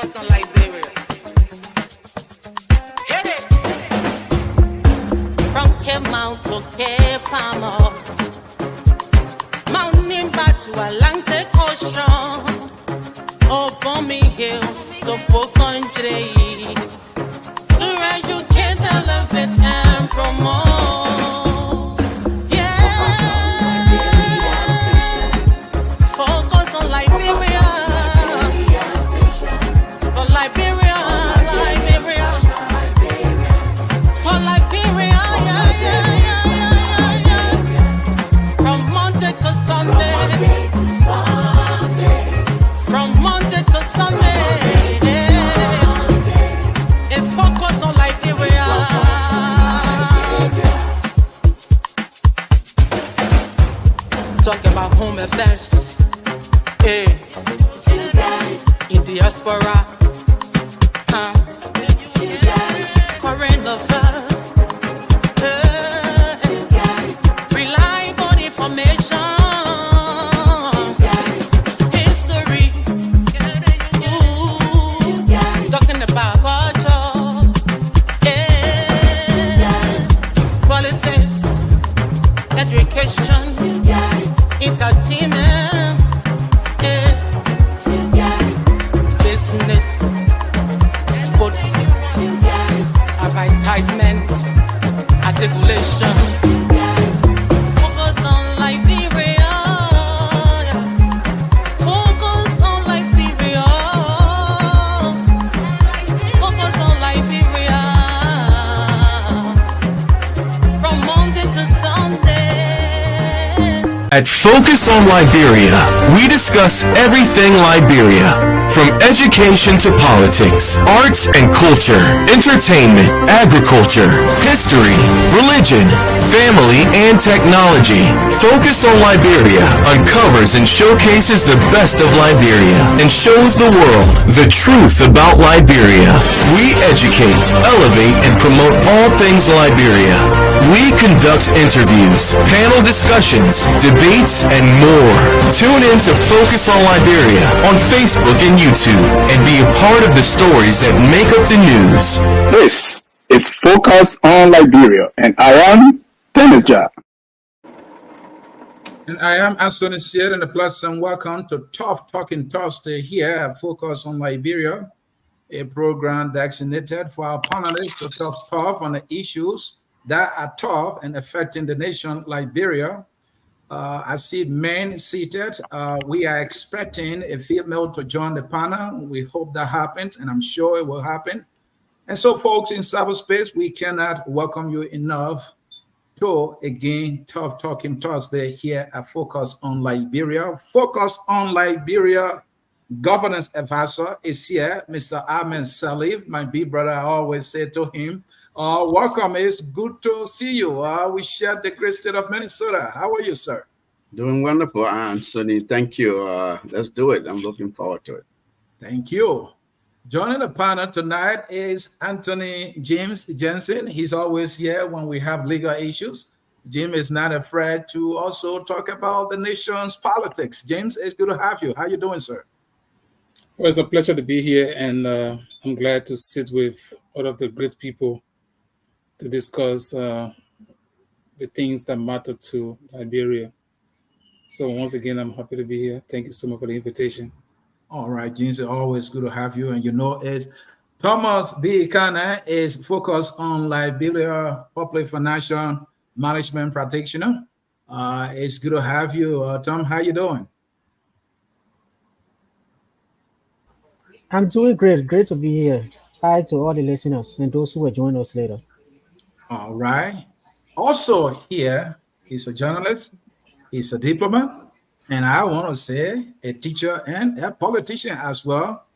focus on Liberia. Hit it. From Cape Mount to Cape Palmer, Mount Nimba to Atlantic Ocean, Obomi Hills to Pocondre, to educate, elevate, and promote. Yeah, focus on Liberia. For Liberia, Liberia. For Liberia, yeah. From Monday to Sunday. From Monday to Sunday. It's focus on Liberia. Talk about home affairs. Hey. In diaspora. Foreign affairs. Reliable information. History. Ooh. Talking about culture. Politics. Education. Entertainment. Business. Sports. Advertisement. Articulation. Focus on Liberia. Focus on Liberia. Focus on Liberia. From Monday to Sunday. At Focus on Liberia, we discuss everything Liberia, from education to politics, arts and culture, entertainment, agriculture, history, religion, family, and technology. Focus on Liberia uncovers and showcases the best of Liberia and shows the world the truth about Liberia. We educate, elevate, and promote all things Liberia. We conduct interviews, panel discussions, debates, and more. Tune in to Focus on Liberia on Facebook and YouTube and be a part of the stories that make up the news. This is Focus on Liberia, and I am Panelist. And I am Anthony Seed, and a pleasant welcome to Tough Talking Thursday here at Focus on Liberia, a program designated for our panelists to talk tough on the issues that are tough and affecting the nation, Liberia. I see men seated. We are expecting a female to join the panel. We hope that happens, and I'm sure it will happen. And so, folks, in cyberspace, we cannot welcome you enough to, again, Tough Talking Thursday here at Focus on Liberia. Focus on Liberia governance advisor is here, Mr. Ahmed Salif, my big brother. I always say to him, welcome. It's good to see you. We share the great state of Minnesota. How are you, sir? Doing wonderful, Anthony. Thank you. Let's do it. I'm looking forward to it. Thank you. Joining the panel tonight is Anthony James Jensen. He's always here when we have legal issues. Jim is not afraid to also talk about the nation's politics. James, it's good to have you. How you doing, sir? Well, it's a pleasure to be here, and I'm glad to sit with all of the great people to discuss the things that matter to Liberia. So once again, I'm happy to be here. Thank you so much for the invitation. All right, James, it's always good to have you. And you know, it's Thomas B. Kana is focused on Liberia public financial management practitioner. It's good to have you. Tom, how you doing? I'm doing great. Great to be here. Hi to all the listeners and those who will join us later. All right. Also here, he's a journalist, he's a diplomat, and I want to say a teacher and a politician as well.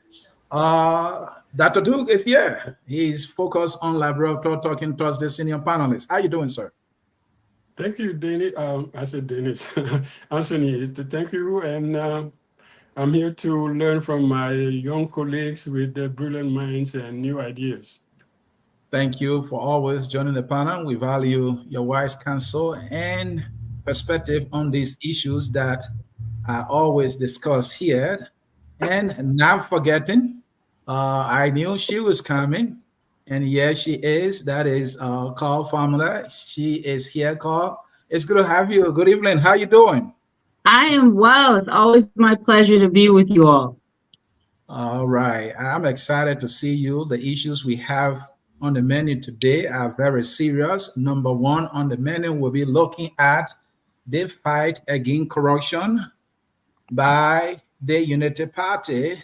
Dr. Duke is here. He's focused on Liberia Talking Thursday senior panelist. How you doing, sir? Thank you, Dennis. I said Dennis. Anthony, thank you. And I'm here to learn from my young colleagues with their brilliant minds and new ideas. Thank you for always joining the panel. We value your wise counsel and perspective on these issues that are always discussed here. And not forgetting I knew she was coming, and yes, she is. That is Carl Formula. She is here, Carl. It's good to have you. Good evening. How you doing? I am well. It's always my pleasure to be with you all. All right. I'm excited to see you. The issues we have on the menu today are very serious. Number one on the menu, we'll be looking at the fight against corruption by the Unity Party.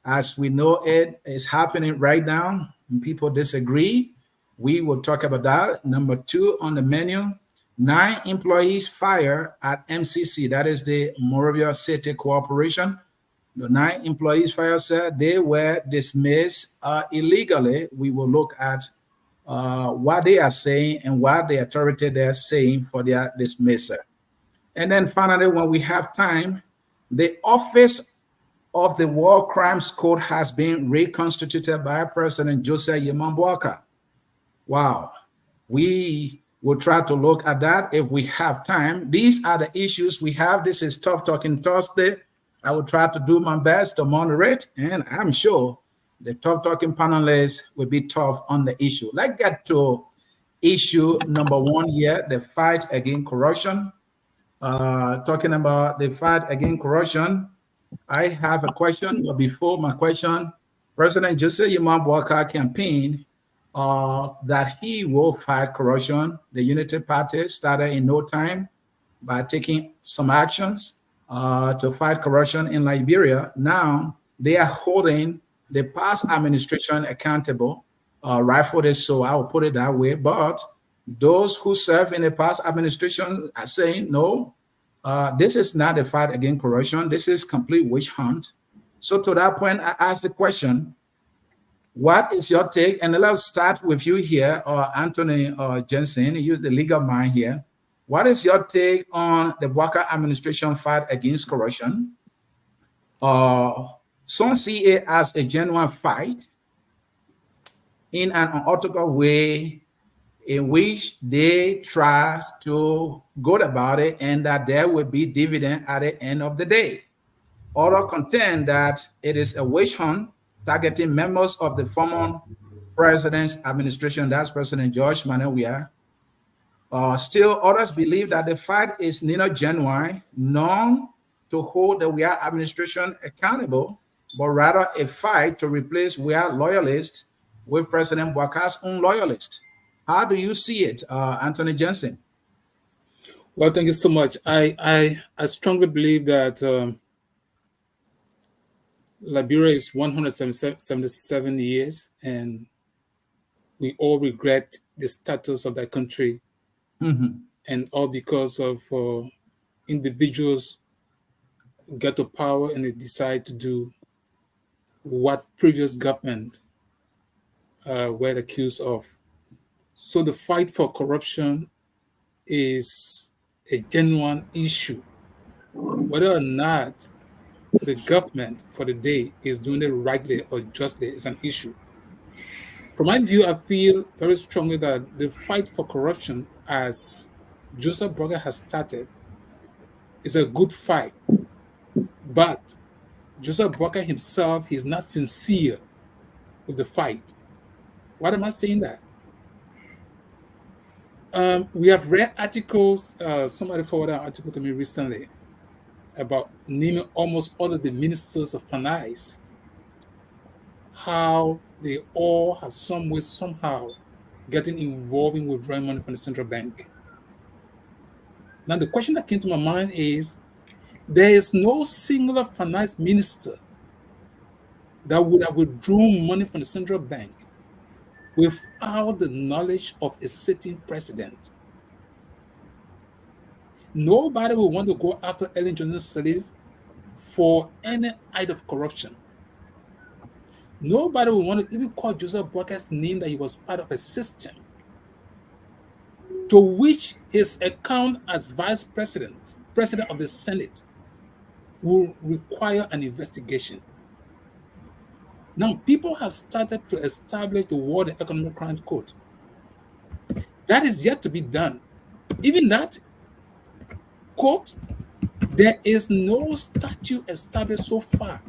As we know, it is happening right now. People disagree. We will talk about that. Number two on the menu, 9 employees fired at MCC. That is the Moravia City Corporation. The 9 employees fired said they were dismissed illegally. We will look at what they are saying and what the authority they are saying for their dismissal. And then finally, when we have time, the Office of the War Crimes Code has been reconstituted by President Joseph Yamambuaka. Wow. We will try to look at that if we have time. These are the issues we have. This is Tough Talking Thursday. I will try to do my best to moderate, and I'm sure the Tough Talking panelists will be tough on the issue. Let's get to issue number one here, the fight against corruption. Talking about the fight against corruption, I have a question, but before my question, President Joseph Yamambuaka campaigned that he will fight corruption. The Unity Party started in no time by taking some actions to fight corruption in Liberia. Now they are holding the past administration accountable, rightfully so, I will put it that way. But those who serve in the past administration are saying, no, this is not a fight against corruption. This is complete witch hunt. So to that point, I ask the question, what is your take? And let's start with you here, Anthony Jensen, use the legal mind here. What is your take on the Bwaka administration fight against corruption? Some see it as a genuine fight in an unorthodox way in which they try to go about it and that there will be dividend at the end of the day. Others contend that it is a witch hunt targeting members of the former president's administration, that's President George Manuel Weah. Still, others believe that the fight is neither genuine nor to hold the Weah administration accountable, but rather a fight to replace Weah loyalists with President Bwaka's own loyalists. How do you see it, Anthony Jensen? Well, thank you so much. I strongly believe that Liberia is 177 years, and we all regret the status of that country, and all because of individuals get to power and they decide to do what previous government were accused of. So the fight for corruption is a genuine issue. Whether or not the government for the day is doing it rightly or justly is an issue. From my view, I feel very strongly that the fight for corruption, as Joseph Bwaka has started, is a good fight. But Joseph Bwaka himself, he's not sincere with the fight. Why am I saying that? We have read articles, somebody forwarded an article to me recently about naming almost all of the ministers of finance, how they all have some way, somehow, getting involved in withdrawing money from the central bank. Now, the question that came to my mind is, there is no singular finance minister that would have withdrawn money from the central bank without the knowledge of a sitting president. Nobody will want to go after Ellen Johnson Sirleaf for any act of corruption. Nobody will want to even call Joseph Bwaka's name that he was part of a system to which his account as vice president, president of the Senate, will require an investigation. Now, people have started to establish the World Economic Crime Code. That is yet to be done. Even that court, there is no statute established so far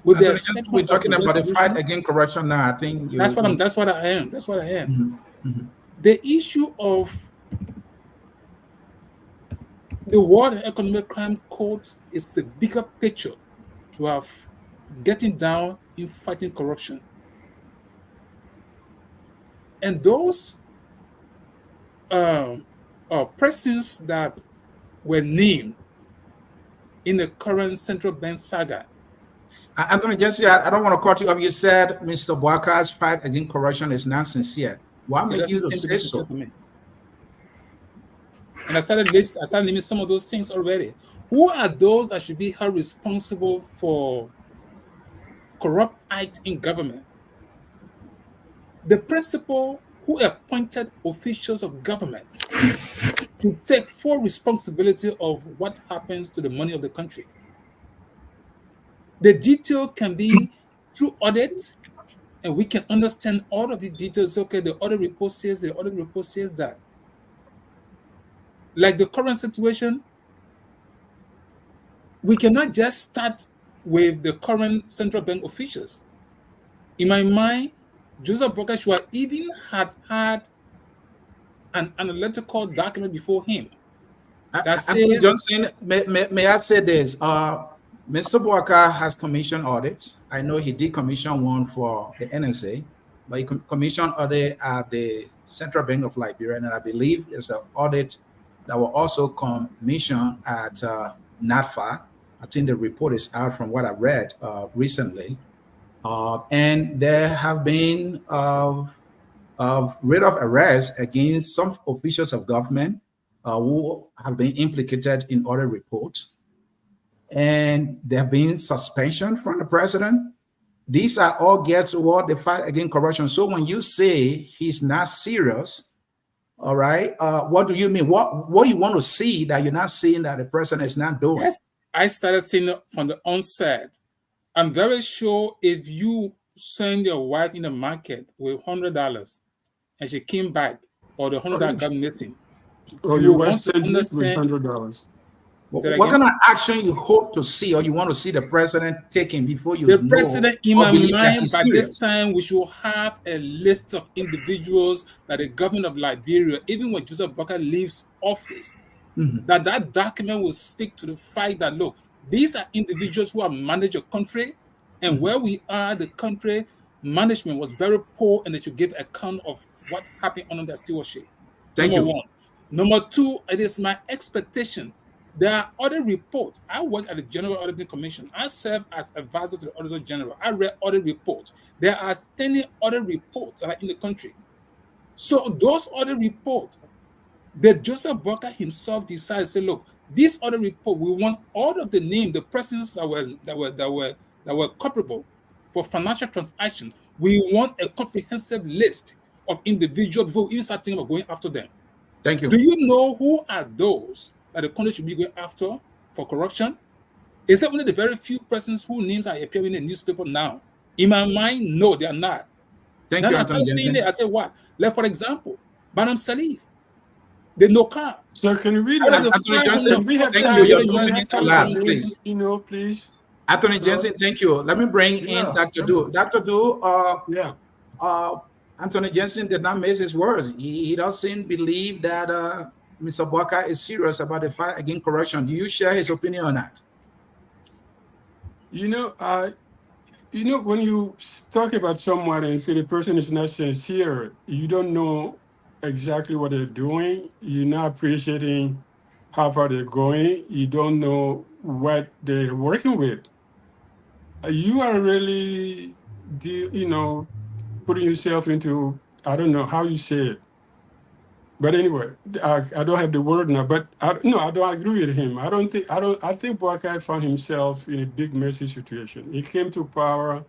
With the Anthony, just we're exception of talking the about the fight resolution, against corruption now. I think that's what I am. That's what I am. Mhm. The issue of the World Economic Crime Code is the bigger picture to have getting down in fighting corruption. And those persons that were named in the current central bank saga. Anthony, just I don't want to cut you off. You said Mr. Boaka's fight against corruption is not sincere. What It made doesn't you to seem to say be sincere so? to me. And I started naming some of those things already. Who are those that should be held responsible for corrupt acts in government? The principal who appointed officials of government to take full responsibility of what happens to the money of the country. The detail can be through audit, and we can understand all of the details. Okay, the audit report says that. Like the current situation, we cannot just start with the current central bank officials. In my mind, Joseph Boakai should have even had an analytical document before him that Anthony says, Johnson, may I say this? Mr. Boaka has commissioned audits. I know he did commission one for the NSA, but he commissioned audit at the Central Bank of Liberia, and I believe it's an audit that will also commission at NATFA. I think the report is out from what I read recently. And there have been writ of arrest against some officials of government who have been implicated in audit reports. And there have been suspension from the president. These are all geared toward the fight against corruption. So when you say he's not serious, all right, what do you mean? What do you want to see that you're not seeing that the president is not doing? Yes, I started seeing it from the onset. I'm very sure if you send your wife in the market with $100 and she came back, or the $100 got missing, or your wife sent you with $100. What kind of action you hope to see, or you want to see the president taking before you? The president, in my mind, by serious? this time, we should have a list of individuals that the government of Liberia, even when Joseph Boakai leaves office, that document will speak to the fact that, look, these are individuals who have managed a country, and where we are, the country management was very poor, and they should give account of what happened under their stewardship. Number one. Number two, it is my expectation. There are audit reports. I work at the General Auditing Commission. I serve as advisor to the Auditor General. I read audit reports. There are standing audit reports that are in the country. So those audit reports, that Joseph Boakai himself decided, say, look, this audit report, we want all of the names, the persons that were culpable for financial transactions. We want a comprehensive list of individuals before we even start thinking about going after them. Thank you. Do you know who are those that the country should be going after for corruption? Is that only the very few persons whose names are appearing in the newspaper now? In my mind, no, they are not. Thank now you, I started saying there, I said, what? Like, for example, Banam Salif, the Noka. So can you read Anthony Johnson, thank you. You're moving into lab, please. Please. Anthony Johnson, thank you. Let me bring in Dr. Du. Dr. Du, Anthony Johnson did not miss his words. He doesn't believe that Mr. Boakai is serious about the fight against corruption. Do you share his opinion on that? You know, when you talk about someone and say the person is not sincere, you don't know exactly what they're doing. You're not appreciating how far they're going. You don't know what they're working with. You are really, putting yourself into, I don't know how you say it. But anyway, I don't have the word now. But I don't agree with him. I think Boakai found himself in a big messy situation. He came to power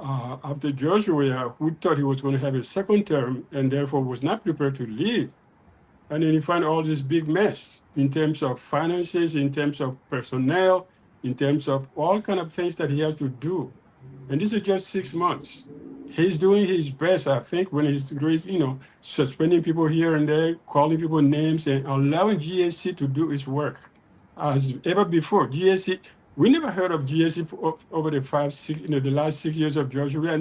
after Joshua, who thought he was going to have a second term and therefore was not prepared to leave. And then he found all this big mess in terms of finances, in terms of personnel, in terms of all kind of things that he has to do. And this is just 6 months. He's doing his best, I think, when he's suspending people here and there, calling people names, and allowing GSC to do its work as ever before. GSC, We never heard of GSC over the the last 6 years of George Weah.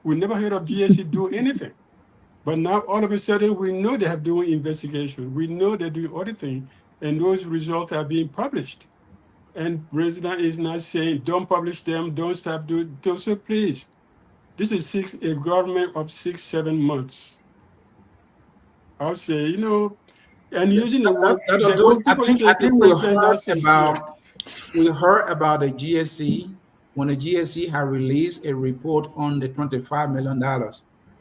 We never heard of GSC do anything. But now all of a sudden, we know they have doing investigation. We know they're doing auditing, and those results are being published. And president is not saying, don't publish them, don't stop doing. So please, this is a government of 6-7 months. I'll say, and using the word. I think we heard about the GSC when the GSC had released a report on the $25 million.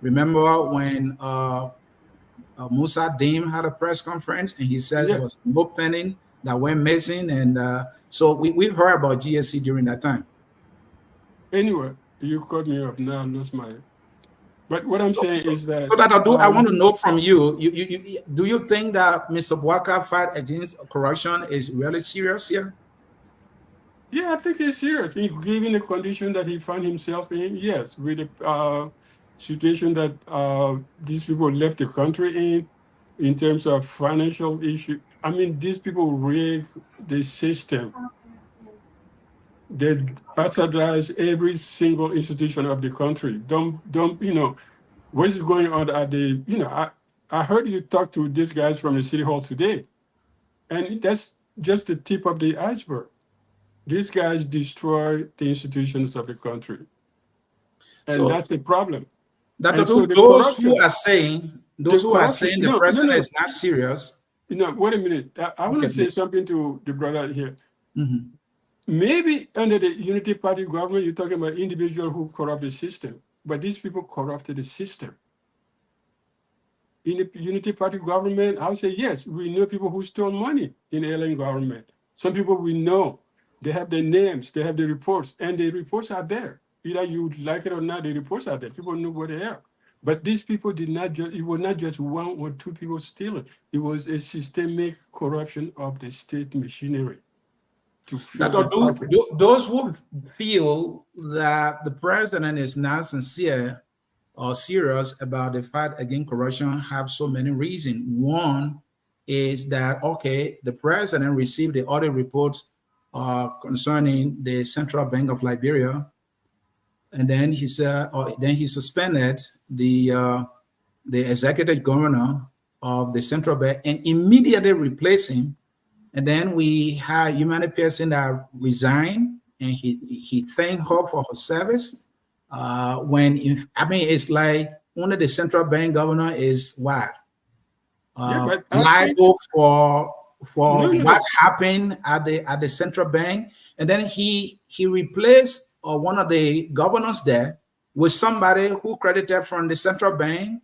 Remember when Musa Deem had a press conference and he said there was no penny that went missing, and so we heard about GSC during that time. Anyway, you cut me off now. I lost my. But what I'm saying is that. So that I want to know from you. Do you think that Mr. Bwaka fight against corruption is really serious here? Yeah, I think it's serious. Given the condition that he found himself in, yes, with the situation that these people left the country in terms of financial issue. I mean, these people rigged the system. They bastardized every single institution of the country. What is going on at the, I heard you talk to these guys from the city hall today, and that's just the tip of the iceberg. These guys destroy the institutions of the country. And that's the problem. Those who are saying the president is not serious. Wait a minute. I want to say something to the brother here. Mm-hmm. Maybe under the Unity Party government, you're talking about individuals who corrupt the system, but these people corrupted the system. In the Unity Party government, I would say, yes, we know people who stole money in the LN government. Some people we know, they have their names, they have the reports, and the reports are there. Either you like it or not, the reports are there. People know what they are. But these people it was not just one or two people stealing. It was a systemic corruption of the state machinery. Those who feel that the president is not sincere or serious about the fight against corruption have so many reasons. One is that, the president received the audit reports concerning the Central Bank of Liberia, and then he said, then he suspended the executive governor of the Central Bank and immediately replaced him. And then we had Humani Pearson that resigned, and he thanked her for her service. It's like only the Central Bank governor is what? Liable for what happened at the Central Bank. And then he replaced one of the governors there with somebody who credited from the Central Bank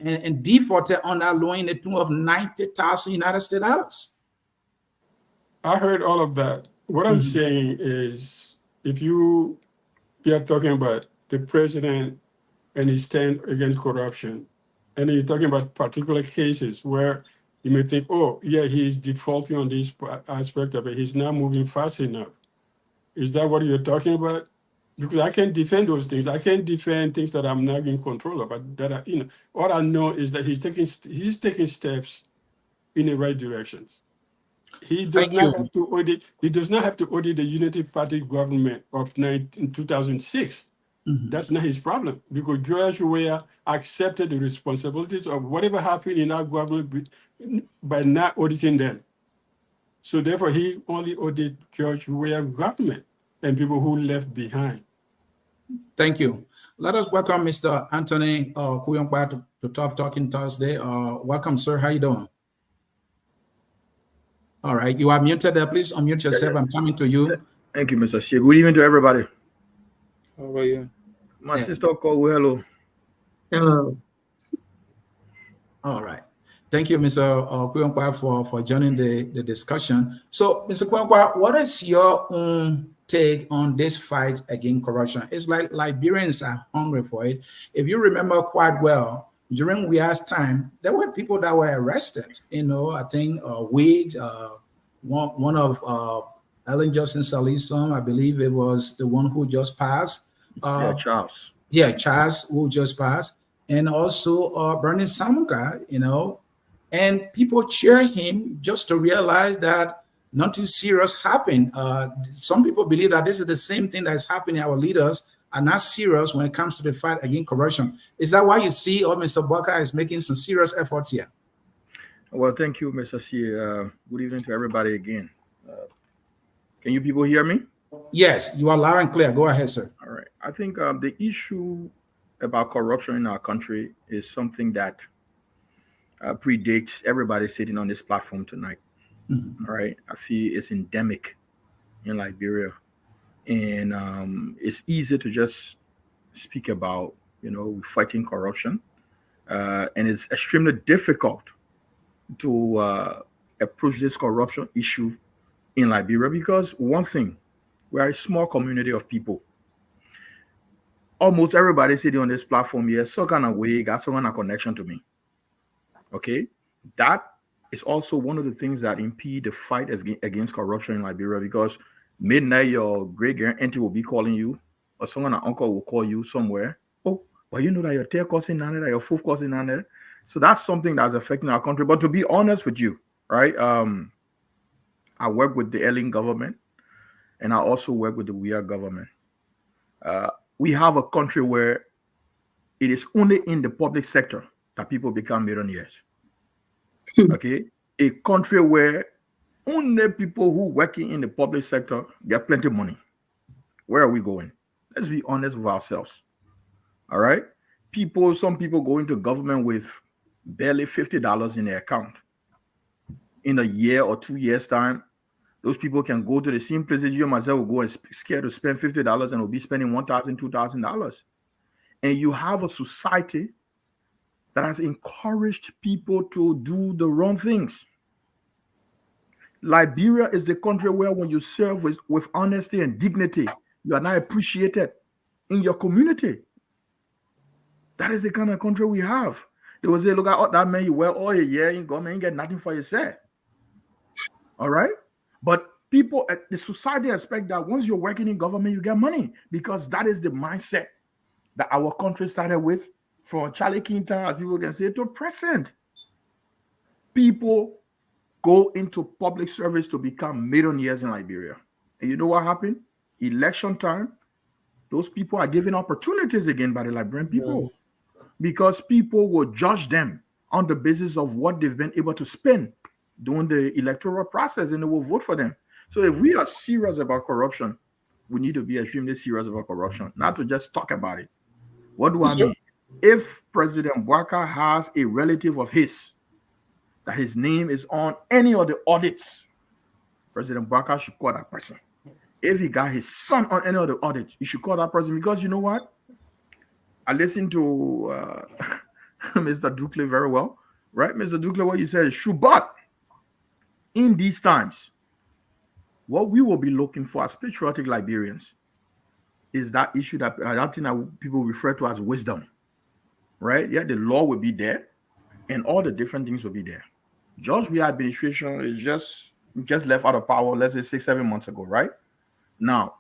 and defaulted on that loan in the tune of $90,000 United States dollars. I heard all of that. What I'm saying is, if you are talking about the president and his stand against corruption, and you're talking about particular cases where you may think, he's defaulting on this aspect of it, he's not moving fast enough. Is that what you're talking about? Because I can't defend those things. I can't defend things that I'm not in control of. But all I know is that he's taking steps in the right directions. He does not have to audit. He does not have to audit the Unity Party government of 2006. Mm-hmm. That's not his problem, because George Weah accepted the responsibilities of whatever happened in our government by not auditing them. So therefore, he only audited George Weah government and people who left behind. Thank you. Let us welcome Mr. Anthony Kuyongba to Tough Talking Thursday. Welcome, sir. How you doing? All right, you are muted there. Please unmute yourself. I'm coming to you. Thank you, Mr. Shea. Good evening to everybody. How are you? My sister called. Hello. Hello. All right. Thank you, Mr. Kuyongba, for joining the discussion. So, Mr. Kuyongba, what is your own take on this fight against corruption? It's like Liberians are hungry for it. If you remember quite well, during Weah's time, there were people that were arrested. I think Wade, one of Ellen Johnson Salisom, I believe it was the one who just passed. Charles. Yeah, Charles, who just passed. And also Bernie Samuka, and people cheer him just to realize that nothing serious happened. Some people believe that this is the same thing that is happening. Our leaders are not serious when it comes to the fight against corruption. Is that why you see, Mr. Barker is making some serious efforts here? Well, thank you, Mr. C. Good evening to everybody again. Can you people hear me? Yes, you are loud and clear. Go ahead, sir. All right. I think the issue about corruption in our country is something that predates everybody sitting on this platform tonight. Mm-hmm. All right. I feel it's endemic in Liberia. And it's easy to just speak about, fighting corruption. And it's extremely difficult to approach this corruption issue in Liberia because one thing, we are a small community of people. Almost everybody sitting on this platform here, some kind of way, got some kind of connection to me. Okay? That is also one of the things that impede the fight against corruption in Liberia because midnight, your great-auntie will be calling you, or someone, an uncle will call you somewhere. Oh, but you know that your third cousin on there, your fourth cousin on there. So that's something that's affecting our country. But to be honest with you, right? I work with the Ellen government, and I also work with the WEA government. We have a country where it is only in the public sector that people become millionaires. Okay? A country where only people who working in the public sector get plenty of money. Where are we going? Let's be honest with ourselves. All right? Some people go into government with barely $50 in their account. In a year or 2 years' time, those people can go to the same places you and myself will go and scared to spend $50 and will be spending $1,000, $2,000. And you have a society that has encouraged people to do the wrong things. Liberia is the country where when you serve with honesty and dignity, you are not appreciated in your community. That is the kind of country we have. They will say, look at that man, you wear all your year in government, you get nothing for yourself. All right? But people at the society expect that once you're working in government, you get money because that is the mindset that our country started with from Charlie Quinton, as people can say, to present. People go into public service to become millionaires in Liberia. And you know what happened? Election time, those people are given opportunities again by the Liberian people because people will judge them on the basis of what they've been able to spend during the electoral process, and they will vote for them. So if we are serious about corruption, we need to be extremely serious about corruption, not to just talk about it. What do I mean? If President Bouaka has a relative of his, that his name is on any of the audits, President Bouaka should call that person. If he got his son on any of the audits, you should call that person because you know what? I listened to Mr. Dukley very well, right? Mr. Dukley, what you said is true, but in these times, what we will be looking for as patriotic Liberians is that issue that thing that people refer to as wisdom, right? Yeah, the law will be there, and all the different things will be there. George Weah administration is just left out of power, let's say 6-7 months ago, right? Now,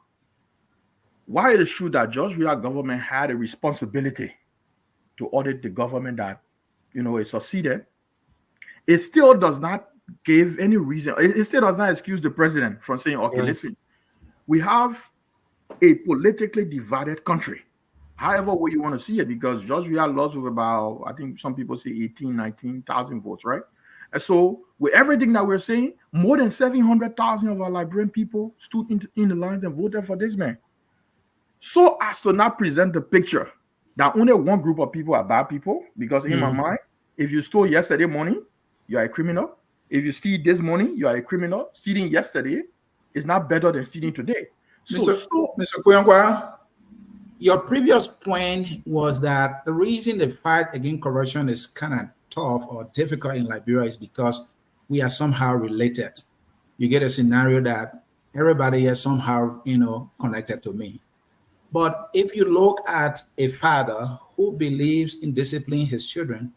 while it is true that George Weah government had a responsibility to audit the government that it succeeded, it still does not give any reason. It still does not excuse the president from saying, okay, listen, we have a politically divided country. However way you want to see it, because George Weah lost with about, I think some people say 18, 19,000 votes, right? And so with everything that we're saying, more than 700,000 of our Liberian people stood in the lines and voted for this man. So as to not present the picture that only one group of people are bad people, because in my mind, if you stole yesterday morning, you are a criminal. If you steal this morning, you are a criminal. Stealing yesterday is not better than stealing today. Mr. Kuyangwa, your previous point was that the reason the fight against corruption is kind of tough or difficult in Liberia is because we are somehow related. You get a scenario that everybody is somehow, connected to me. But if you look at a father who believes in disciplining his children,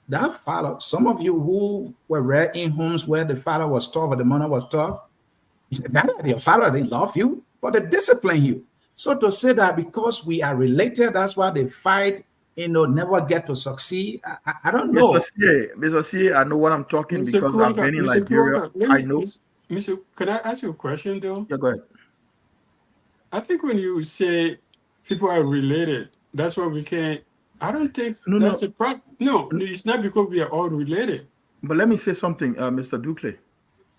that father, some of you who were raised in homes where the father was tough or the mother was tough, you said, your father didn't love you, but they discipline you. So to say that because we are related, that's why they fight, never get to succeed, I don't know. Mr. C, I know what I'm talking because I've been in Liberia. I know. Mr. Can I ask you a question though? Yeah, go ahead. I think when you say people are related, that's what we can. I don't think that's the problem. No, it's not because we are all related. But let me say something, Mr. Ducle.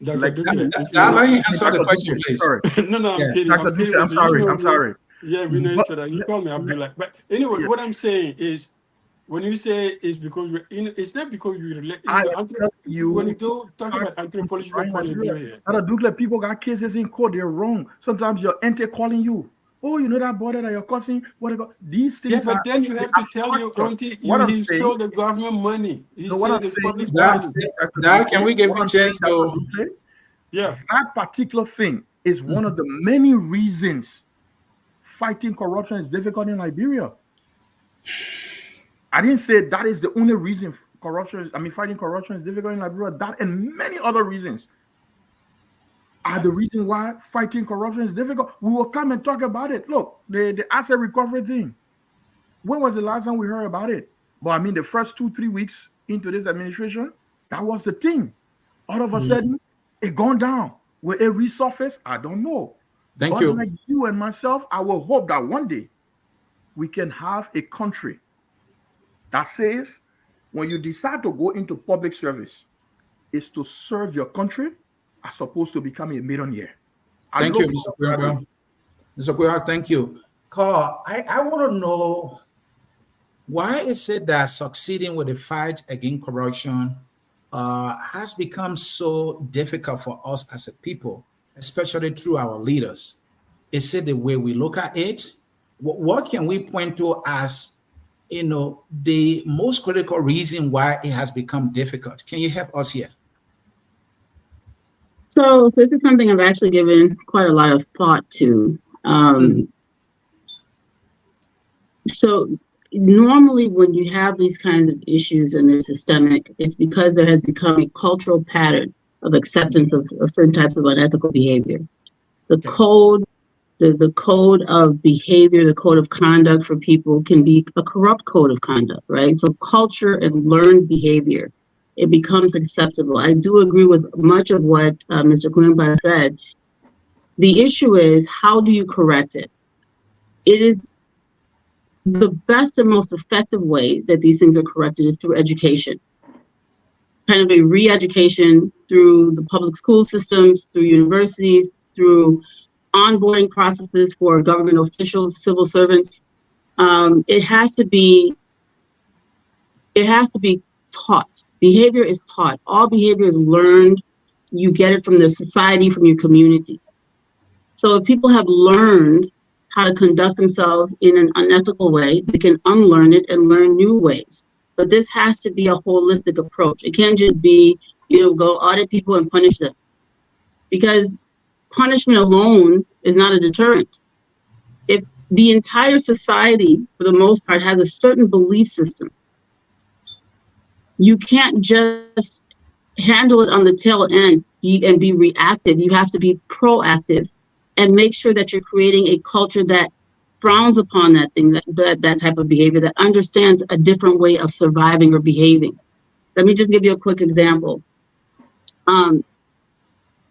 Dr. Like, Ducle, let me answer the question, please. Sorry. No, I'm kidding. Dr. I'm kidding. Ducle, I'm sorry. I'm sorry. Yeah, we know each other. You call me Abdullah. But anyway, what I'm saying is, when you say it's because you're in, it's not because you're related. When you do talk about anthropological point of view here. Dr. Ducle, people got cases in court. They're wrong. Sometimes your auntie calling you. Oh, you know that boy that you're cussing? These things. Yeah, but then you have to tell your auntie he stole the government money. He stole the public money. Can we give you a chance to? Yeah, that particular thing is one of the many reasons fighting corruption is difficult in Liberia. I didn't say that is the only reason fighting corruption is difficult in Liberia. That and many other reasons are the reason why fighting corruption is difficult. We will come and talk about it. Look, the asset recovery thing. When was the last time we heard about it? But I mean, the first 2-3 weeks into this administration, that was the thing. All of a sudden, it gone down. Will it resurface? I don't know. Thank you. Like you and myself, I will hope that one day we can have a country that says when you decide to go into public service, is to serve your country as opposed to becoming a millionaire. Thank you, Mr. Kuyanga. Mr. Kuyanga, thank you. Carl, I want to know, why is it that succeeding with the fight against corruption has become so difficult for us as a people, especially through our leaders? Is it the way we look at it? What can we point to as, the most critical reason why it has become difficult? Can you help us here? So this is something I've actually given quite a lot of thought to. So normally when you have these kinds of issues and they're systemic, it's because there has become a cultural pattern of acceptance of certain types of unethical behavior. The code of behavior, the code of conduct for people can be a corrupt code of conduct, right? So culture and learned behavior, it becomes acceptable. I do agree with much of what Mr. Kuyanga said. The issue is, how do you correct it? It is the best and most effective way that these things are corrected is through education. Kind of a re-education through the public school systems, through universities, through onboarding processes for government officials, civil servants. It has to be taught. Behavior is taught. All behavior is learned. You get it from the society, from your community. So if people have learned how to conduct themselves in an unethical way, they can unlearn it and learn new ways. But this has to be a holistic approach. It can't just be, go audit people and punish them. Because punishment alone is not a deterrent. If the entire society, for the most part, has a certain belief system, you can't just handle it on the tail end and be reactive. You have to be proactive and make sure that you're creating a culture that frowns upon that thing, that type of behavior, that understands a different way of surviving or behaving. Let me just give you a quick example.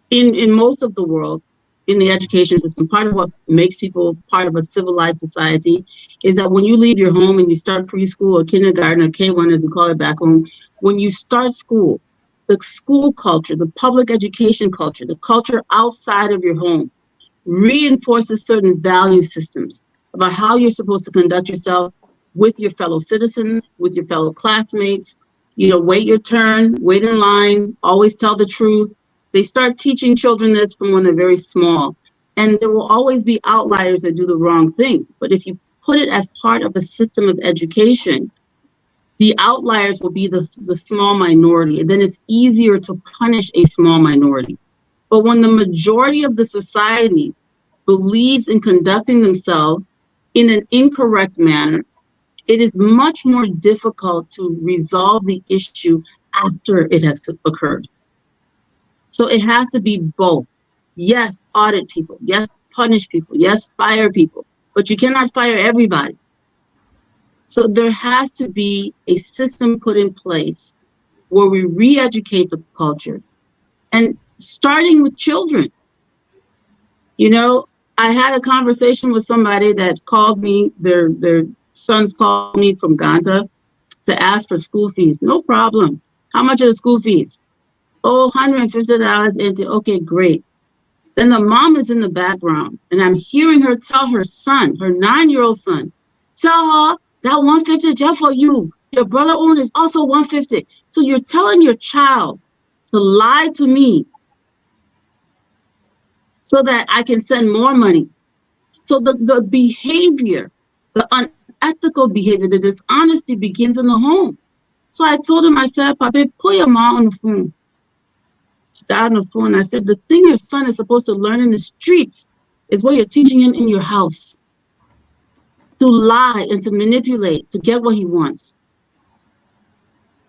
In most of the world, in the education system, part of what makes people part of a civilized society is that when you leave your home and you start preschool or kindergarten or K1 as we call it back home, when you start school, the school culture, the public education culture, the culture outside of your home reinforces certain value systems about how you're supposed to conduct yourself with your fellow citizens, with your fellow classmates. Wait your turn, wait in line, always tell the truth. They start teaching children this from when they're very small. And there will always be outliers that do the wrong thing. But if you put it as part of a system of education, the outliers will be the small minority. And then it's easier to punish a small minority. But when the majority of the society believes in conducting themselves in an incorrect manner, it is much more difficult to resolve the issue after it has occurred. So it has to be both. Yes, audit people. Yes, punish people. Yes, fire people. But you cannot fire everybody. So there has to be a system put in place where we re-educate the culture. And starting with children. You know, I had a conversation with somebody that called me, their sons called me from Ghana to ask for school fees. No problem. How much are the school fees? Oh, $150. Okay, great. Then the mom is in the background, and I'm hearing her tell her son, her 9-year-old son, tell her that 150 just for you. Your brother own is also 150. So you're telling your child to lie to me so that I can send more money. So the behavior, the unethical behavior, the dishonesty begins in the home. So I told him, I said, Papa, put your mom on the phone. She got on the phone. I said, the thing your son is supposed to learn in the streets is what you're teaching him in your house. To lie and to manipulate, to get what he wants.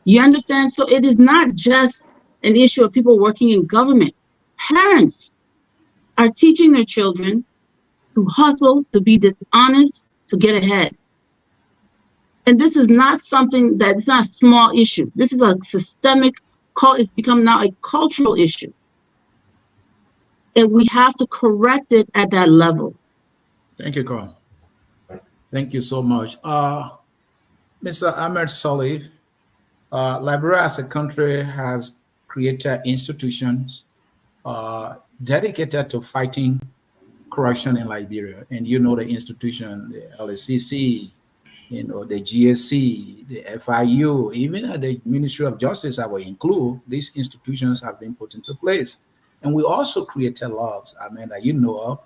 You understand? So it is not just an issue of people working in government. Parents are teaching their children to hustle, to be dishonest, to get ahead. And this is not something that's not a small issue. This is a systemic, it's become now a cultural issue. And we have to correct it at that level. Thank you, Carl. Thank you so much. Mr. Ahmed Salif, Liberia as a country has created institutions dedicated to fighting corruption in Liberia. And you know the institution, the LSCC, you know, the GSC, the FIU, even the Ministry of Justice, I will include, these institutions have been put into place. And we also created laws, I mean, that you know of.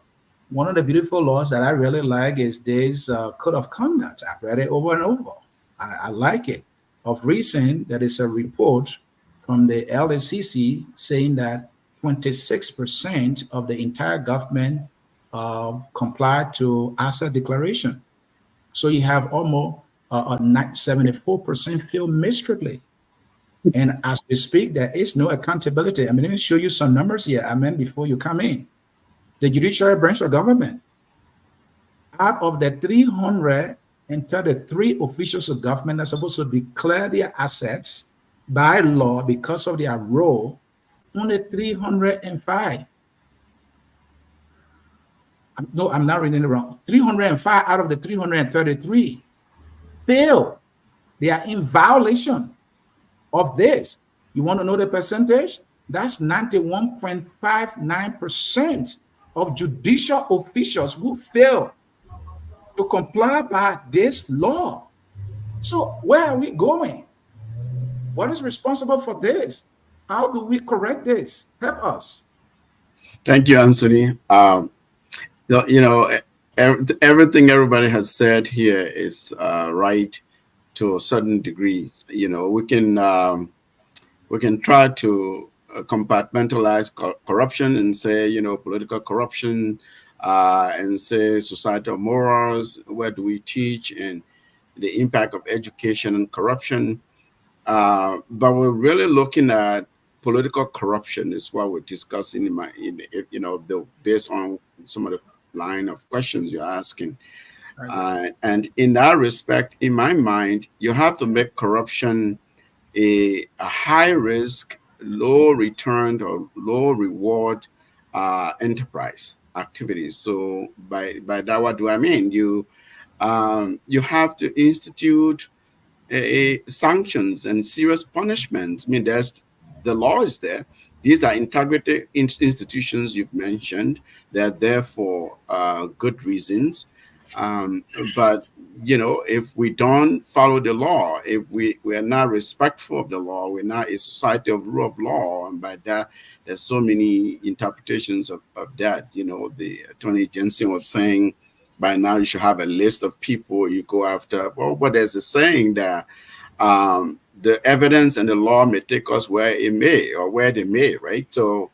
One of the beautiful laws that I really like is this Code of Conduct. I've read it over and over. I like it. Of recent, there is a report from the LSCC saying that 26% of the entire government complied to asset declaration. So you have almost 74% failed miserably. And as we speak, there is no accountability. I mean, let me show you some numbers here, before you come in. The judiciary branch of government, out of the 333 officials of government that are supposed to declare their assets by law because of their role, only 305. No, I'm not reading it wrong. 305 out of the 333 fail. They are in violation of this. You want to know the percentage? That's 91.59% of judicial officials who fail to comply by this law. So where are we going? What is responsible for this? How do we correct this? Help us. Thank you, Anthony. You know, everything everybody has said here is right to a certain degree. You know, we can try to compartmentalize corruption and say, you know, political corruption, and say societal morals, where do we teach, and the impact of education and corruption. But we're really looking at political corruption is what we're discussing based on some of the line of questions you're asking. And in that respect, in my mind, you have to make corruption a high risk, low return or low reward enterprise activities. So by that, what do I mean? You have to institute sanctions and serious punishments. I mean, the law is there. These are integrity institutions you've mentioned. They're there for good reasons. But, you know, if we don't follow the law, if we are not respectful of the law, we're not a society of rule of law. And by that, there's so many interpretations of that. You know, the Attorney Jensen was saying by now you should have a list of people you go after. Well, but there's a saying that the evidence and the law may take us where it may or where they may, right? So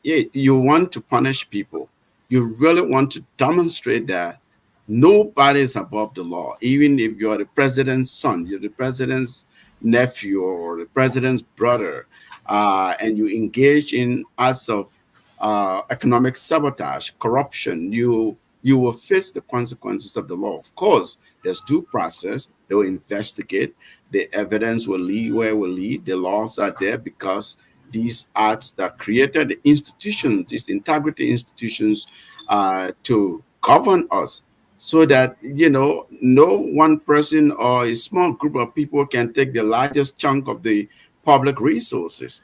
you want to punish people. You really want to demonstrate that nobody is above the law. Even if you're the president's son, you're the president's nephew or the president's brother, and you engage in acts of economic sabotage, corruption, you will face the consequences of the law. Of course, there's due process. They will investigate. The evidence will lead where it will lead. The laws are there because these acts that created the institutions, these integrity institutions, to govern us, so that no one person or a small group of people can take the largest chunk of the public resources.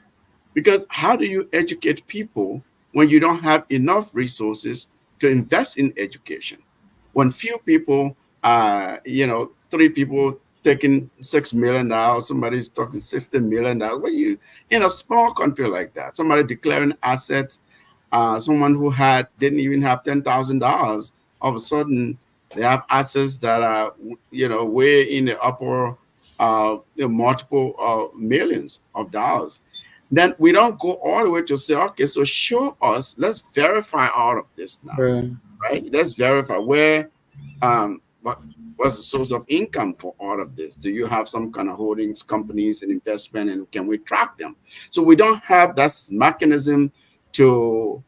Because how do you educate people when you don't have enough resources to invest in education? When few people, three people taking $6 million, somebody's talking $60 million. When you in a small country like that, somebody declaring assets, someone who didn't even have $10,000, all of a sudden they have assets that are way in the upper multiple millions of dollars. Then we don't go all the way to say, okay, so show us, let's verify all of this now, right? Let's verify where, what's the source of income for all of this? Do you have some kind of holdings, companies, and investment, and can we track them? So we don't have that mechanism to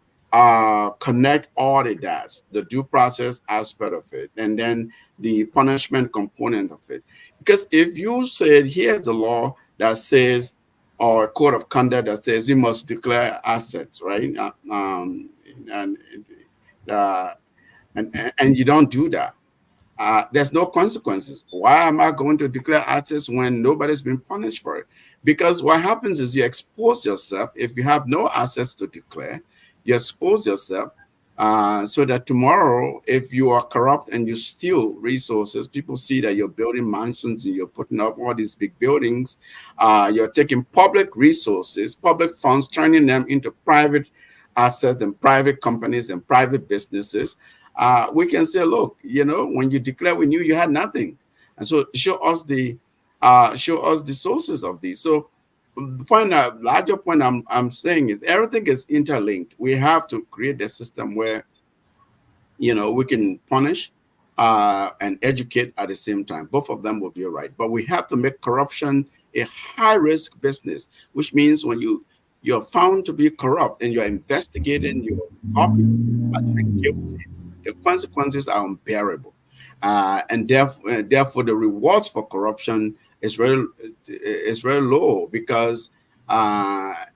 connect all the dots, the due process aspect of it, and then the punishment component of it. Because if you said, here's the law that says, or a code of conduct that says you must declare assets, right? And you don't do that. There's no consequences. Why am I going to declare assets when nobody's been punished for it? Because what happens is you expose yourself. If you have no assets to declare, you expose yourself so that tomorrow, if you are corrupt and you steal resources, people see that you're building mansions and you're putting up all these big buildings. You're taking public resources, public funds, turning them into private assets and private companies and private businesses. We can say, look, when you declare, we knew you had nothing, and so show us the sources of these. So the larger point I'm saying is everything is interlinked. We have to create a system where we can punish and educate at the same time. Both of them will be right, but we have to make corruption a high risk business, which means when you're found to be corrupt and you're investigating, you're guilty, the consequences are unbearable, and therefore the rewards for corruption is very low, because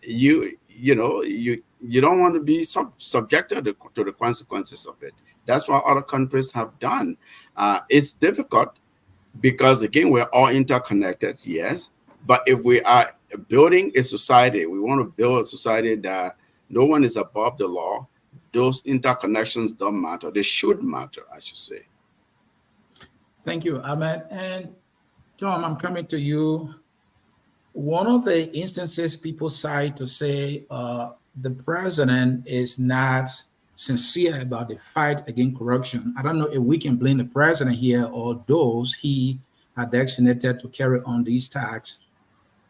you don't want to be subjected to the consequences of it. That's what other countries have done. It's difficult because, again, we're all interconnected, yes, but if we are building a society, we want to build a society that no one is above the law. Those interconnections don't matter. They should matter, I should say. Thank you, Ahmed. And Tom, I'm coming to you. One of the instances people cite to say the president is not sincere about the fight against corruption. I don't know if we can blame the president here or those he had designated to carry on these tasks.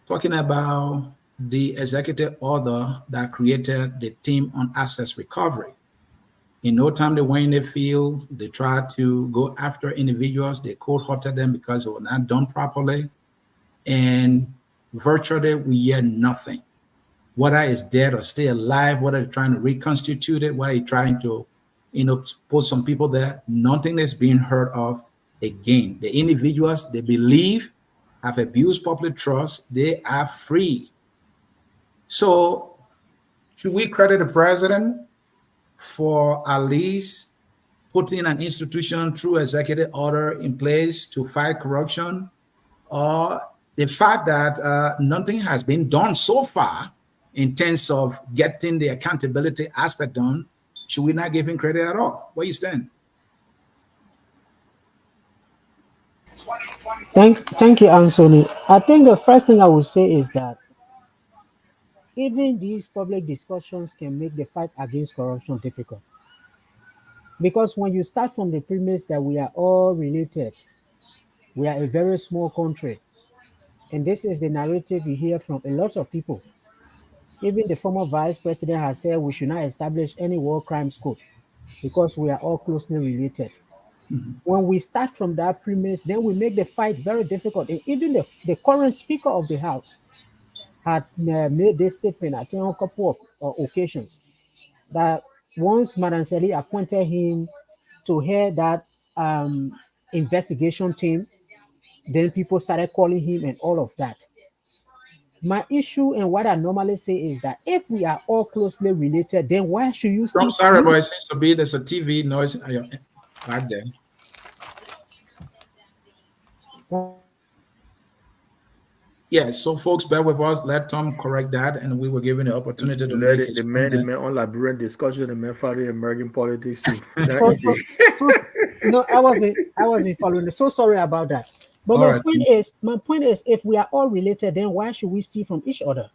Talking about the executive order that created the team on assets recovery. In no time they went in the field, they tried to go after individuals, they cold-hearted them because they were not done properly. And virtually we hear nothing. Whether it's dead or still alive, whether they're trying to reconstitute it, whether they're trying to, put some people there, nothing is being heard of again. The individuals they believe have abused public trust, they are free. So should we credit the president for at least putting an institution through executive order in place to fight corruption, or the fact that nothing has been done so far in terms of getting the accountability aspect done? Should we not give him credit at all? Where you stand? Thank you, Anthony. I think the first thing I would say is that even these public discussions can make the fight against corruption difficult. Because when you start from the premise that we are all related, we are a very small country, and this is the narrative you hear from a lot of people. Even the former vice president has said we should not establish any war crimes code because we are all closely related. Mm-hmm. When we start from that premise, then we make the fight very difficult. And even the current Speaker of the House had made this statement, I think, on a couple of occasions, that once Madam Seli appointed him to head that investigation team, then people started calling him and all of that. My issue and what I normally say is that if we are all closely related, then why should you I'm still? sorry, but it seems to be there's a TV noise back there. Yeah, so folks, bear with us. Let Tom correct that, and we were given the opportunity to make his The point. man on Liberian discussion, the man fighting American politics too. Not So, easy. no, I wasn't following it. So sorry about that. But All right. my point is, if we are all related, then why should we steal from each other?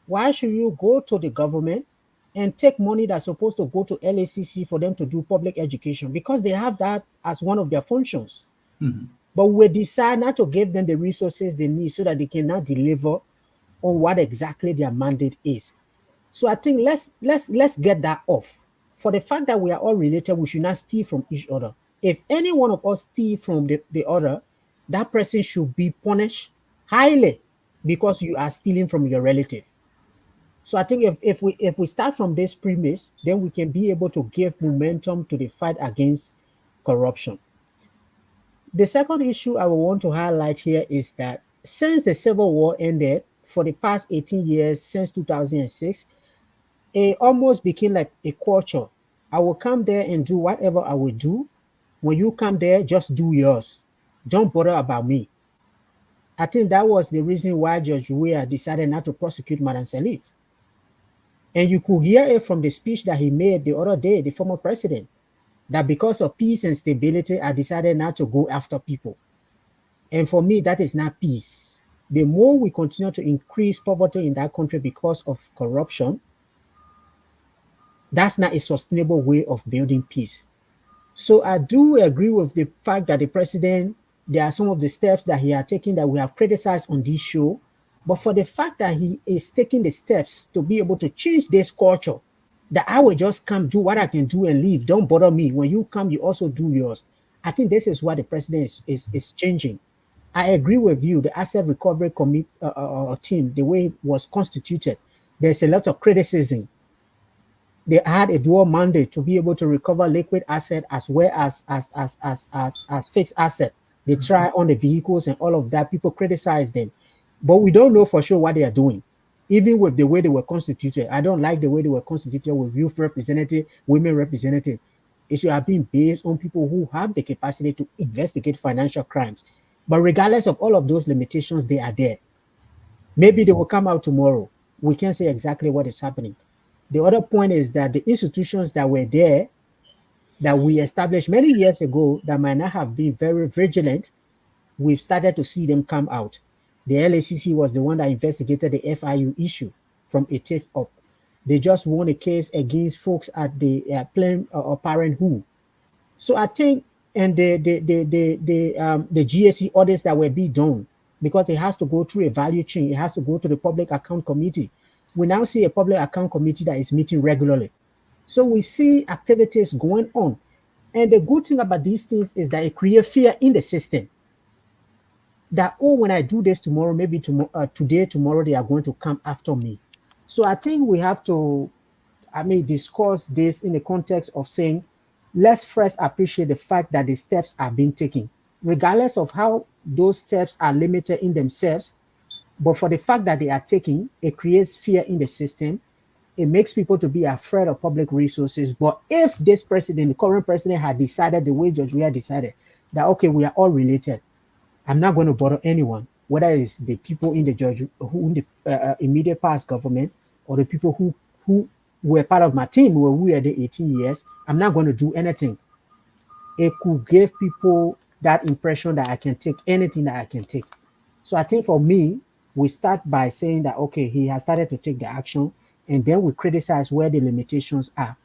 Why should you go to the government and take money that's supposed to go to LACC for them to do public education? Because they have that as one of their functions. Mhm. But we decide not to give them the resources they need so that they cannot deliver on what exactly their mandate is. So I think let's get that off. For the fact that we are all related, we should not steal from each other. If any one of us steal from the other, that person should be punished highly because you are stealing from your relative. So I think if we start from this premise, then we can be able to give momentum to the fight against corruption. The second issue I want to highlight here is that since the Civil War ended, for the past 18 years, since 2006, it almost became like a culture. I will come there and do whatever I will do. When you come there, just do yours. Don't bother about me. I think that was the reason why Judge Weah decided not to prosecute Madam Salif. And you could hear it from the speech that he made the other day, the former president, that because of peace and stability, I decided not to go after people. And for me, that is not peace. The more we continue to increase poverty in that country because of corruption, that's not a sustainable way of building peace. So I do agree with the fact that the president, there are some of the steps that he has taken that we have criticized on this show. But for the fact that he is taking the steps to be able to change this culture, that I will just come do what I can do and leave. Don't bother me. When you come, you also do yours. I think this is what the president is changing. I agree with you. The asset recovery team, the way it was constituted, there's a lot of criticism. They had a dual mandate to be able to recover liquid asset as well as fixed asset. They try on the vehicles and all of that. People criticize them, but we don't know for sure what they are doing. Even with the way they were constituted, I don't like the way they were constituted with youth representative, women representative. It should have been based on people who have the capacity to investigate financial crimes. But regardless of all of those limitations, they are there. Maybe they will come out tomorrow. We can't say exactly what is happening. The other point is that the institutions that were there, that we established many years ago, that might not have been very vigilant, we've started to see them come out. The LACC was the one that investigated the FIU issue from a TIF up. They just won a case against folks at the Planned Parenthood. So I think, and the GSC audits that were being done, because it has to go through a value chain, it has to go to the Public Account Committee. We now see a Public Account Committee that is meeting regularly. So we see activities going on. And the good thing about these things is that it creates fear in the system. That, oh, when I do this tomorrow, maybe today, tomorrow, they are going to come after me. So I think we have to, discuss this in the context of saying, let's first appreciate the fact that the steps are being taken, regardless of how those steps are limited in themselves. But for the fact that they are taking, it creates fear in the system. It makes people to be afraid of public resources. But if this president, the current president, had decided the way Judge Weah decided that, okay, we are all related, I'm not going to bother anyone, whether it's the people in the judge who in the immediate past government or the people who were part of my team where we were there 18 years. I'm not going to do anything. It could give people that impression that I can take anything that I can take. So I think for me, we start by saying that, okay, he has started to take the action, and then we criticize where the limitations are.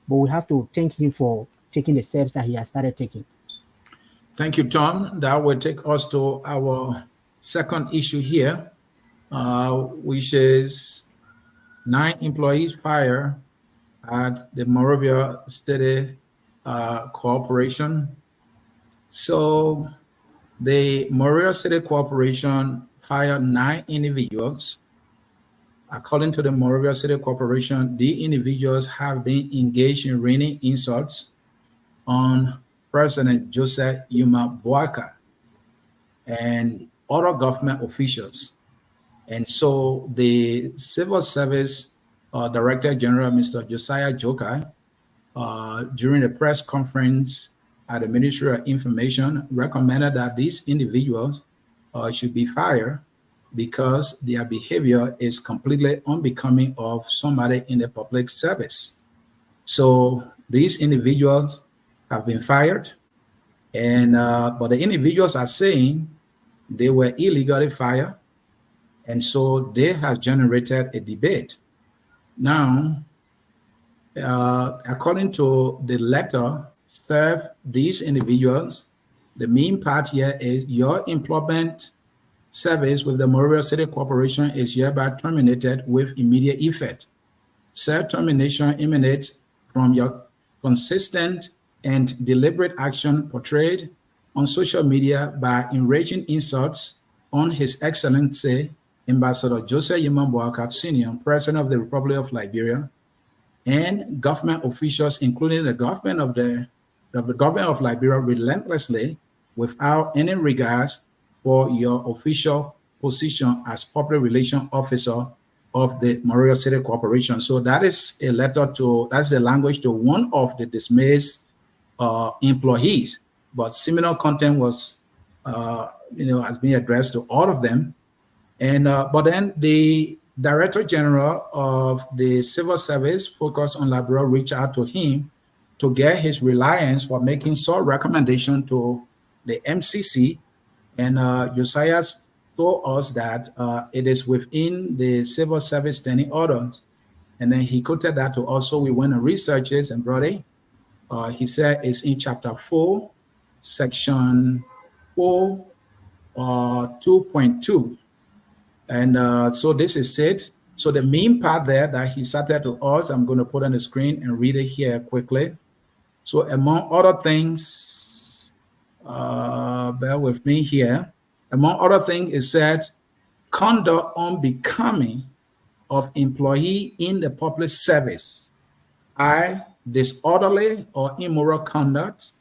But we have to thank him for taking the steps that he has started taking. Thank you, Tom. That will take us to our second issue here, which is 9 employees fired at the Moravia City Corporation. So the Moravia City Corporation fired 9 individuals. According to the Moravia City Corporation, the individuals have been engaged in raining insults on President Joseph Yuma Boakai and other government officials. And so the Civil Service Director General, Mr. Josiah Jokai, during a press conference at the Ministry of Information, recommended that these individuals should be fired because their behavior is completely unbecoming of somebody in the public service. So these individuals have been fired, and but the individuals are saying they were illegally fired, and so they have generated a debate. Now, according to the letter served these individuals, the main part here is your employment service with the Monrovia City Corporation is hereby terminated with immediate effect. Said termination emanates from your consistent and deliberate action portrayed on social media by enraging insults on His Excellency Ambassador Joseph Yimon Boakat Sr., President of the Republic of Liberia, and government officials, including the government of Liberia, relentlessly without any regards for your official position as public relations officer of the Monrovia City Corporation. So that is a letter to, that's the language to one of the dismissed employees, but similar content was, has been addressed to all of them. And but then the Director General of the Civil Service focused on Liberia reached out to him to get his reliance for making some recommendation to the MCC. And Josiah told us that it is within the Civil Service standing orders. And then he quoted that to us. So we went and researched it and brought it. He said it's in chapter 4, section 4, 2.2. And so this is it. So the main part there that he started to us, I'm going to put on the screen and read it here quickly. So among other things, bear with me here. Among other things, it said, conduct unbecoming of employee in the public service, disorderly or immoral conduct.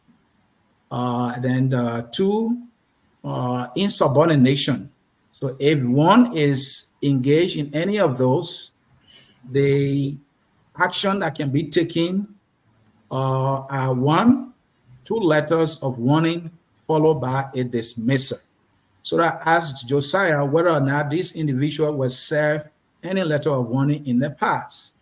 Then 2, insubordination. So if one is engaged in any of those, the action that can be taken are 1, 2 letters of warning followed by a dismissal. So that asked Josiah whether or not this individual was served any letter of warning in the past.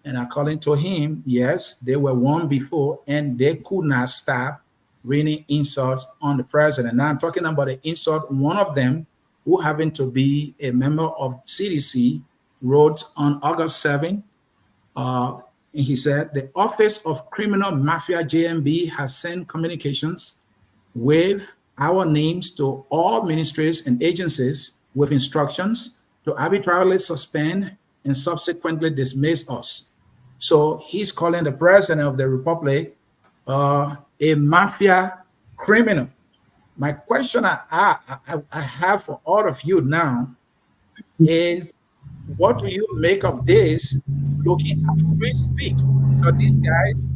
And according to him, yes, they were warned before and they could not stop raining insults on the president. Now I'm talking about the insult. One of them, who happened to be a member of CDC, wrote on August 7, and he said, the Office of Criminal Mafia JMB has sent communications with our names to all ministries and agencies with instructions to arbitrarily suspend and subsequently dismiss us. So he's calling the president of the republic a mafia criminal. My question I have for all of you now is, what do you make of this looking at free speech? So these guys,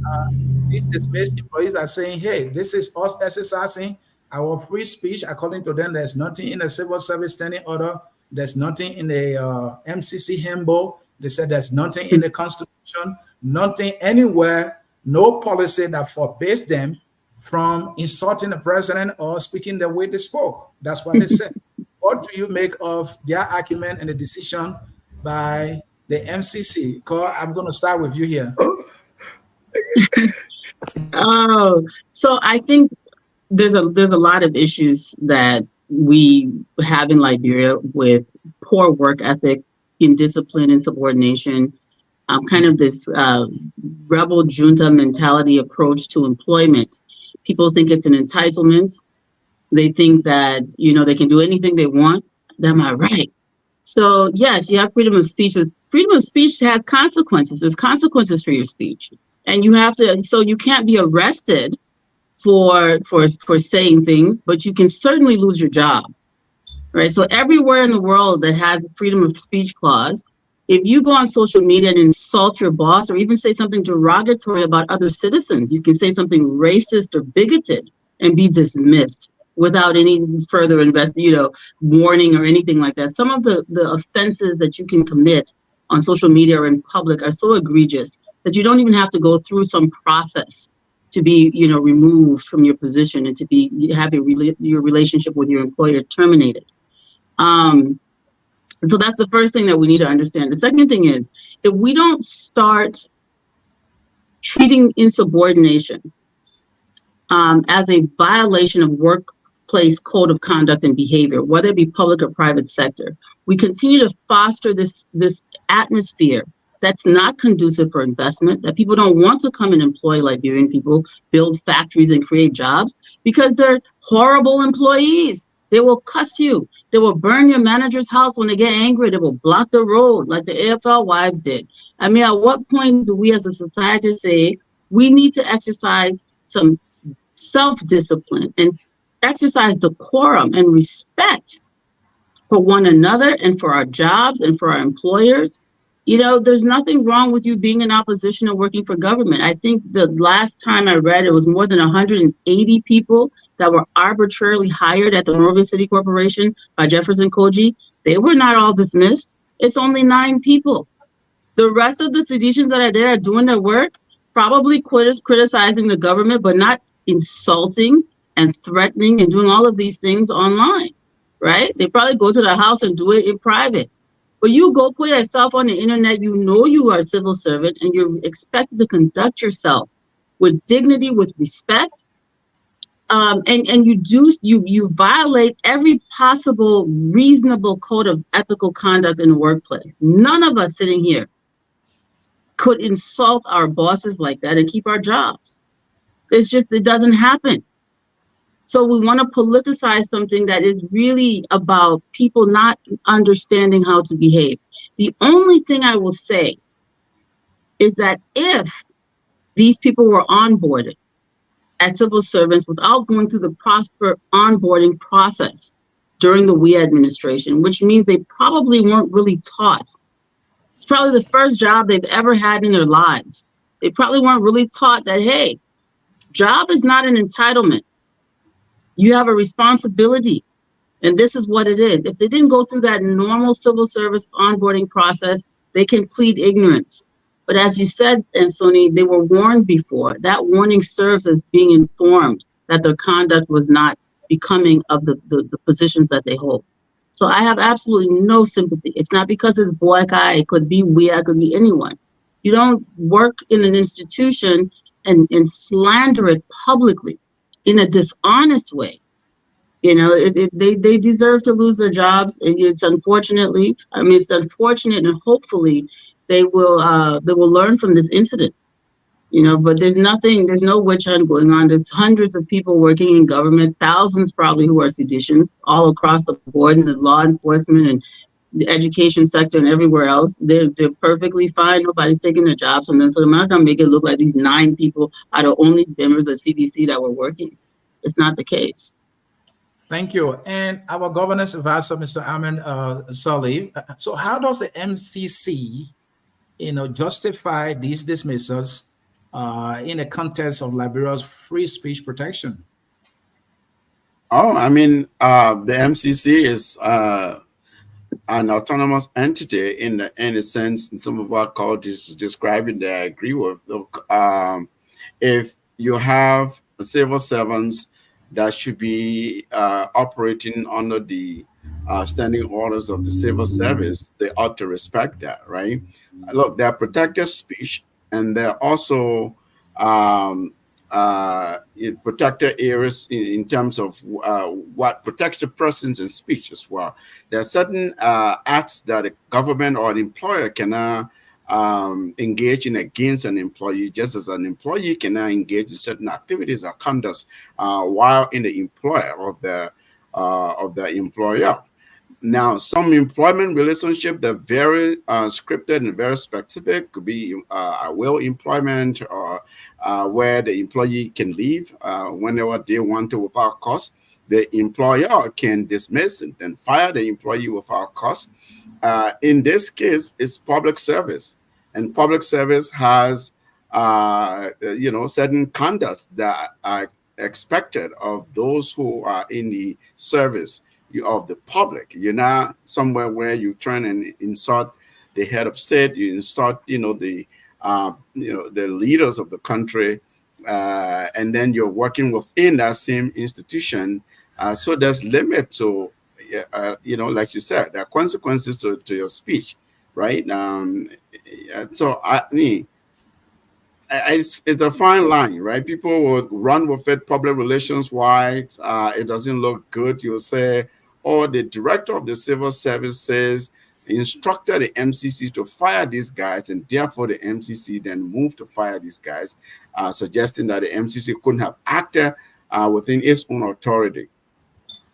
these dismissed employees are saying, hey, this is us exercising our free speech. According to them, there's nothing in the Civil Service Standing Order. There's nothing in the MCC handbook. They said there's nothing in the Constitution, nothing anywhere, no policy that forbids them from insulting the president or speaking the way they spoke. That's what they said. What do you make of their argument and the decision by the MCC? Cole, I'm going to start with you here. So I think there's a lot of issues that we have in Liberia with poor work ethic, indiscipline, insubordination, kind of this rebel junta mentality approach to employment. People think it's an entitlement. They think that, they can do anything they want. Am I right? So yes, you have freedom of speech, but freedom of speech has consequences. There's consequences for your speech. And you have to, so you can't be arrested for saying things, but you can certainly lose your job, right? So everywhere in the world that has a freedom of speech clause, if you go on social media and insult your boss or even say something derogatory about other citizens, you can say something racist or bigoted and be dismissed. without any further warning or anything like that. Some of the offenses that you can commit on social media or in public are so egregious that you don't even have to go through some process to be, removed from your position and to have your relationship with your employer terminated. So that's the first thing that we need to understand. The second thing is, if we don't start treating insubordination as a violation of workplace code of conduct and behavior, whether it be public or private sector, we continue to foster this atmosphere that's not conducive for investment, that people don't want to come and employ Liberian people, build factories and create jobs because they're horrible employees. They will cuss you. They will burn your manager's house when they get angry. They will block the road like the AFL wives did. I mean, at what point do we as a society say we need to exercise some self-discipline and exercise decorum and respect for one another and for our jobs and for our employers? There's nothing wrong with you being in opposition and working for government. I think the last time I read, it was more than 180 people that were arbitrarily hired at the Monrovia City Corporation by Jefferson Koji. They were not all dismissed. It's only 9 people. The rest of the seditions that are there are doing their work, probably criticizing the government, but not insulting and threatening and doing all of these things online, right? They probably go to the house and do it in private. But you go put yourself on the internet, you are a civil servant and you're expected to conduct yourself with dignity, with respect. And you violate every possible reasonable code of ethical conduct in the workplace. None of us sitting here could insult our bosses like that and keep our jobs. It doesn't happen. So we want to politicize something that is really about people not understanding how to behave. The only thing I will say is that if these people were onboarded as civil servants without going through the proper onboarding process during the WE administration, which means they probably weren't really taught. It's probably the first job they've ever had in their lives. They probably weren't really taught that, hey, job is not an entitlement. You have a responsibility, and this is what it is. If they didn't go through that normal civil service onboarding process, they can plead ignorance. But as you said, Ansoni, they were warned before. That warning serves as being informed that their conduct was not becoming of the positions that they hold. So I have absolutely no sympathy. It's not because it's Boakai, it could be WEA, it could be anyone. You don't work in an institution and slander it publicly in a dishonest way. They deserve to lose their jobs. It's unfortunate, and hopefully they will learn from this incident. But there's no witch hunt going on. There's hundreds of people working in government, thousands probably who are seditions all across the board in the law enforcement and the education sector and everywhere else. They're perfectly fine. Nobody's taking their jobs from them. So they're not going to make it look like these 9 people are the only members of CDC that were working. It's not the case. Thank you. And our governance advisor, Mr. Amin Salih. So how does the MCC, justify these dismissals in the context of Liberia's free speech protection? The MCC is an autonomous entity in a sense, and some of what Cole is describing that I agree with. Look, if you have civil servants that should be operating under the standing orders of the civil service, they ought to respect that, right? Look, they're protected speech, and they're also protected areas in terms of what protects the persons in speech as well. There are certain acts that a government or an employer cannot engage in against an employee, just as an employee cannot engage in certain activities or conducts while in the employer of the employer. Now, some employment relationship, they're very scripted and very specific. Could be a will employment or where the employee can leave whenever they want to without cause. The employer can dismiss and fire the employee without cause. In this case, it's public service, and public service has certain conducts that expected of those who are in the service of the public. You're not somewhere where you try and insult the head of state, you insult, the leaders of the country, and then you're working within that same institution. So there's limit to, like you said, there are consequences to your speech, right? So I mean, it's a fine line, right? People will run with it public relations wise. It doesn't look good. You'll say, or the director of the civil service says, instructed the MCC to fire these guys, and therefore the MCC then moved to fire these guys, suggesting that the MCC couldn't have acted within its own authority.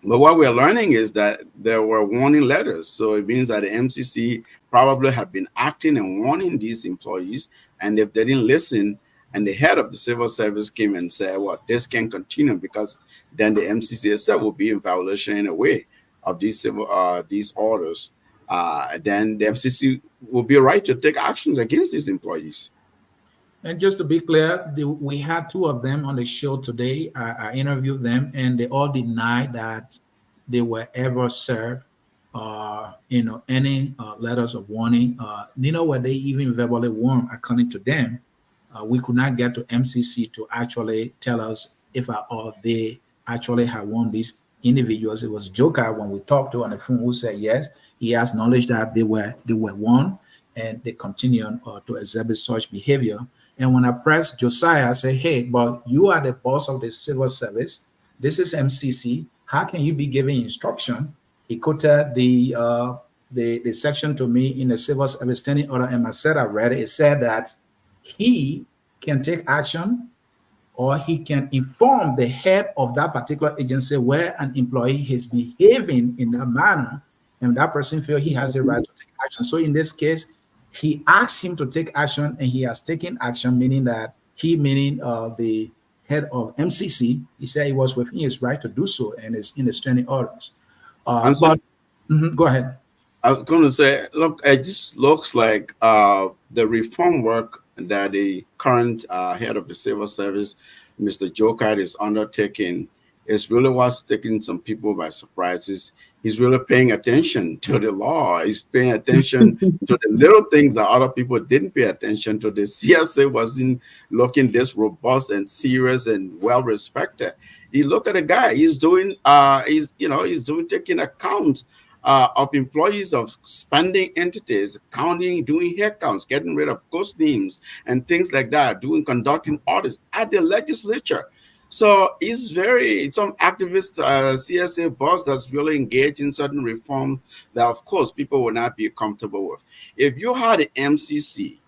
But what we're learning is that there were warning letters. So it means that the MCC probably have been acting and warning these employees. And if they didn't listen, and the head of the civil service came and said, well, this can continue, because then the MCC itself will be in violation in a way of these orders. Then the MCC will be right to take actions against these employees. And just to be clear, we had two of them on the show today. I interviewed them, and they all denied that they were ever served, any letters of warning. Neither were they even verbally warned, according to them. We could not get to MCC to actually tell us if at all they actually had warned these individuals. It was Joker when we talked to on the phone who said yes, he has knowledge that they were warned, and they continue to exhibit such behavior. And when I pressed Josiah, I said, hey, but you are the boss of the civil service. This is MCC. How can you be giving instruction? He quoted the section to me in the civil service standing order, and I said I read it. It said that he can take action, or he can inform the head of that particular agency where an employee is behaving in that manner, and that person feels he has a right to take action. So in this case, he asked him to take action, and he has taken action, meaning that the head of MCC, he said he was within his right to do so, and it's in the standing orders. Go ahead. I was going to say, look, it just looks like the reform work that the current head of the civil service, Mr. Joker, is undertaking is really what's taking some people by surprise. He's really paying attention to the law. He's paying attention to the little things that other people didn't pay attention to. The CSA wasn't looking this robust and serious and well respected. You look at the guy. He's doing taking account of employees of spending entities, counting, doing head counts, getting rid of ghost names and things like that, conducting audits at the legislature. So he's some activist CSA boss that's really engaged in certain reform that, of course, people will not be comfortable with. If you had an MCC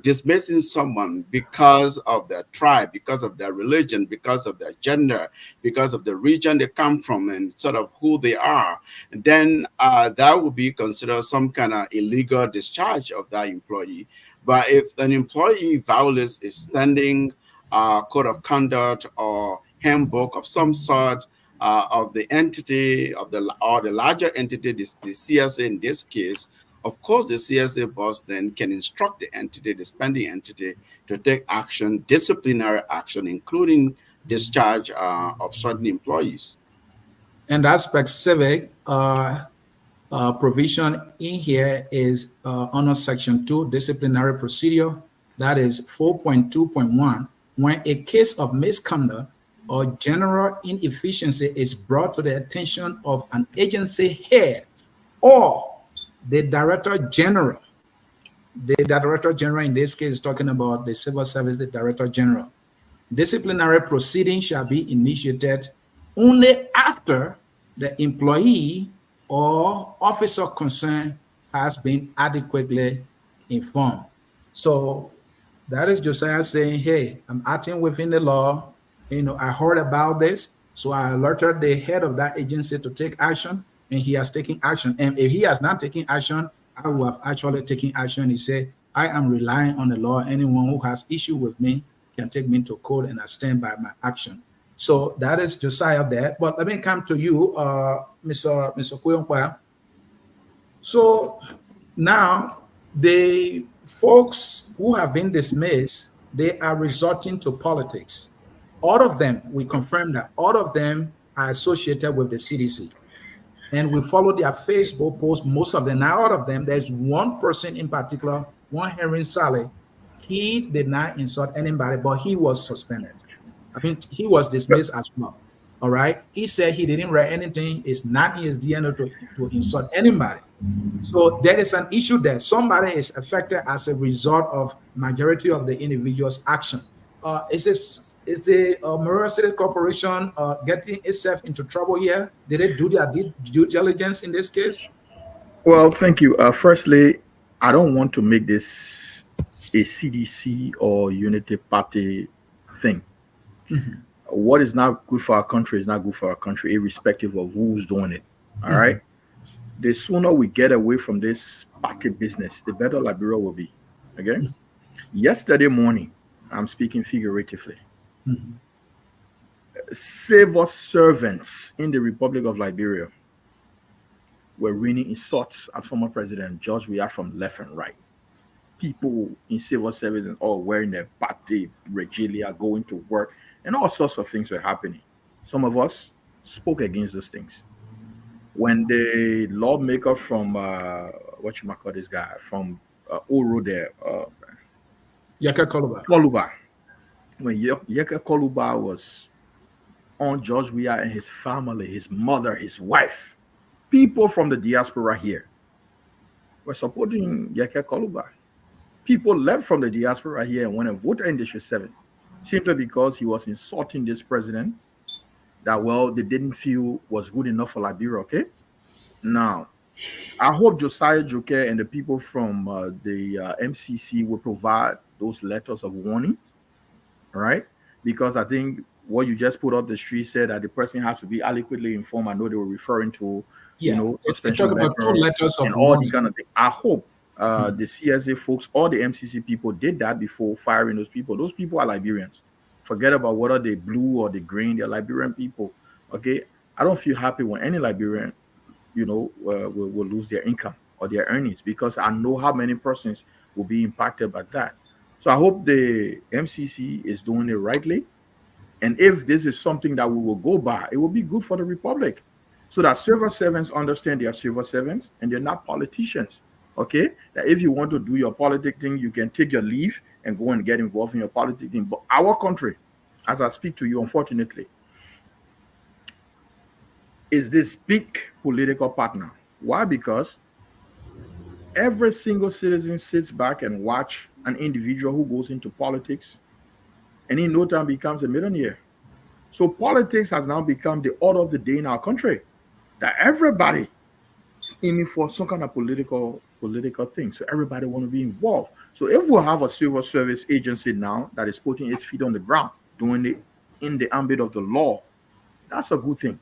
dismissing someone because of their tribe, because of their religion, because of their gender, because of the region they come from, and sort of who they are, then that would be considered some kind of illegal discharge of that employee. But if an employee violates a standing code of conduct or handbook of some sort of the entity or the larger entity, the CSA in this case, of course, the CSA boss then can instruct the entity, the spending entity, to take action, disciplinary action, including discharge of certain employees. And that specific provision in here is under Section 2, disciplinary procedure. That is 4.2.1. When a case of misconduct or general inefficiency is brought to the attention of an agency head or the director general. The director general in this case is talking about the civil service, the director general. Disciplinary proceedings shall be initiated only after the employee or officer concerned has been adequately informed. So that is Josiah saying, hey, I'm acting within the law. I heard about this, so I alerted the head of that agency to take action, and he has taken action. And if he has not taken action, I will have actually taken action. He said, I am relying on the law. Anyone who has issue with me can take me to court, and I stand by my action. So that is Josiah there. But let me come to you, Mr. Kuyonkwa. So now the folks who have been dismissed, they are resorting to politics. All of them, we confirmed that all of them are associated with the CDC. And we follow their Facebook posts, most of them, not all of them. There's one person in particular, one Henry Saleh. He did not insult anybody, but he was suspended. I mean, he was dismissed as well. All right. He said he didn't write anything. It's not in his DNA to insult anybody. So there is an issue there. Somebody is affected as a result of majority of the individual's action. Is the Memorial City Corporation getting itself into trouble here? Did they do their due diligence in this case? Well, thank you. Firstly, I don't want to make this a CDC or Unity Party thing. Mhm. What is not good for our country is not good for our country, irrespective of who's doing it. All right. The sooner we get away from this party business, the better Liberia will be. Okay. Yesterday morning, I'm speaking figuratively. Civil servants in the Republic of Liberia were raining insults at former President George Weah from left and right. People in civil service and all wearing their party regalia, going to work, and all sorts of things were happening. Some of us spoke against those things. When the lawmaker from what you might call this guy from Oro there, Yaka Koluba. Koluba, when Yaka Koluba was on George Weah and his family, his mother, his wife, people from the diaspora here were supporting Yaka Koluba. People left from the diaspora here and went and voted in District 7 simply because he was insulting this president that, well, they didn't feel was good enough for Liberia, okay? Now, I hope Josiah Joker and the people from the MCC will provide those letters of warning, right? Because I think what you just put up the street said that the person has to be adequately informed. I know they were referring to, suspension about 2 letters of and all warning. the kind of thing. I hope the CSA folks or the MCC people did that before firing those people. Those people are Liberians. Forget about whether they blue or they green. They're Liberian people. Okay, I don't feel happy when any Liberian, will lose their income or their earnings, because I know how many persons will be impacted by that. So I hope the MCC is doing it rightly. And if this is something that we will go by, it will be good for the Republic, so that civil servants understand they are civil servants and they're not politicians. Okay, that if you want to do your politic thing, you can take your leave and go and get involved in your politic thing. But our country, as I speak to you, unfortunately, is this big political partner. Why? Because every single citizen sits back and watch an individual who goes into politics and in no time becomes a millionaire. So politics has now become the order of the day in our country, that everybody is aiming for some kind of political thing. So everybody want to be involved. So if we have a civil service agency now that is putting its feet on the ground, doing it in the ambit of the law, that's a good thing.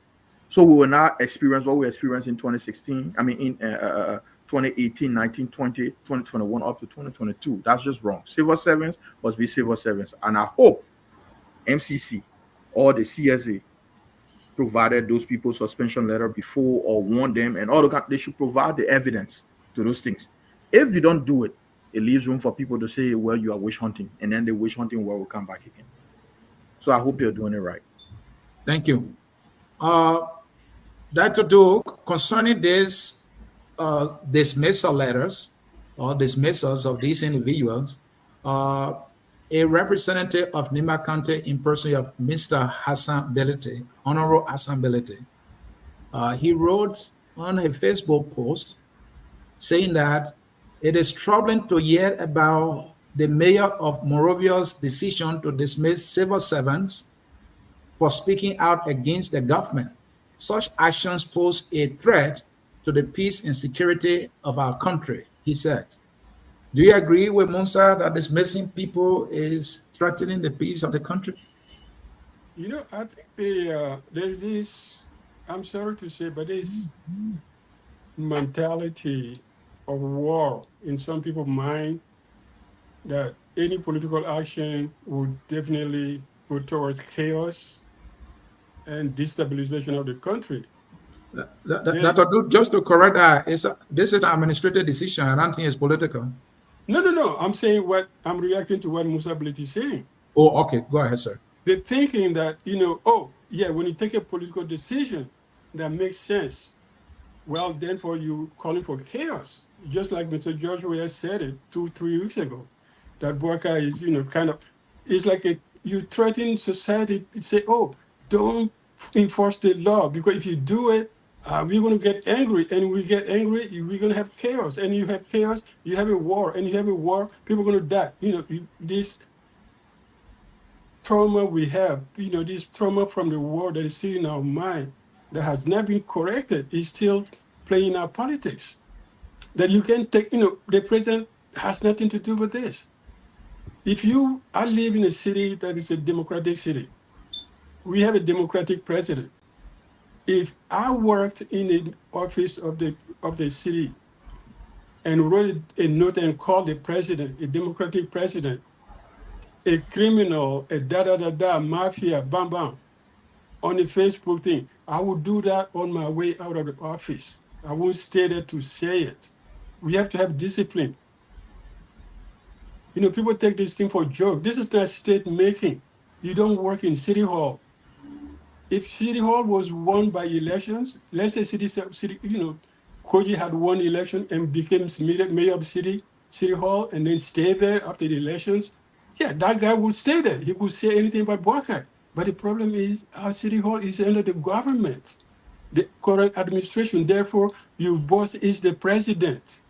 So we will not experience what we experienced in 2016, in 2018, 19, 20, 2021, up to 2022. That's just wrong. Civil servants must be civil servants. And I hope MCC or the CSA provided those people suspension letter before or warned them, and all they should provide the evidence to those things. If you don't do it, it leaves room for people to say, well, you are witch hunting, and then the witch hunting will come back again. So I hope you're doing it right. Thank you. Dr. Duke, concerning this dismissal letters or dismissals of these individuals, a representative of Nima County in person of Mr. Hassan Belete, Honorable Hassan Belete, he wrote on a Facebook post saying that it is troubling to hear about the mayor of Monrovia's decision to dismiss civil servants for speaking out against the government. Such actions pose a threat to the peace and security of our country, he said. Do you agree with Musa that dismissing people is threatening the peace of the country? I think there's this, I'm sorry to say, but this mentality of war in some people's mind, that any political action would definitely go towards chaos and destabilization of the country. Just to correct that, this is an administrative decision. I don't think it's political. No. I'm saying I'm reacting to what Musa Belete is saying. Oh, okay. Go ahead, sir. they're thinking that, oh, yeah, when you take a political decision that makes sense, well, then for you calling for chaos, just like Mr. George Weah said it 2-3 weeks ago, that Boakai is, it's like you threaten society, say, oh, don't enforce the law, because if you do it, we're going to get angry, and we get angry, we're going to have chaos, and you have chaos, you have a war, and you have a war, people are going to die. This trauma we have, this trauma from the war that is still in our mind, that has not been corrected, is still playing our politics. That you can take, the president has nothing to do with this. I live in a city that is a democratic city. We have a democratic president. If I worked in the office of the city and wrote a note and called the president, a democratic president, a criminal, a da-da-da-da, mafia, bam, bam, on the Facebook thing, I would do that on my way out of the office. I won't stay there to say it. We have to have discipline. People take this thing for a joke. This is not state making. You don't work in City Hall. If City Hall was won by elections, let's say Koji had won election and became mayor of City Hall and then stay there after the elections, yeah, that guy would stay there. He could say anything about Boakai. But the problem is our City Hall is under the government, the current administration. Therefore, your boss is the president.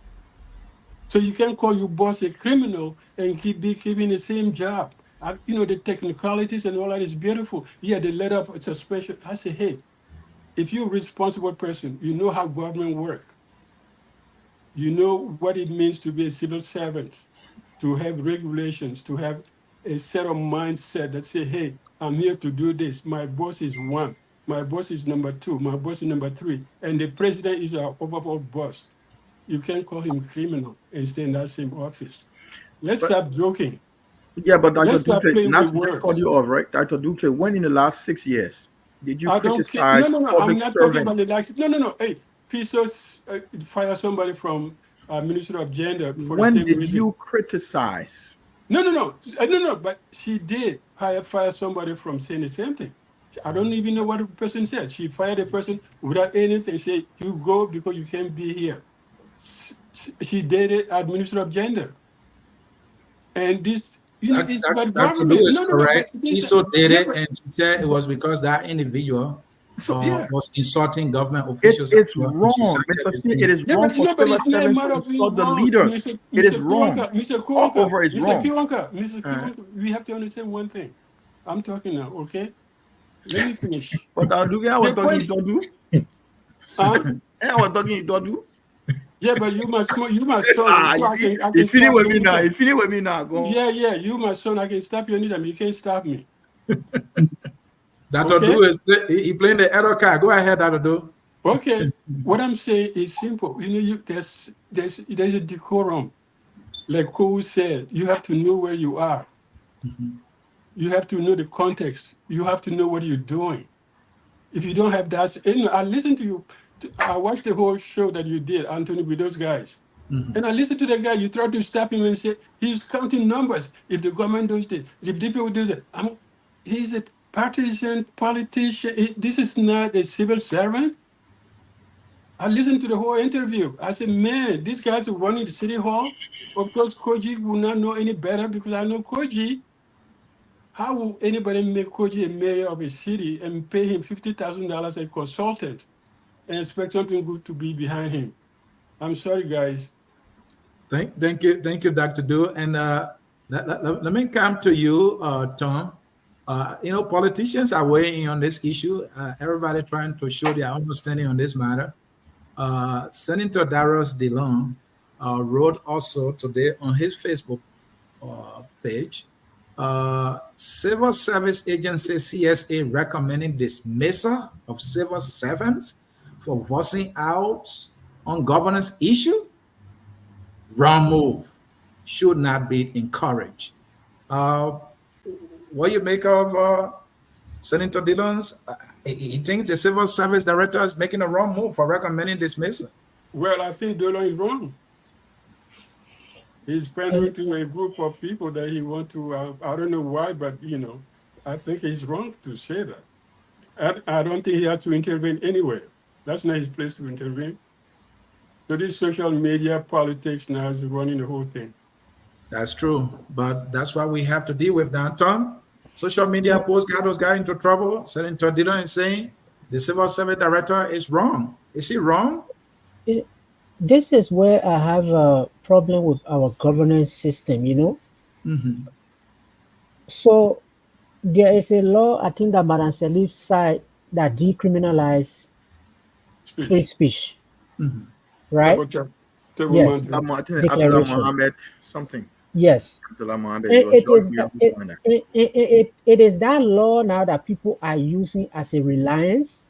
So you can't call your boss a criminal and keep giving the same job. The technicalities and all that is beautiful. Yeah, the letter of suspension. I say, hey, if you're a responsible person, you know how government works. You know what it means to be a civil servant, to have regulations, to have a set of mindset that say, hey, I'm here to do this. My boss is one. My boss is number two. My boss is number three. And the president is our overall boss. You can't call him criminal and stay in that same office. Let's stop joking. Yeah, but Dr. Let's stop Duque, playing not with to words. cut you off, right? Dr. Duque, when in the last 6 years did you criticize No, I'm public not talking about the servants? last. No. Hey, Pisos fire somebody from Ministry of Gender for When the same did reason. you criticize? No, but she did fire somebody from saying the same thing. I don't even know what the person said. She fired a person without anything. Say, you go because you can't be here. She did it at Ministry of Gender. And this, it's about government. Dr. is correct. But He so did it, and she said it was because that individual was insulting government officials. It's wrong, Mr. C. It is wrong for civil servants to insult the leaders. It is wrong. Mr. All over is wrong. Mr. Kiwanka, we have to understand one thing. I'm talking now, okay? Let me finish. But I was talking, you don't do. I was talking, you don't do. Yeah, but you my son. So I can you finish with me now. You finish with me now. Go on. Yeah. You my son. I can stop you anytime. You can't stop me. Dr. Do he playing the error card. Go ahead, Dr. Do. Okay. What I'm saying is simple. There's a decorum. Like Kou said, you have to know where you are. Mm-hmm. You have to know the context. You have to know what you're doing. If you don't have that, I listen to you. I watched the whole show that you did, Anthony, with those guys. Mm-hmm. And I listened to the guy, you tried to stop him and say, he's counting numbers. If the government does this, if the people do that. He's a partisan politician. This is not a civil servant. I listened to the whole interview. I said, man, these guys are running the city hall. Of course, Koji will not know any better because I know Koji. How will anybody make Koji a mayor of a city and pay him $50,000 as a consultant and expect something good to be behind him? I'm sorry, guys. Thank you, Dr. Do. And let me come to you, Tom. Politicians are weighing on this issue. Everybody trying to show their understanding on this matter. Senator Darius DeLong wrote also today on his Facebook page, Civil Service Agency CSA recommending dismissal of civil servants for voicing out on governance issue. Wrong move. Should not be encouraged. What do you make of Senator Dillon's? He thinks the Civil Service Director is making a wrong move for recommending dismissal. Well, I think Dillon is wrong. He's pandering to a group of people that he wants to, I don't know why, but, I think he's wrong to say that. I don't think he has to intervene anywhere. That's not his place to intervene. So this social media politics now is running the whole thing. That's true, but that's what we have to deal with now. Tom, social media posts got those guys into trouble, sending Tordino and saying the civil service director is wrong. Is he wrong? This is where I have a problem with our governance system, you know. Mm-hmm. So there is a law, I think that Madam Salif side, that decriminalize free speech, Mm-hmm. right? Yes, Abdullah declaration. Mohammed something. Yes, Abdullah Mohammed. it is that law now that people are using as a reliance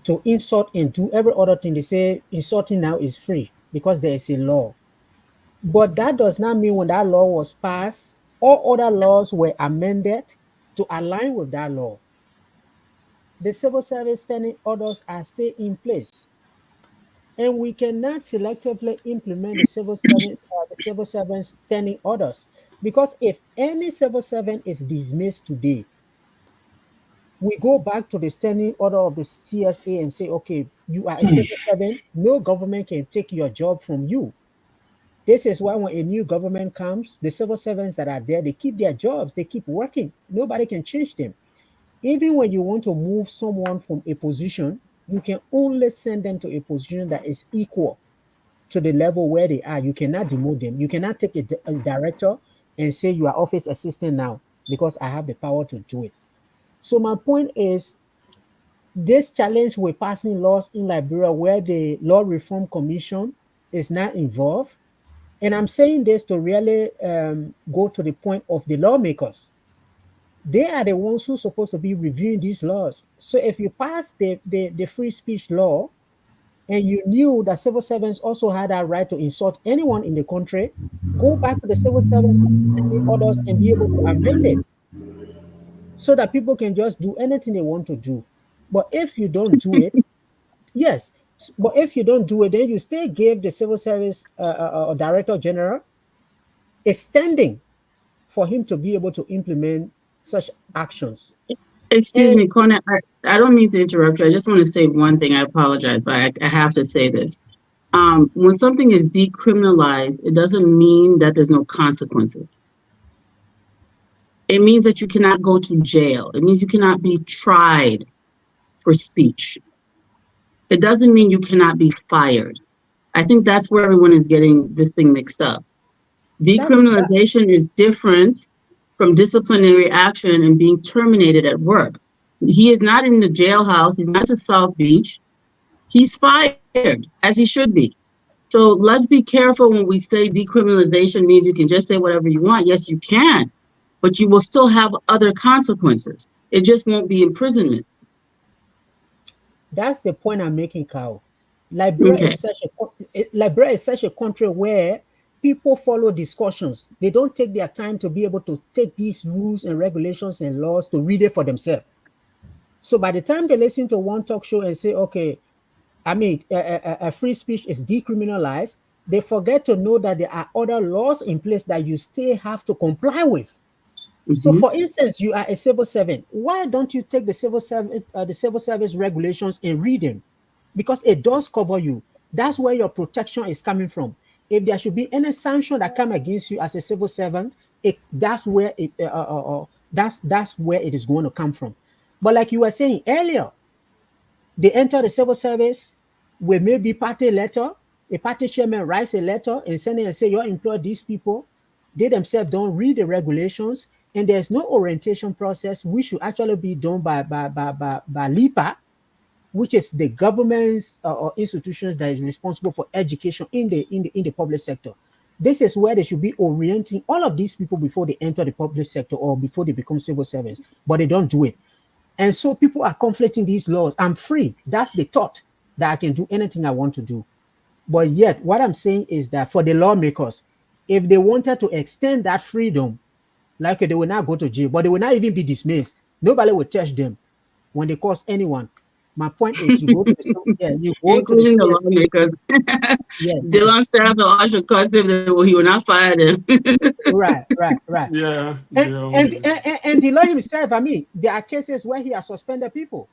to insult and do every other thing. They say insulting now is free because there is a law. But that does not mean when that law was passed, all other laws were amended to align with that law. The civil service standing orders are still in place. And we cannot selectively implement the civil servants standing orders. Because if any civil servant is dismissed today, we go back to the standing order of the CSA and say, okay, you are a civil servant, no government can take your job from you. This is why when a new government comes, the civil servants that are there, they keep their jobs, they keep working. Nobody can change them. Even when you want to move someone from a position, you can only send them to a position that is equal to the level where they are. You cannot demote them. You cannot take a director and say you are office assistant now because I have the power to do it. So my point is, this challenge with passing laws in Liberia where the Law Reform Commission is not involved. And I'm saying this to really go to the point of the lawmakers. They are the ones who are supposed to be reviewing these laws. So if you pass the free speech law and you knew that civil servants also had a right to insult anyone in the country, go back to the civil servants orders and be able to amend it so that people can just do anything they want to do. But if you don't do it, yes, but if you don't do it, then you still give the civil service director general a standing for him to be able to implement such actions. Excuse me, Cornet, I don't mean to interrupt you. I just want to say one thing. I apologize, but I have to say this. When something is decriminalized, it doesn't mean that there's no consequences. It means that you cannot go to jail. It means you cannot be tried for speech. It doesn't mean you cannot be fired. I think that's where everyone is getting this thing mixed up. Decriminalization is different from disciplinary action and being terminated at work. He is not in the jailhouse. He's not to South Beach. He's fired, as he should be. So let's be careful when we say decriminalization means you can just say whatever you want. Yes, you can, but you will still have other consequences. It just won't be imprisonment. That's the point I'm making, Kyle. Liberia is such a country where people follow discussions. They don't take their time to be able to take these rules and regulations and laws to read it for themselves. So by the time they listen to one talk show and say, okay, I mean, a free speech is decriminalized, they forget to know that there are other laws in place that you still have to comply with. Mm-hmm. So for instance, you are a civil servant. Why don't you take the civil service regulations and read them? Because it does cover you. That's where your protection is coming from. If there should be any sanction that come against you as a civil servant, that's where it is going to come from. But like you were saying earlier, they enter the civil service with maybe party letter. A party chairman writes a letter and send it and say, you employ these people. They themselves don't read the regulations, and there's no orientation process, which should actually be done by LIPA, which is the government's or institutions that is responsible for education in the public sector. This is where they should be orienting all of these people before they enter the public sector or before they become civil servants, but they don't do it. And so people are conflicting these laws. I'm free. That's the thought that I can do anything I want to do. But yet, what I'm saying is that for the lawmakers, if they wanted to extend that freedom, like they will not go to jail, but they will not even be dismissed. Nobody will touch them when they cause anyone. My point is, you go to you go to including the CSA. lawmakers. Yes. Dylan staff and Usher cut him. He will not fire them. Right. Yeah. And the law himself, I mean, there are cases where he has suspended people.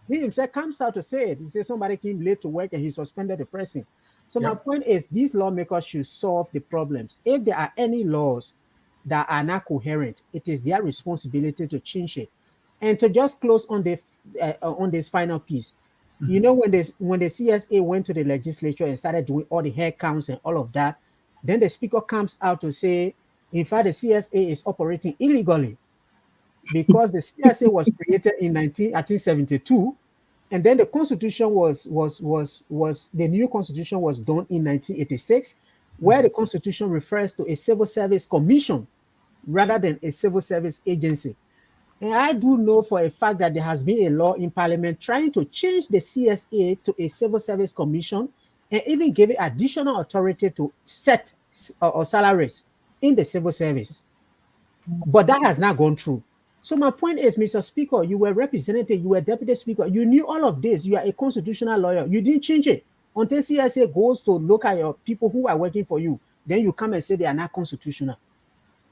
He himself comes out to say it. He says somebody came late to work and he suspended the person. So my point is, these lawmakers should solve the problems. If there are any laws that are not coherent, it is their responsibility to change it. And to just close on this final piece, you know, when the CSA went to the legislature and started doing all the hair counts and all of that, then the speaker comes out to say, in fact, the CSA is operating illegally because the CSA was created in 1872, and then the constitution was the new constitution was done in 1986, where the constitution refers to a civil service commission rather than a civil service agency. And I do know for a fact that there has been a law in Parliament trying to change the CSA to a civil service commission and even give it additional authority to set salaries in the civil service. But that has not gone through. So my point is, Mr. Speaker, you were representative, you were deputy speaker, you knew all of this, you are a constitutional lawyer, you didn't change it. Until CSA goes to look at your people who are working for you, then you come and say they are not constitutional.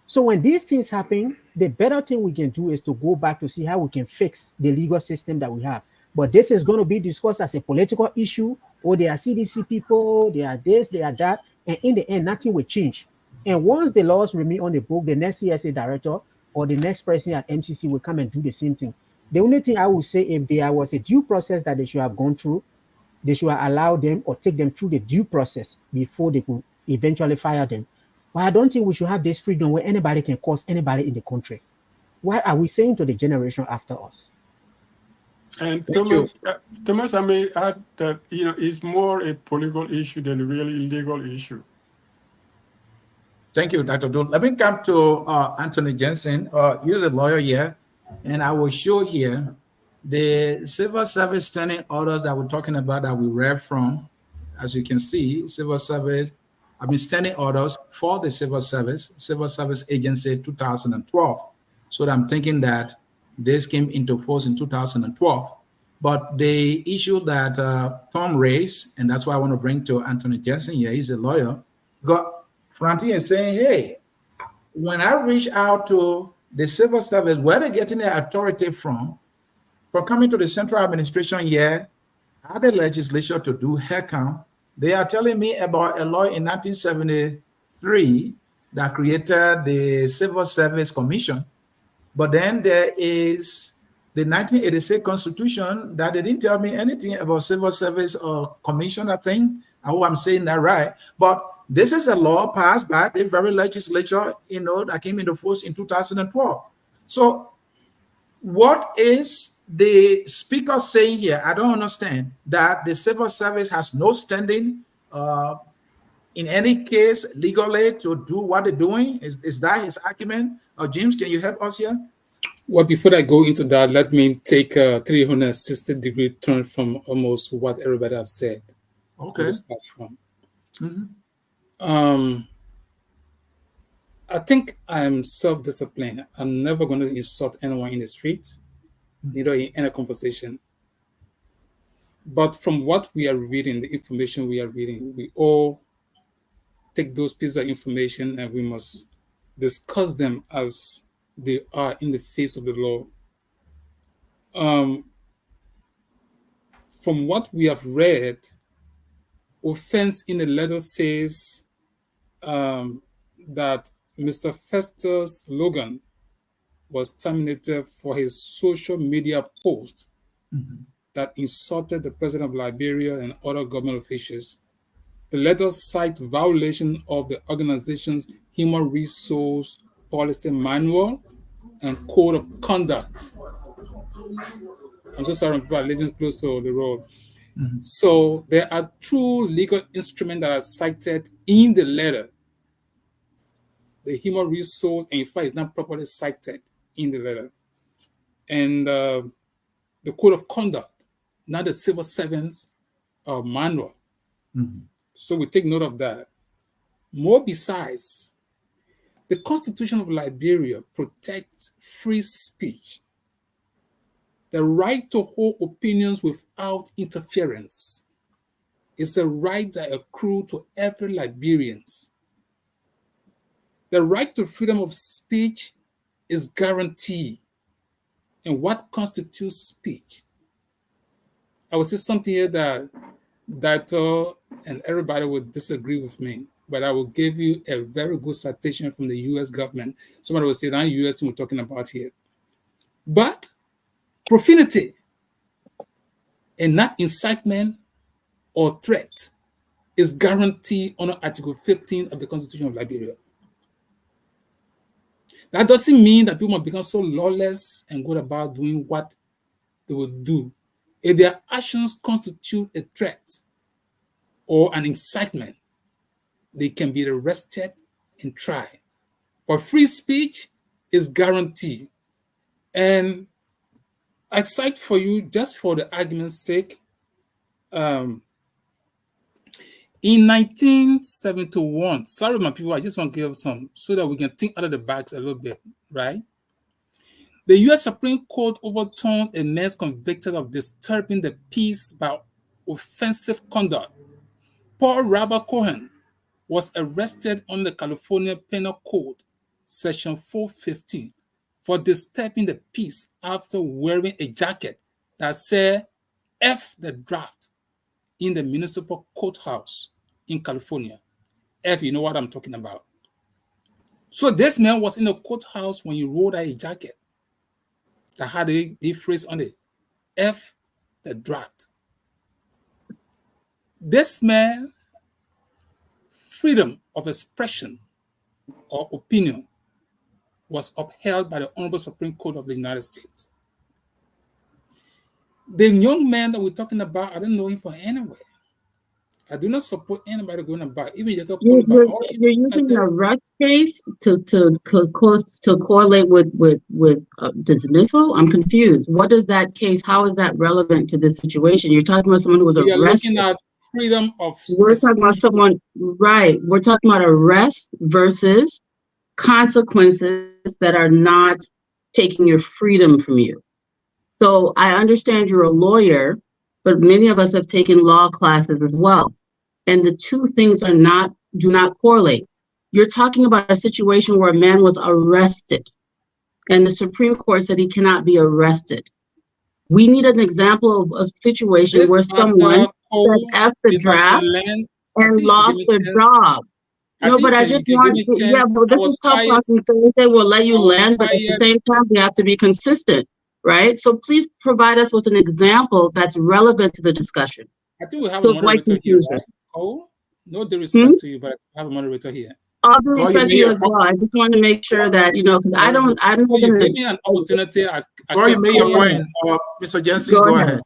So when these things happen, the better thing we can do is to go back to see how we can fix the legal system that we have. But this is going to be discussed as a political issue, or they are CDC people, they are this, they are that, and in the end, nothing will change. And once the laws remain on the book, the next CSA director or the next person at MCC will come and do the same thing. The only thing I would say, if there was a due process that they should have gone through, they should allow them or take them through the due process before they could eventually fire them. But I don't think we should have this freedom where anybody can cause anybody in the country. What are we saying to the generation after us? And Thomas, I may add that it's more a political issue than a really legal issue. Thank you, Dr. Dool. Let me come to Anthony Jensen. You're the lawyer here, and I will show here the civil service standing orders that we're talking about that we read from. As you can see, civil service, standing orders for the civil service agency 2012. So I'm thinking that this came into force in 2012. But the issue that Tom raised, and that's why I want to bring to Anthony Jensen here, he's a lawyer, Franti is saying, hey, when I reach out to the civil service, where they're getting their authority from, for coming to the central administration here at the legislature to do hair count, they are telling me about a law in 1973 that created the Civil Service Commission. But then there is the 1986 Constitution that they didn't tell me anything about Civil Service or Commission, I think. I hope I'm saying that right. But this is a law passed by the very legislature, that came into force in 2012. So what is the speaker saying here? I don't understand that the civil service has no standing in any case legally to do what they're doing. Is that his argument? James, can you help us here? Well, before I go into that, let me take a 360-degree turn from almost what everybody have said. Okay. On this platform. Mm-hmm. I think I'm self-disciplined. I'm never going to insult anyone in the street, neither in any conversation. But from what we are reading, the information we are reading, we all take those pieces of information and we must discuss them as they are in the face of the law. From what we have read, offense in the letter says that Mr. Festus Logan was terminated for his social media post that insulted the president of Liberia and other government officials. The letter cites violation of the organization's human resource policy manual and code of conduct. I'm so sorry, people are living close to the road. So there are two legal instruments that are cited in the letter. The human resource, and in fact, is not properly cited in the letter. And the code of conduct, not the civil servants manual. So we take note of that. More besides, the Constitution of Liberia protects free speech. The right to hold opinions without interference is a right that accrues to every Liberian. The right to freedom of speech is guaranteed. And what constitutes speech? I will say something here that and everybody would disagree with me, but I will give you a very good citation from the U.S. government. Somebody will say, that U.S. thing we're talking about here. But profanity and not incitement or threat is guaranteed under Article 15 of the Constitution of Liberia. That doesn't mean that people must become so lawless and go about doing what they would do. If their actions constitute a threat or an incitement, they can be arrested and tried. But free speech is guaranteed. And I cite for you, just for the argument's sake, in 1971, sorry, my people, I just want to give some so that we can think out of the box a little bit, right? The U.S. Supreme Court overturned a man convicted of disturbing the peace by offensive conduct. Paul Robert Cohen was arrested under the California Penal Code, Section 415, for disturbing the peace after wearing a jacket that said F the draft in the municipal courthouse in California. F, you know what I'm talking about. So this man was in the courthouse when he wore a jacket that had a phrase on it, F the draft. This man, freedom of expression or opinion was upheld by the Honorable Supreme Court of the United States. The young man that we're talking about, I don't know him from anywhere. I do not support anybody going about. Even you're using the arrest case to correlate with dismissal. I'm confused. What is that case? How is that relevant to this situation? You're talking about someone who was arrested. Looking at freedom of. We're talking about someone, right? We're talking about arrest versus consequences that are not taking your freedom from you. So I understand you're a lawyer, but many of us have taken law classes as well. And the two things do not correlate. You're talking about a situation where a man was arrested and the Supreme Court said he cannot be arrested. We need an example of a situation where someone said F the draft and lost their job. No, but I just want to, yeah, but this is tough talking. So we say we'll let you land, but at the same time, we have to be consistent, right? So please provide us with an example that's relevant to the discussion. I think we have a moderator here, right? Oh, no disrespect to you, but I have a moderator here. All due respect to you as well. I just want to make sure that, because I'm give me an opportunity. Before you make your point, Mr. Jensen, go ahead.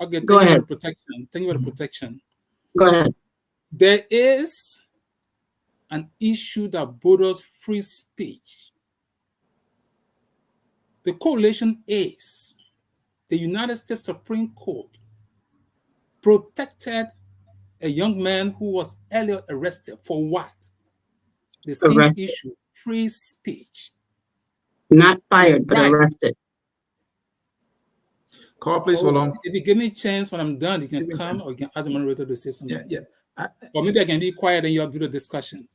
Okay, thank you for the protection. Thank you for the protection. Go ahead. There is an issue that borders free speech. The correlation is the United States Supreme Court protected a young man who was earlier arrested for what? The same issue, free speech. Not fired, but arrested. Call, please, hold on. If you give me a chance when I'm done, you can come or you can ask the moderator to say something. Or maybe I can be quiet and you have to do the discussion.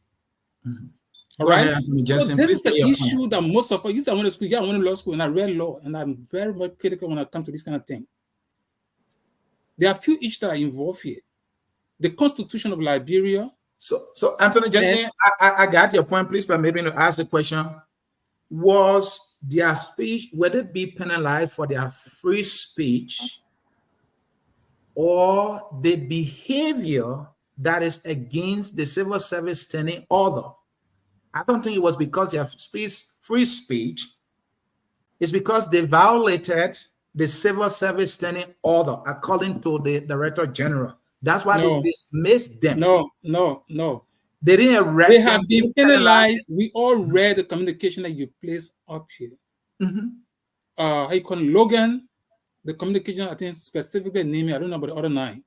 All right. So this is the issue that most of us, I went to school, I went to law school and I read law, and I'm very, very critical when I come to this kind of thing. There are a few issues that are involved here. The Constitution of Liberia. So Anthony Jensen, I got your point. Please permit me to ask the question. Was their speech, would it be penalized for their free speech or the behavior that is against the civil service standing order? I don't think it was because they have free speech. It's because they violated the civil service standing order, according to the Director General. That's why they dismissed them. No. They didn't arrest them. They have been penalized. We all read the communication that you placed up here. How you call it, Logan? The communication, I think, specifically named, I don't know about the other 9.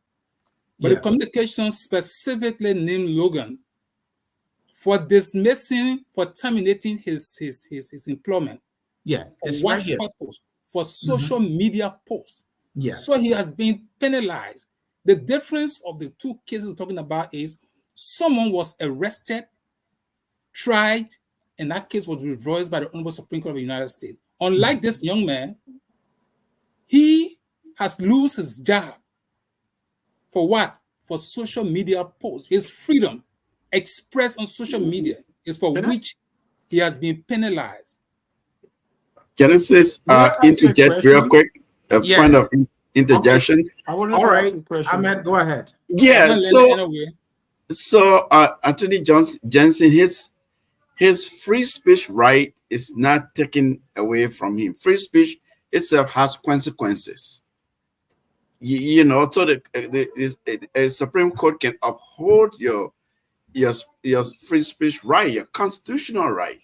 But the communication specifically named Logan for dismissing, for terminating his employment. Yeah, it's right here. Purpose? for social media posts. Yeah. So he has been penalized. The difference of the two cases we're talking about is someone was arrested, tried, and that case was reversed by the Honorable Supreme Court of the United States. Unlike this young man, he has lost his job. For what? For social media posts. His freedom expressed on social media is for which he has been penalized. Can I say interject real quick? A point of interjection. Okay. I wanted All to right, ask a question. Ahmed, go ahead. Yeah. So Attorney Jensen, his free speech right is not taken away from him. Free speech itself has consequences. You know, so the Supreme Court can uphold your free speech right, your constitutional right.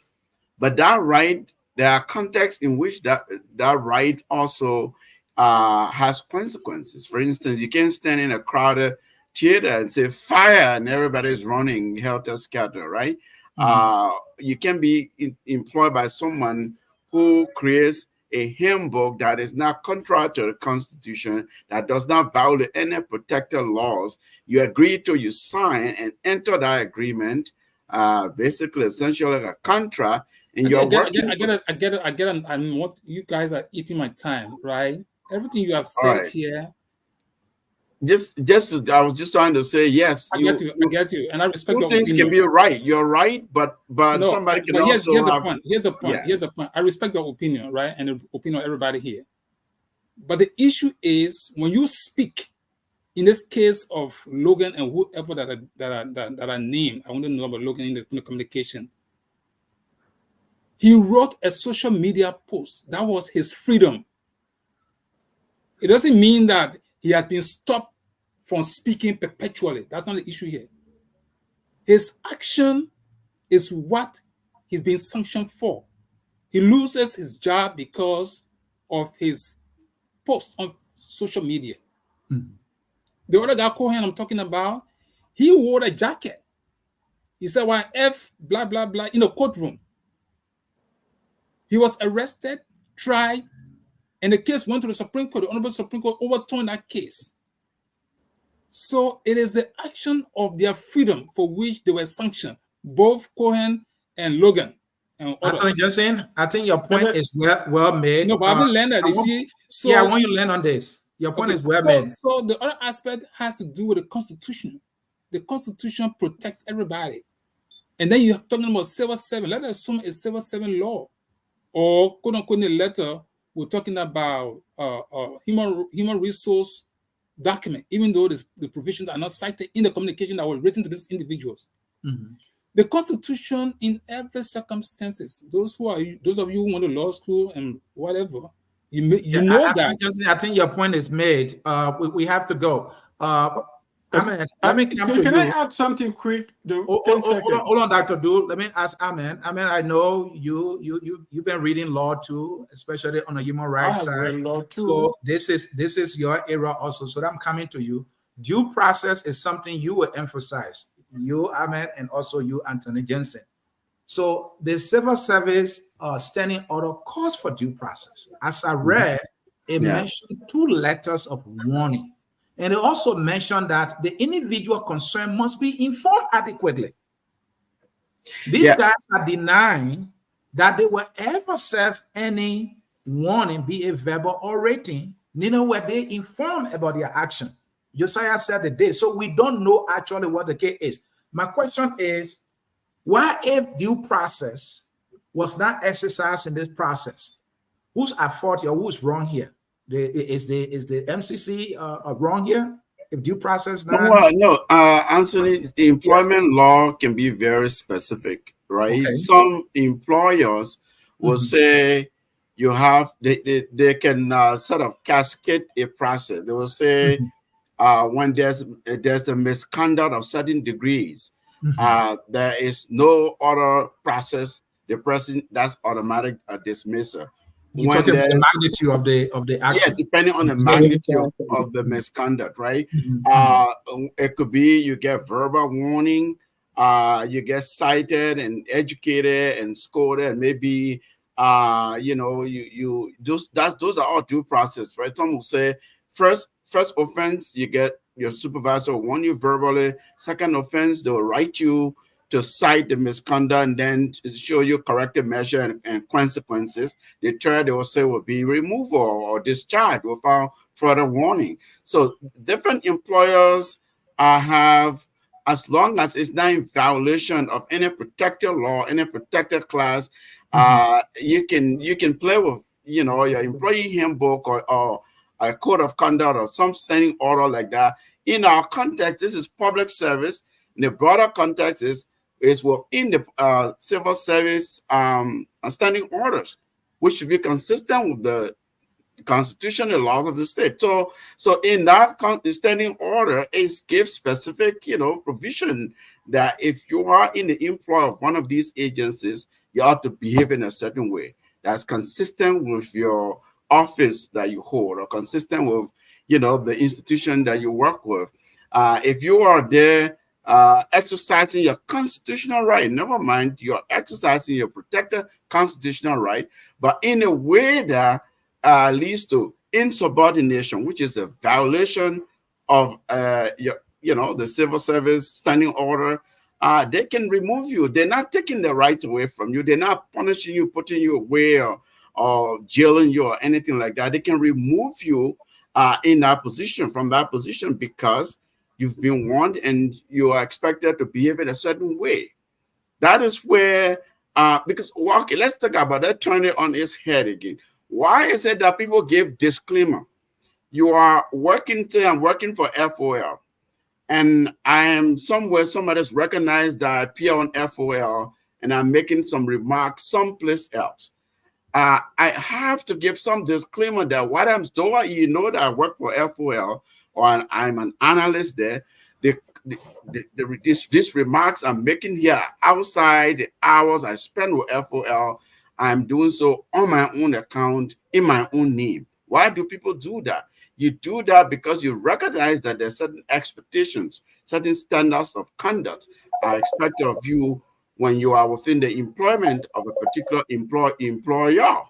But that right, there are contexts in which that right also has consequences. For instance, you can't stand in a crowded theater and say fire and everybody's running helter-skelter, right? You can be employed by someone who creates a handbook that is not contrary to the Constitution, that does not violate any protected laws. You agree to, you sign and enter that agreement, basically essentially like a contract. And I get it. And what you guys are eating my time, right? Everything you have said here. I was just trying to say yes. I get you, and I respect your things opinion. Can be right. You're right, but no, somebody can here's also a point. Here's a point. I respect your opinion, right, and the opinion of everybody here. But the issue is when you speak, in this case of Logan and whoever that are named, I want to know about Logan in the communication. He wrote a social media post. That was his freedom. It doesn't mean that he has been stopped from speaking perpetually. That's not the issue here. His action is what he's been sanctioned for. He loses his job because of his post on social media. The other guy, Cohen, I'm talking about, he wore a jacket. He said, "Why F blah blah blah" in a courtroom. He was arrested, tried, and the case went to the Supreme Court. The Honorable Supreme Court overturned that case. So it is the action of their freedom for which they were sanctioned, both Cohen and Logan and others. Attorney Johnson, I think your point is well made. No, but I haven't learned that. I want you to learn on this. Your point is well made. So the other aspect has to do with the Constitution. The Constitution protects everybody. And then you're talking about Civil 7. Let us assume it's Civil 7 law. Or, quote unquote, in the letter, we're talking about human resource document, even though the provisions are not cited in the communication that were written to these individuals. The Constitution, in every circumstances, those of you who went to law school and whatever, I think your point is made. We have to go. Ahmed, let me come to you. Can I add something quick? Hold on, Dr. Dul. Let me ask Ahmed. Ahmed, I know you've been reading law too, especially on the human rights side. Law too. So this is your area also. So I'm coming to you. Due process is something you will emphasize. You, Ahmed, and also you, Anthony Jensen. So the civil service standing order calls for due process. As I read, it mentioned 2 letters of warning. And it also mentioned that the individual concerned must be informed adequately. These guys are denying that they will ever serve any warning, be it verbal or written, neither were they informed about their action. Josiah said they did. So we don't know actually what the case is. My question is, why if due process was not exercised in this process? Who's at fault or who's wrong here? Is the MCC wrong here? If due process not? Well, no, Anthony, the employment law can be very specific, right? Okay. Some employers will say you have they can sort of cascade a process. They will say when there's a misconduct of certain degrees, there is no other process. The person that's automatic dismissal. You're talking about the magnitude of the action. Yeah, depending on the magnitude of the misconduct, right? It could be you get verbal warning, you get cited and educated and scolded, and maybe you know, you those are all due process, right? Some will say first offense, you get your supervisor will warn you verbally. Second offense, they will write you to cite the misconduct and then to show you corrective measure and consequences. The third, they will say, will be removal or discharge without further warning. So different employers have, as long as it's not in violation of any protected law, any protected class, you can play with, you know, your employee handbook or a code of conduct or some standing order like that. In our context, this is public service. In the broader context is within the civil service standing orders, which should be consistent with the constitutional laws of the state. So in that standing order, it gives specific, you know, provision that if you are in the employ of one of these agencies, you ought to behave in a certain way that's consistent with your office that you hold or consistent with, you know, the institution that you work with. If you are there exercising your constitutional right, never mind, you're exercising your protected constitutional right, but in a way that leads to insubordination, which is a violation of the civil service standing order, they can remove you. They're not taking the right away from you. They're not punishing you, putting you away or jailing you or anything like that. They can remove you in that position, from that position, because you've been warned and you are expected to behave in a certain way. That is where, because, okay, let's talk about that, turn it on its head again. Why is it that people give disclaimer? You are working, say I'm working for FOL, and I am somewhere, somebody's recognized that I appear on FOL, and I'm making some remarks someplace else. I have to give some disclaimer that what I'm doing, you know, that I work for FOL, or I'm an analyst there. These remarks I'm making here outside the hours I spend with FOL, I'm doing so on my own account, in my own name. Why do people do that? You do that because you recognize that there's certain expectations, certain standards of conduct are expected of you when you are within the employment of a particular employer.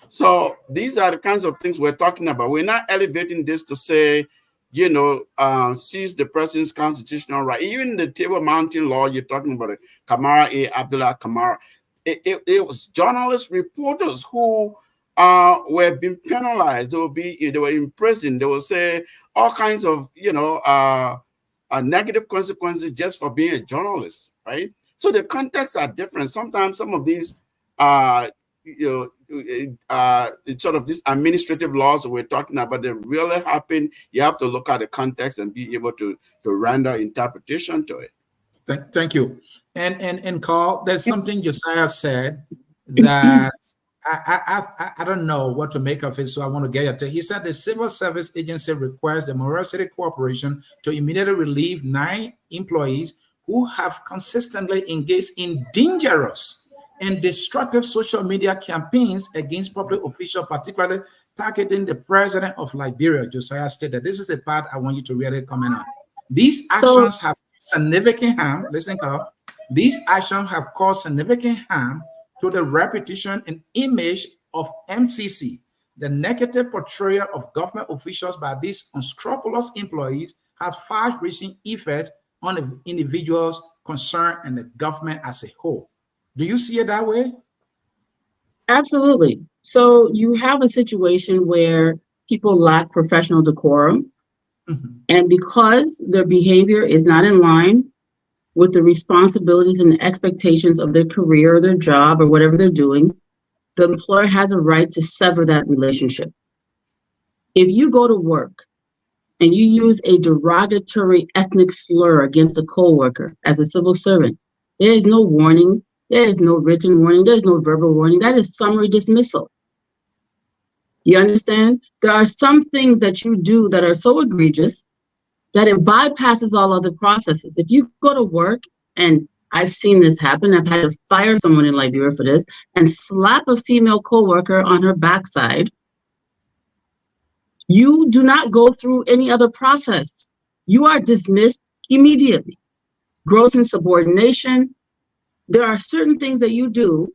So these are the kinds of things we're talking about. We're not elevating this to say, you know, seize the person's constitutional right. Even the Table Mountain law you're talking about, it, Kamara A. Abdullah Kamara, it was journalists, reporters who were being penalized. They were in prison. They will say all kinds of, you know, negative consequences just for being a journalist, right? So the contexts are different. Sometimes some of these, you know, sort of these administrative laws that we're talking about, they really happen. You have to look at the context and be able to render interpretation to it. Thank you. And Carl, there's something Josiah said that I don't know what to make of it, so I want to get your take. He said the Civil Service Agency requires the Memorial City Corporation to immediately relieve 9 employees who have consistently engaged in dangerous and destructive social media campaigns against public officials, particularly targeting the president of Liberia. Josiah stated, this is the part I want you to really comment on. These actions have significant harm. Listen, Carl. These actions have caused significant harm to the reputation and image of MCC. The negative portrayal of government officials by these unscrupulous employees has far-reaching effects on the individuals concerned and the government as a whole. Do you see it that way? Absolutely. So you have a situation where people lack professional decorum, and because their behavior is not in line with the responsibilities and the expectations of their career or their job or whatever they're doing, the employer has a right to sever that relationship. If you go to work and you use a derogatory ethnic slur against a coworker as a civil servant, there is no warning, there is no written warning, there's no verbal warning. That is summary dismissal. You understand? There are some things that you do that are so egregious that it bypasses all other processes. If you go to work, and I've seen this happen, I've had to fire someone in Liberia for this, and slap a female coworker on her backside, you do not go through any other process. You are dismissed immediately. Gross insubordination. There are certain things that you do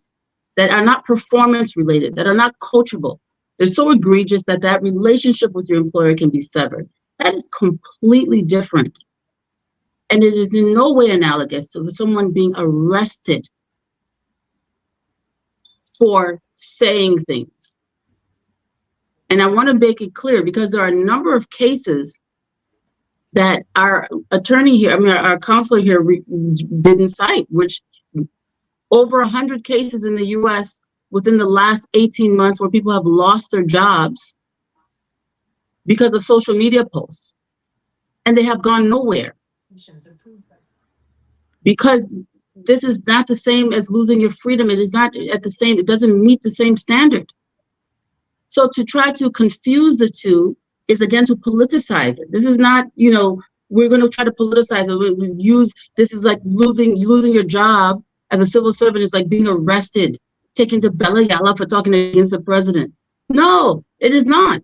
that are not performance related, that are not coachable. They're so egregious that that relationship with your employer can be severed. That is completely different. And it is in no way analogous to someone being arrested for saying things. And I want to make it clear, because there are a number of cases that our attorney here, our counselor here didn't cite, which over 100 cases in the US within the last 18 months where people have lost their jobs because of social media posts, and they have gone nowhere. Because this is not the same as losing your freedom. It is not at the same, it doesn't meet the same standard. So to try to confuse the two is again to politicize it. This is not, we're going to try to politicize it. We use, this is like losing your job as a civil servant is like being arrested, taken to Bella Yala for talking against the president. No, it is not.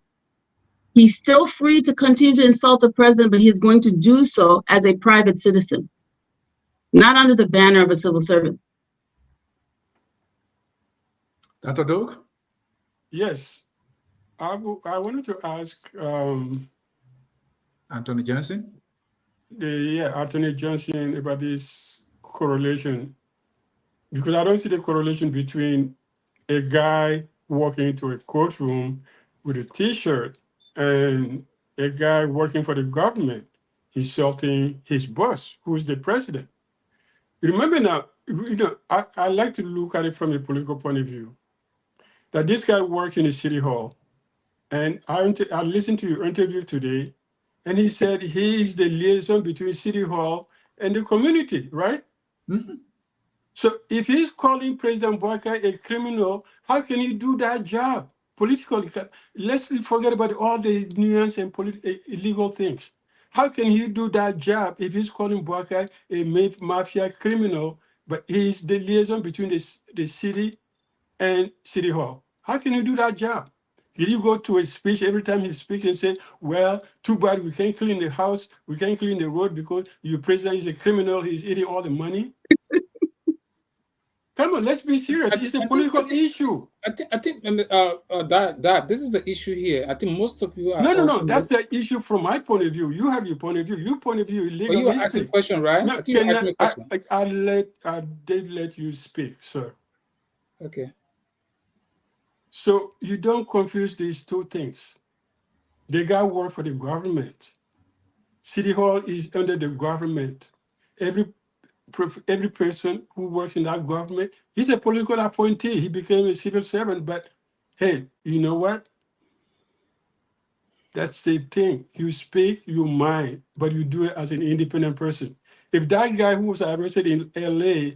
He's still free to continue to insult the president, but he's going to do so as a private citizen, not under the banner of a civil servant. Dr. Doak? Yes. I wanted to ask Anthony Johnson? Anthony Johnson about this correlation, because I don't see the correlation between a guy walking into a courtroom with a T-shirt and a guy working for the government insulting his boss, who's the president. Remember now, I like to look at it from a political point of view, that this guy worked in a city hall, and I listened to your interview today, and he said he is the liaison between City Hall and the community, right? Mm-hmm. So if he's calling President Boakai a criminal, how can he do that job politically? Let's forget about all the nuance and illegal things. How can he do that job if he's calling Boakai a mafia criminal, but he's the liaison between the city and City Hall? How can he do that job? Did you go to a speech every time he speaks and say, well, too bad we can't clean the house, we can't clean the road because your president is a criminal, he's eating all the money? Come on, let's be serious. It's a political issue. I think that this is the issue here. I think most of you are. No. That's the issue from my point of view. You have your point of view. Your point of view is legal. But you were asking a question, right? No, I think you were asking a question. I did let you speak, sir. Okay. So you don't confuse these two things. The guy works for the government. City Hall is under the government. Every person who works in that government, he's a political appointee. He became a civil servant, but hey, you know what? That's the thing. You speak your mind, but you do it as an independent person. If that guy who was arrested in LA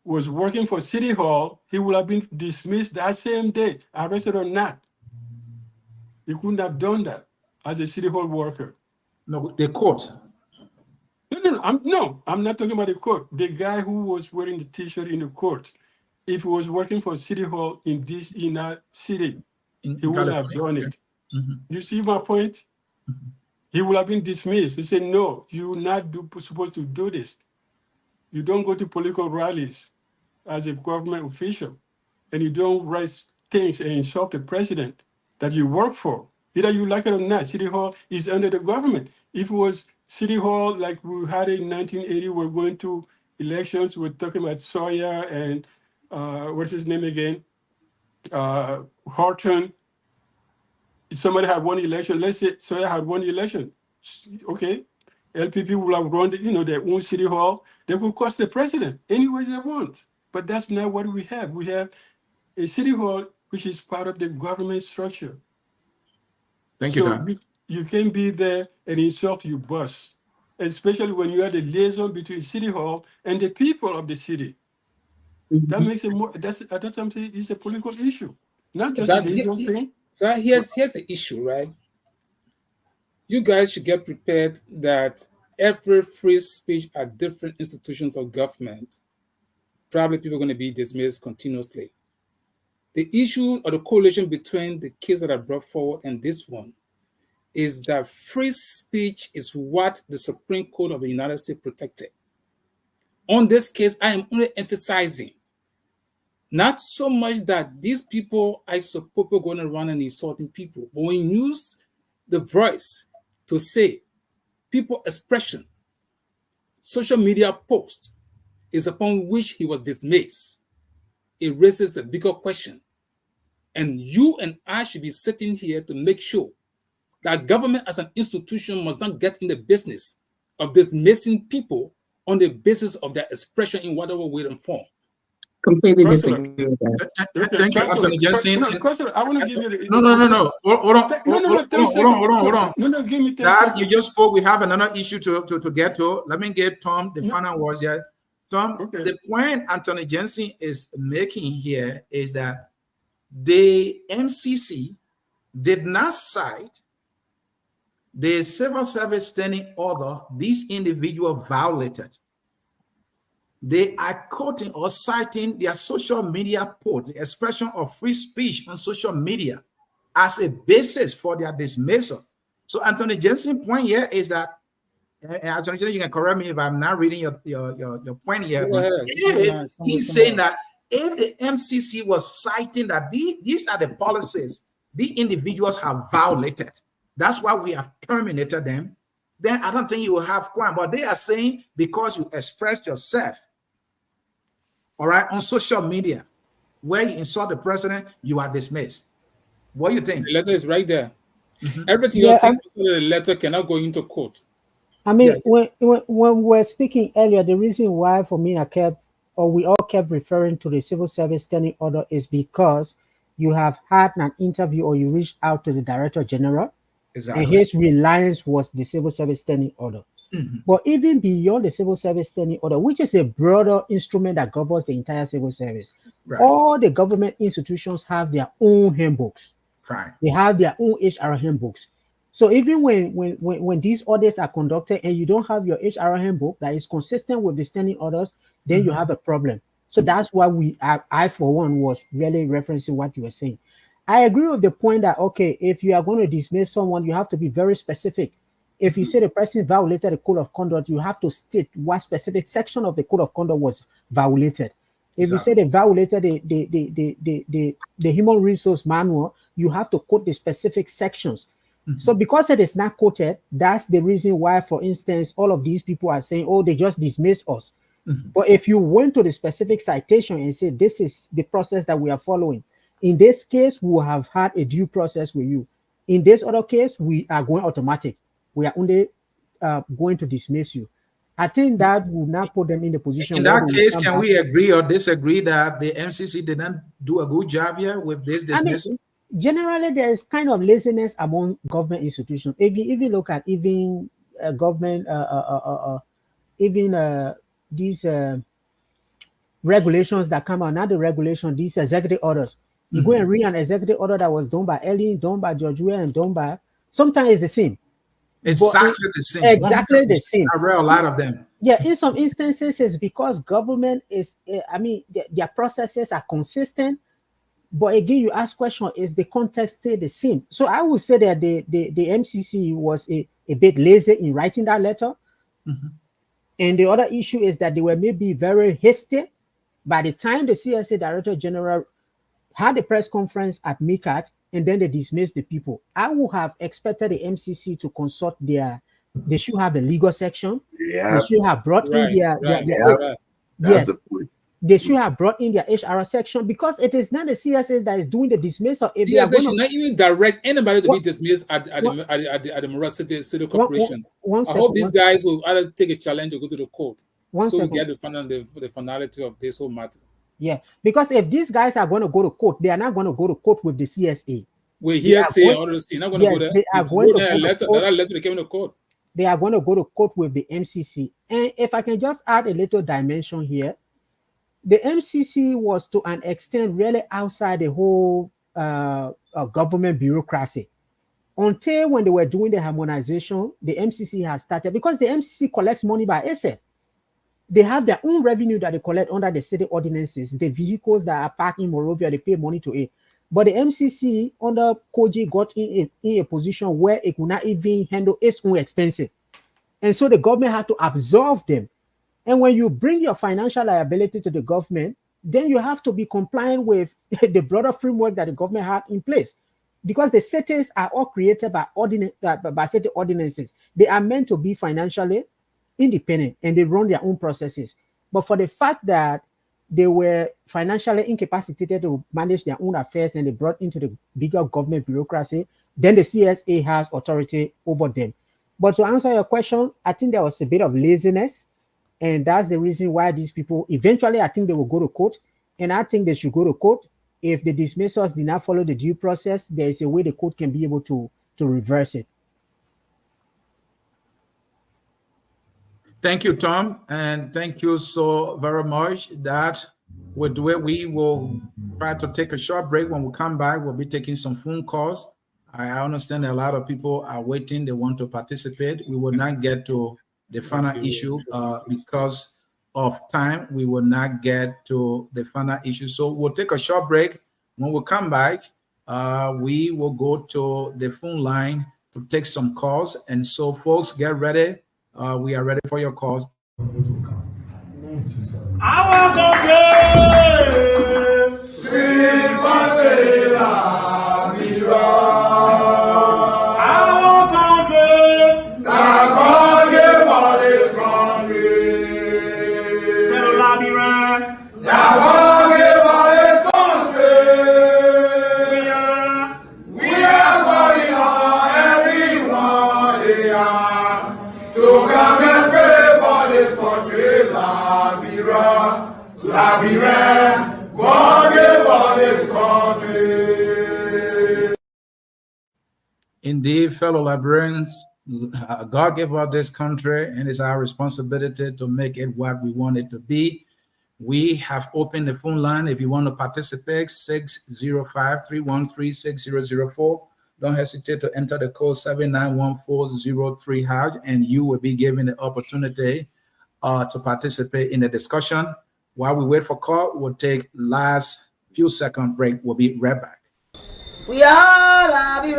was working for City Hall, he would have been dismissed that same day, arrested or not. He couldn't have done that as a City Hall worker. No, the court. No, I'm not talking about the court. The guy who was wearing the T-shirt in the court, if he was working for City Hall in that city, he would have done it. Mm-hmm. You see my point? Mm-hmm. He would have been dismissed. He said, no, you're not supposed to do this. You don't go to political rallies as a government official, and you don't write things and insult the president that you work for. Either you like it or not, City Hall is under the government. If it was City Hall like we had it in 1980, we're going to elections, we're talking about Sawyer and what's his name again? Horton. If somebody had one election, let's say Sawyer had one election. Okay, LPP will have run their own City Hall. They will cost the president any way they want. But that's not what we have. We have a City Hall which is part of the government structure. Thank you, Dan. You can be there and insult your boss, especially when you are the liaison between City Hall and the people of the city. Mm-hmm. That makes it more. That's what I'm saying. It's a political issue, not just a legal thing. So here's the issue, right? You guys should get prepared that every free speech at different institutions of government, probably people are going to be dismissed continuously. The issue or the correlation between the case that I brought forward and this one is that free speech is what the Supreme Court of the United States protected. On this case, I am only emphasizing Not so much that these people, I suppose, are going around and insulting people, but when you use the voice to say people expression, social media post is upon which he was dismissed, it raises a bigger question. And you and I should be sitting here to make sure that government as an institution must not get in the business of dismissing people on the basis of their expression in whatever way and form. Completely disagree with that. Thank you, Anthony Jensen. I want to give you the... No. Hold on. No, give me 10 that seconds. you just spoke. We have another issue to get to. Let me get Tom the final words here. Tom, Okay. the point Anthony Jensen is making here is that the MCC did not cite the civil service standing order this individual violated. They are quoting or citing their social media post, the expression of free speech on social media, as a basis for their dismissal. So Anthony Jensen's point here is that, Anthony Jensen, you can correct me if I'm not reading your point here. He's saying that if the MCC was citing that these are the policies the individuals have violated, that's why we have terminated them, then I don't think you will have crime. But they are saying because you expressed yourself, all right, on social media, where you insult the president, you are dismissed. What do you think? The letter is right there. Everything you're saying in the letter cannot go into court. I mean, when we were speaking earlier, the reason why for me we all kept referring to the civil service standing order is because you have had an interview or you reached out to the Director General, exactly, and his reliance was the civil service standing order. But even beyond the civil service standing order, which is a broader instrument that governs the entire civil service, all the government institutions have their own handbooks. Right. They have their own HR handbooks. So even when these audits are conducted and you don't have your HR handbook that is consistent with the standing orders, then you have a problem. So that's why I for one was really referencing what you were saying. I agree with the point that, okay, if you are going to dismiss someone, you have to be very specific. If you say the person violated the code of conduct, you have to state what specific section of the code of conduct was violated. If you say they violated the human resource manual, you have to quote the specific sections. So because it is not quoted, that's the reason why, for instance, all of these people are saying, oh, they just dismissed us. But if you went to the specific citation and said, this is the process that we are following, in this case, we will have had a due process with you. In this other case, we are going automatic. We are only going to dismiss you. I think that will not put them in the position. In that case, can we agree or disagree that the MCC did not do a good job here with this dismissal? I mean, generally, there is kind of laziness among government institutions. If you look at even government, these regulations that come out, not the regulation, these executive orders. You go and read an executive order that was done by Ellie, done by George Weah, and done by, sometimes it's the same. Exactly the same. Exactly the same. I read a lot of them. Yeah, in some instances, it's because government is, their processes are consistent. But again, you ask question, is the context still the same? So I would say that the MCC was a bit lazy in writing that letter. And the other issue is that they were maybe very hasty. By the time the CSA Director General had a press conference at MICAT, and then they dismissed the people, I would have expected the MCC to consult they should have a legal section. They should have brought in yes. They should have brought in their HR section, because it is not the CSA that is doing the dismissal. If CSA should not even direct anybody to be dismissed at the Mora City Corporation. I hope these guys will either take a challenge or go to the court. We get the finality of this whole matter. Yeah, because if these guys are going to go to court, they are not going to go to court with the CSA. We're here saying honesty, not going to go there. They are going to that letter they came to court. They are going to go to court with the MCC. And if I can just add a little dimension here, the MCC was to an extent really outside the whole government bureaucracy. Until when they were doing the harmonization, the MCC has started, because the MCC collects money by asset. They have their own revenue that they collect under the city ordinances. The vehicles that are parked in Morovia, they pay money to it. But the MCC under Koji got in a position where it could not even handle its own expenses. And so the government had to absorb them. And when you bring your financial liability to the government, then you have to be compliant with the broader framework that the government had in place. Because the cities are all created by certain ordinances. They are meant to be financially independent and they run their own processes. But for the fact that they were financially incapacitated to manage their own affairs and they brought into the bigger government bureaucracy, then the CSA has authority over them. But to answer your question, I think there was a bit of laziness, and that's the reason why these people eventually, I think they will go to court, and I think they should go to court. If the dismissals did not follow the due process, there is a way the court can be able to reverse it. Thank you, Tom, and thank you so very much. That we will try to take a short break. When we come back, we'll be taking some phone calls. I understand a lot of people are waiting. They want to participate. We will not get to the final issue because of time. We will not get to the final issue. So we'll take a short break. When we come back, we will go to the phone line to take some calls. And so, folks, get ready. We are ready for your calls. Indeed, fellow librarians, God gave us this country, and it's our responsibility to make it what we want it to be. We have opened the phone line. If you want to participate, 605-313-6004. Don't hesitate to enter the code 7914030#, and you will be given the opportunity to participate in the discussion. While we wait for call, we'll take last few second break. We'll be right back. We are Liberia.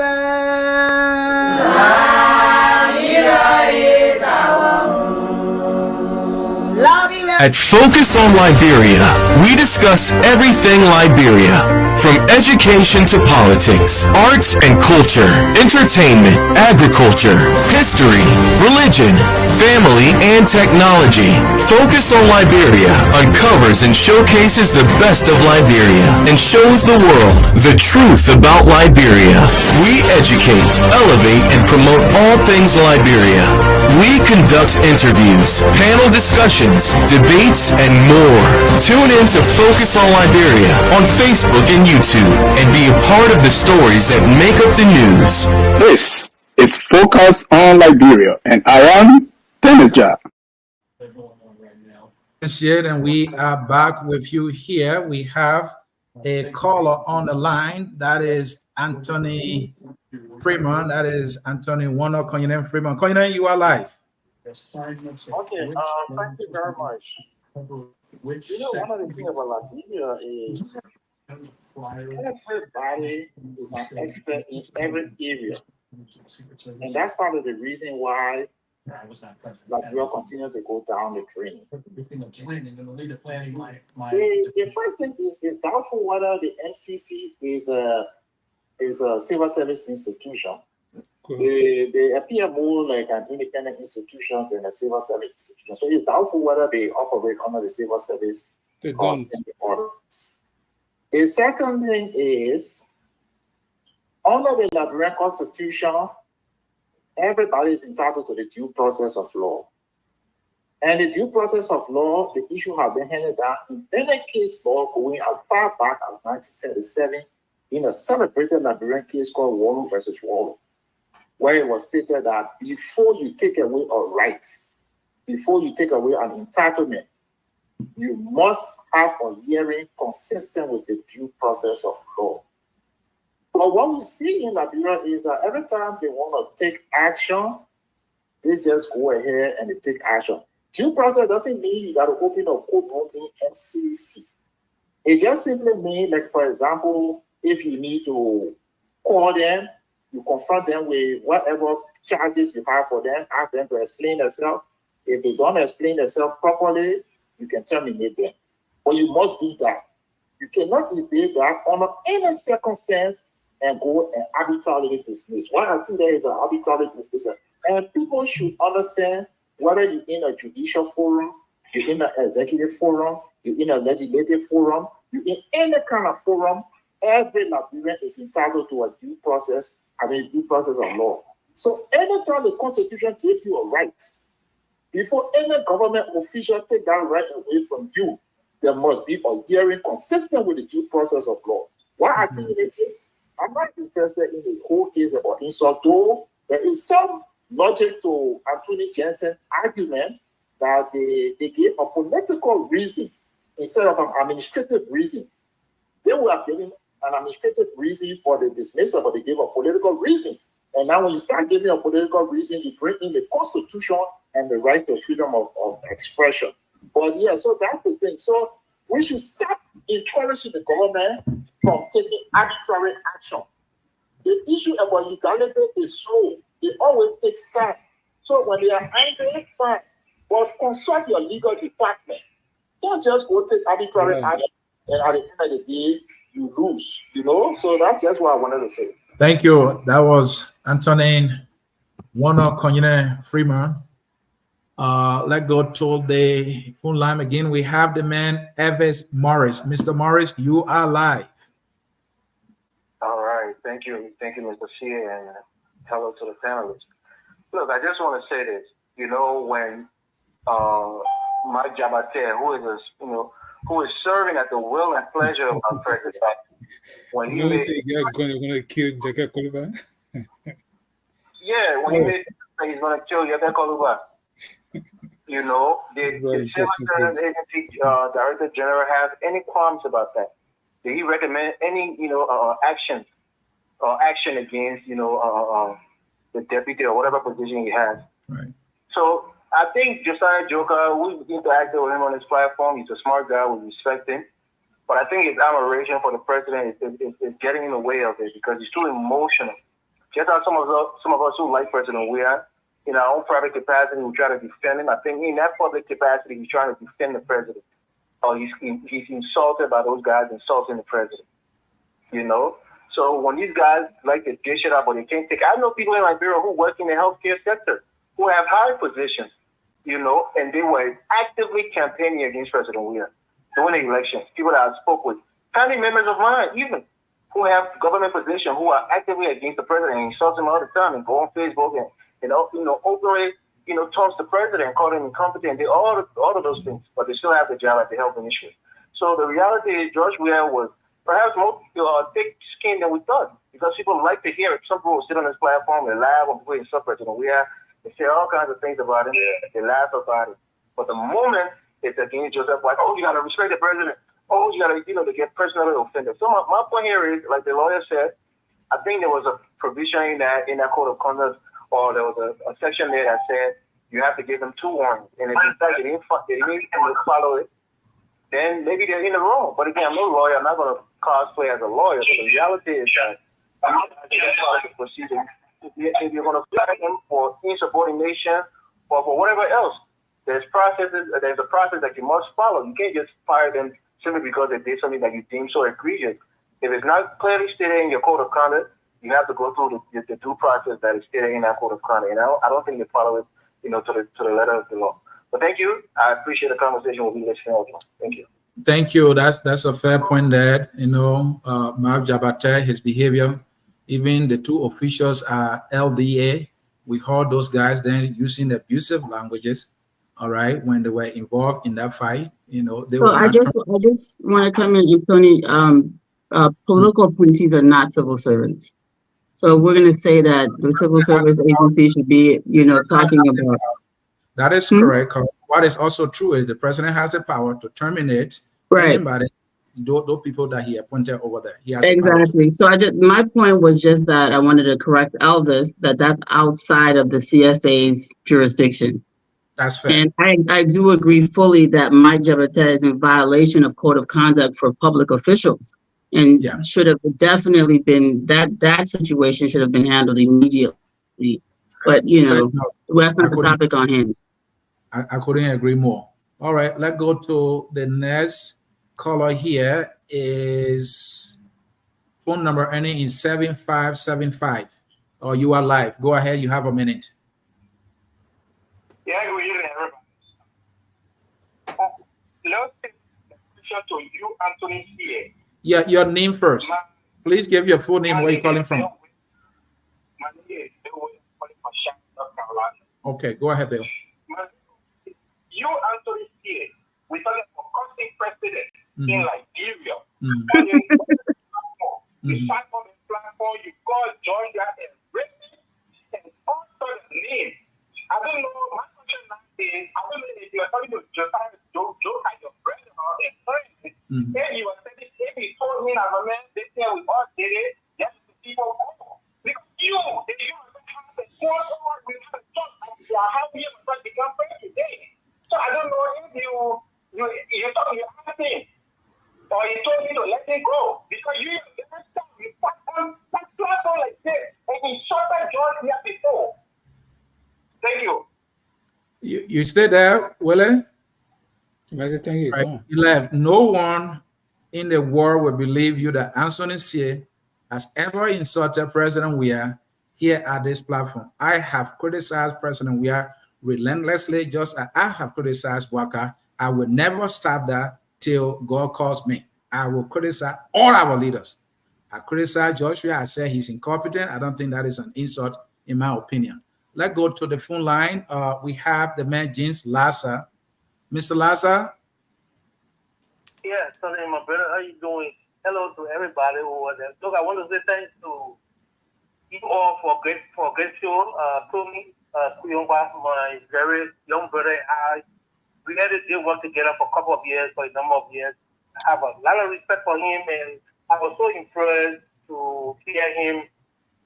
Liberia is our home. Liberia. At Focus on Liberia, we discuss everything Liberia, from education to politics, arts and culture, entertainment, agriculture, history, religion, family, and technology. Focus on Liberia uncovers and showcases the best of Liberia and shows the world the truth about Liberia. We educate, elevate, and promote all things Liberia. We conduct interviews, panel discussions, debates, and more. Tune in to Focus on Liberia on Facebook and YouTube and be a part of the stories that make up the news. This is Focus on Liberia, and I am Panelist. And we are back with you here. We have a caller on the line. That is Anthony Freeman. That is Anthony Warner. Call your name Freeman. Call your name, you are live. Okay, thank you very much. You know, one of the things about Liberia is everybody is an expert in every area. And that's part of the reason why Liberia continue to go down the drain. The first thing is doubtful whether the MCC is a civil service institution. They appear more like an independent institution than a civil service institution. So it's doubtful whether they operate under the civil service ordinance. The second thing is, under the Liberian Constitution, everybody is entitled to the due process of law. And the due process of law, the issue has been handed down in any case law going as far back as 1937 in a celebrated Liberian case called Wallow versus Wallow, where it was stated that before you take away a right, before you take away an entitlement, you must have a hearing consistent with the due process of law. But what we see in Liberia is that every time they want to take action, they just go ahead and they take action. Due process doesn't mean you got to open a courtroom in MCC. It just simply means, like, for example, if you need to call them, you confront them with whatever charges you have for them, ask them to explain themselves. If they don't explain themselves properly, you can terminate them. But you must do that. You cannot evade that under any circumstance and go and arbitrarily dismiss. What I see there is an arbitrary dismissal. And people should understand whether you're in a judicial forum, you're in an executive forum, you're in a legislative forum, you're in any kind of forum, every Liberian is entitled to a due process of law. So anytime the Constitution gives you a right, before any government official take that right away from you, there must be a hearing consistent with the due process of law. What I think in the case, I'm not interested in the whole case about insult, though there is some logic to Anthony Jensen's argument that they gave a political reason instead of an administrative reason. They were giving an administrative reason for the dismissal, but they gave a political reason. And now when you start giving a political reason, you bring in the Constitution and the right to freedom of expression. But yeah, so that's the thing. So we should stop encouraging the government from taking arbitrary action. The issue about legality is slow. It always takes time. So when they are angry, fine. But consult your legal department. Don't just go take arbitrary action and at the end of the day, you lose. So that's just what I wanted to say. Thank you. That was Antonin Warner Konyene Freeman. Let's go to the phone line again. We have the man, Evis Morris. Mr. Morris, you are live. All right. Thank you. Thank you, Mr. C, and hello to the panelists. Look, I just want to say this. When Mike Jabate, who is serving at the will and pleasure of our president, when he made, you're going to kill Jake Koluba? Yeah, when he made he's going to kill Jake Koluba. The Civil Service Agency Director General have any qualms about that? Did he recommend any, action against, the deputy or whatever position he has? Right. So I think Josiah Joker, we interacted with him on his platform. He's a smart guy. We respect him. But I think his admiration for the president is getting in the way of it because he's too emotional. Just as some of us who like President we are, in our own private capacity, we try to defend him. I think in that public capacity, he's trying to defend the president. Or he's insulted by those guys insulting the president. So when these guys like to dish it up or they can't take, I know people in Liberia who work in the healthcare sector who have high positions, and they were actively campaigning against President Weir during the elections. People that I spoke with, family members of mine, even who have government positions, who are actively against the president and insulting him all the time and go on Facebook and openly, taunts the president and call him incompetent. They all of those things, but they still have the job at the health ministry. So the reality is, George Weir was perhaps more thick-skinned than we thought because people like to hear it. Some people will sit on this platform and laugh when people insult President Weir. They say all kinds of things about him. They laugh about it. But the moment it's against Joseph, like, oh, you got to respect the president. Oh, you got to, to get personally offended. So my point here is, like the lawyer said, I think there was a provision in that code of conduct, or there was a section there that said you have to give them 2 warnings. And if in fact they didn't follow it, then maybe they're in the wrong. But again, I'm no lawyer. I'm not going to cosplay as a lawyer. But the reality is that the procedure. If you're going to flag them for insubordination or for whatever else, there's a process that you must follow. You can't just fire them simply because they did something that you deem so egregious. If it's not clearly stated in your code of conduct, you have to go through the due process that is stated in that code of conduct. And I don't think they follow it, to the letter of the law. But thank you. I appreciate the conversation. We'll be listening also. Thank you. Thank you. That's a fair point there. Mark Jabate, his behavior. Even the 2 officials are LDA. We heard those guys then using abusive languages. All right, when they were involved in that fight, they were. I just want to come in, Tony. Political appointees are not civil servants. So we're going to say that the civil service agency should be, talking about. That is correct. What is also true is the president has the power to terminate anybody. Those people that he appointed over there. He has exactly. So my point was just that I wanted to correct Elvis that's outside of the CSA's jurisdiction. That's fair. And I do agree fully that Mike Jabate is in violation of code of conduct for public officials, and should have definitely been that situation should have been handled immediately. But that's not the topic on hand. I couldn't agree more. All right, let's go to the next caller here is phone number ending in 7575. Oh, you are live. Go ahead. You have a minute. Yeah, good evening, everybody. Let's take the question to you, Anthony here. Yeah, your name first. Please give your full name. Where are you calling from? My name is Bill. Calling from Charlotte, North Carolina. Okay, go ahead, Bill. You, Anthony here. We're talking about constant president in Liberia. You sat on the platform, you called John that and racist and all sorts of names. I don't know, my question now is, I don't know if you're talking to Josiah, your brother or a friend, and you were saying, if you told me that, man, this year we all did it, that's the people go. Because you have a small part, we have a talk, and how you have become friends today. So I don't know if you thought you asked him, or you told me to let him go, because you put on platform like this, and he shot that John here before. Thank you. You stay there, Willie? Thank you. Right. You left. No one in the world will believe you that Anthony C. has ever insulted President Weah here at this platform. I have criticized President Weah relentlessly, just as I have criticized Waka. I will never stop that till God calls me. I will criticize all our leaders. I criticize Joshua. I say he's incompetent. I don't think that is an insult, in my opinion. Let's go to the phone line. We have the man, James Lassa. Mr. Lassa? Yeah, Sonny, my brother, how you doing? Hello to everybody over there. Look, I want to say thanks to you all for a great show. Tony, Kuyongwa, my very young brother, we did work together for a couple of years, for a number of years. I have a lot of respect for him, and I was so impressed to hear him,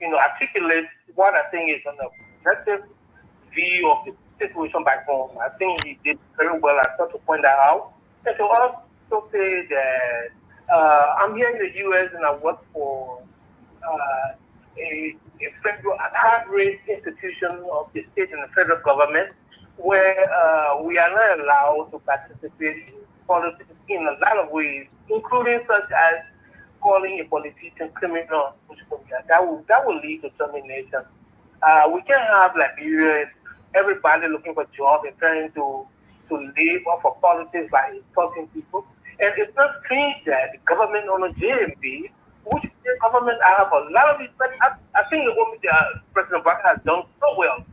articulate what I think is an objective view of the situation back home. I think he did very well. I thought to point that out. And to also say that I'm here in the U.S. and I work for a federal hard-rate institution of the state and the federal government, where we are not allowed to participate in politics in a lot of ways, including such as calling a politician criminal. That will lead to termination. We can't have Liberia, everybody looking for jobs and trying to live off of politics by insulting people. And it's not strange that the government on the JMB, which the government I have a lot of respect. I think President Barker has done so well.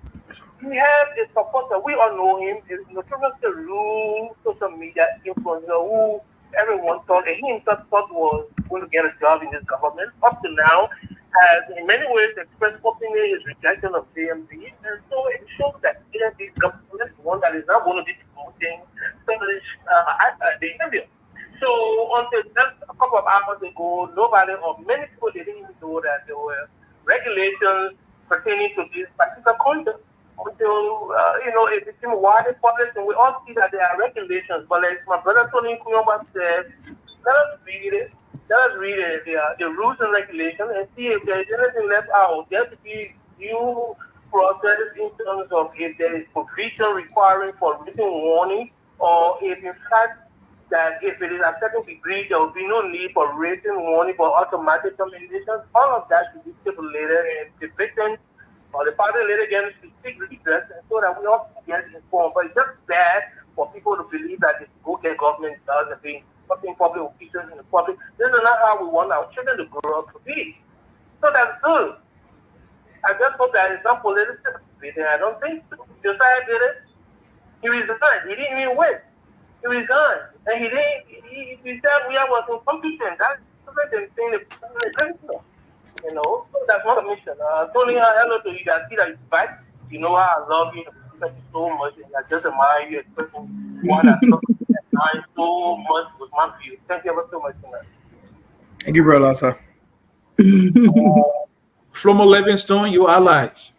We have a supporter, we all know him, he's notoriously rude social media influencer who everyone thought, and he himself thought was going to get a job in this government. Up to now, has in many ways expressed openly his rejection of JMB, and so it shows that JMB government is one that is not going to be promoting the interview. So until just a couple of hours ago, nobody or many people didn't even know that there were regulations pertaining to this particular conduct. Until it became widely published, and we all see that there are regulations. But like my brother Tony Kuyomba said, let us read it. Let us read it, the rules and regulations, and see if there is anything left out. There has to be due process in terms of if there is provision requiring for written warning, or if in fact that if it is a certain degree, there will be no need for written warning for automatic termination. All of that should be stipulated, and the victim or the party later again to seek redress, and so that we all get informed. But it's just bad for people to believe that it's okay government does and being something public officials in the public. This is not how we want our children to grow up to be. So that's good. I just hope that it's not political. I don't think so. Josiah did it. He resigned. He didn't even win. He resigned. And he said we was incompetent. That's different than saying the president is great. So that's my mission. Tony, hello to you. I see that you're back. You know how I love you. Thank you so much. And I just admire you, expressing what I admire so much with my view. Thank you ever so much. Thank you, brother Lassa. Flomo Livingstone, you are live.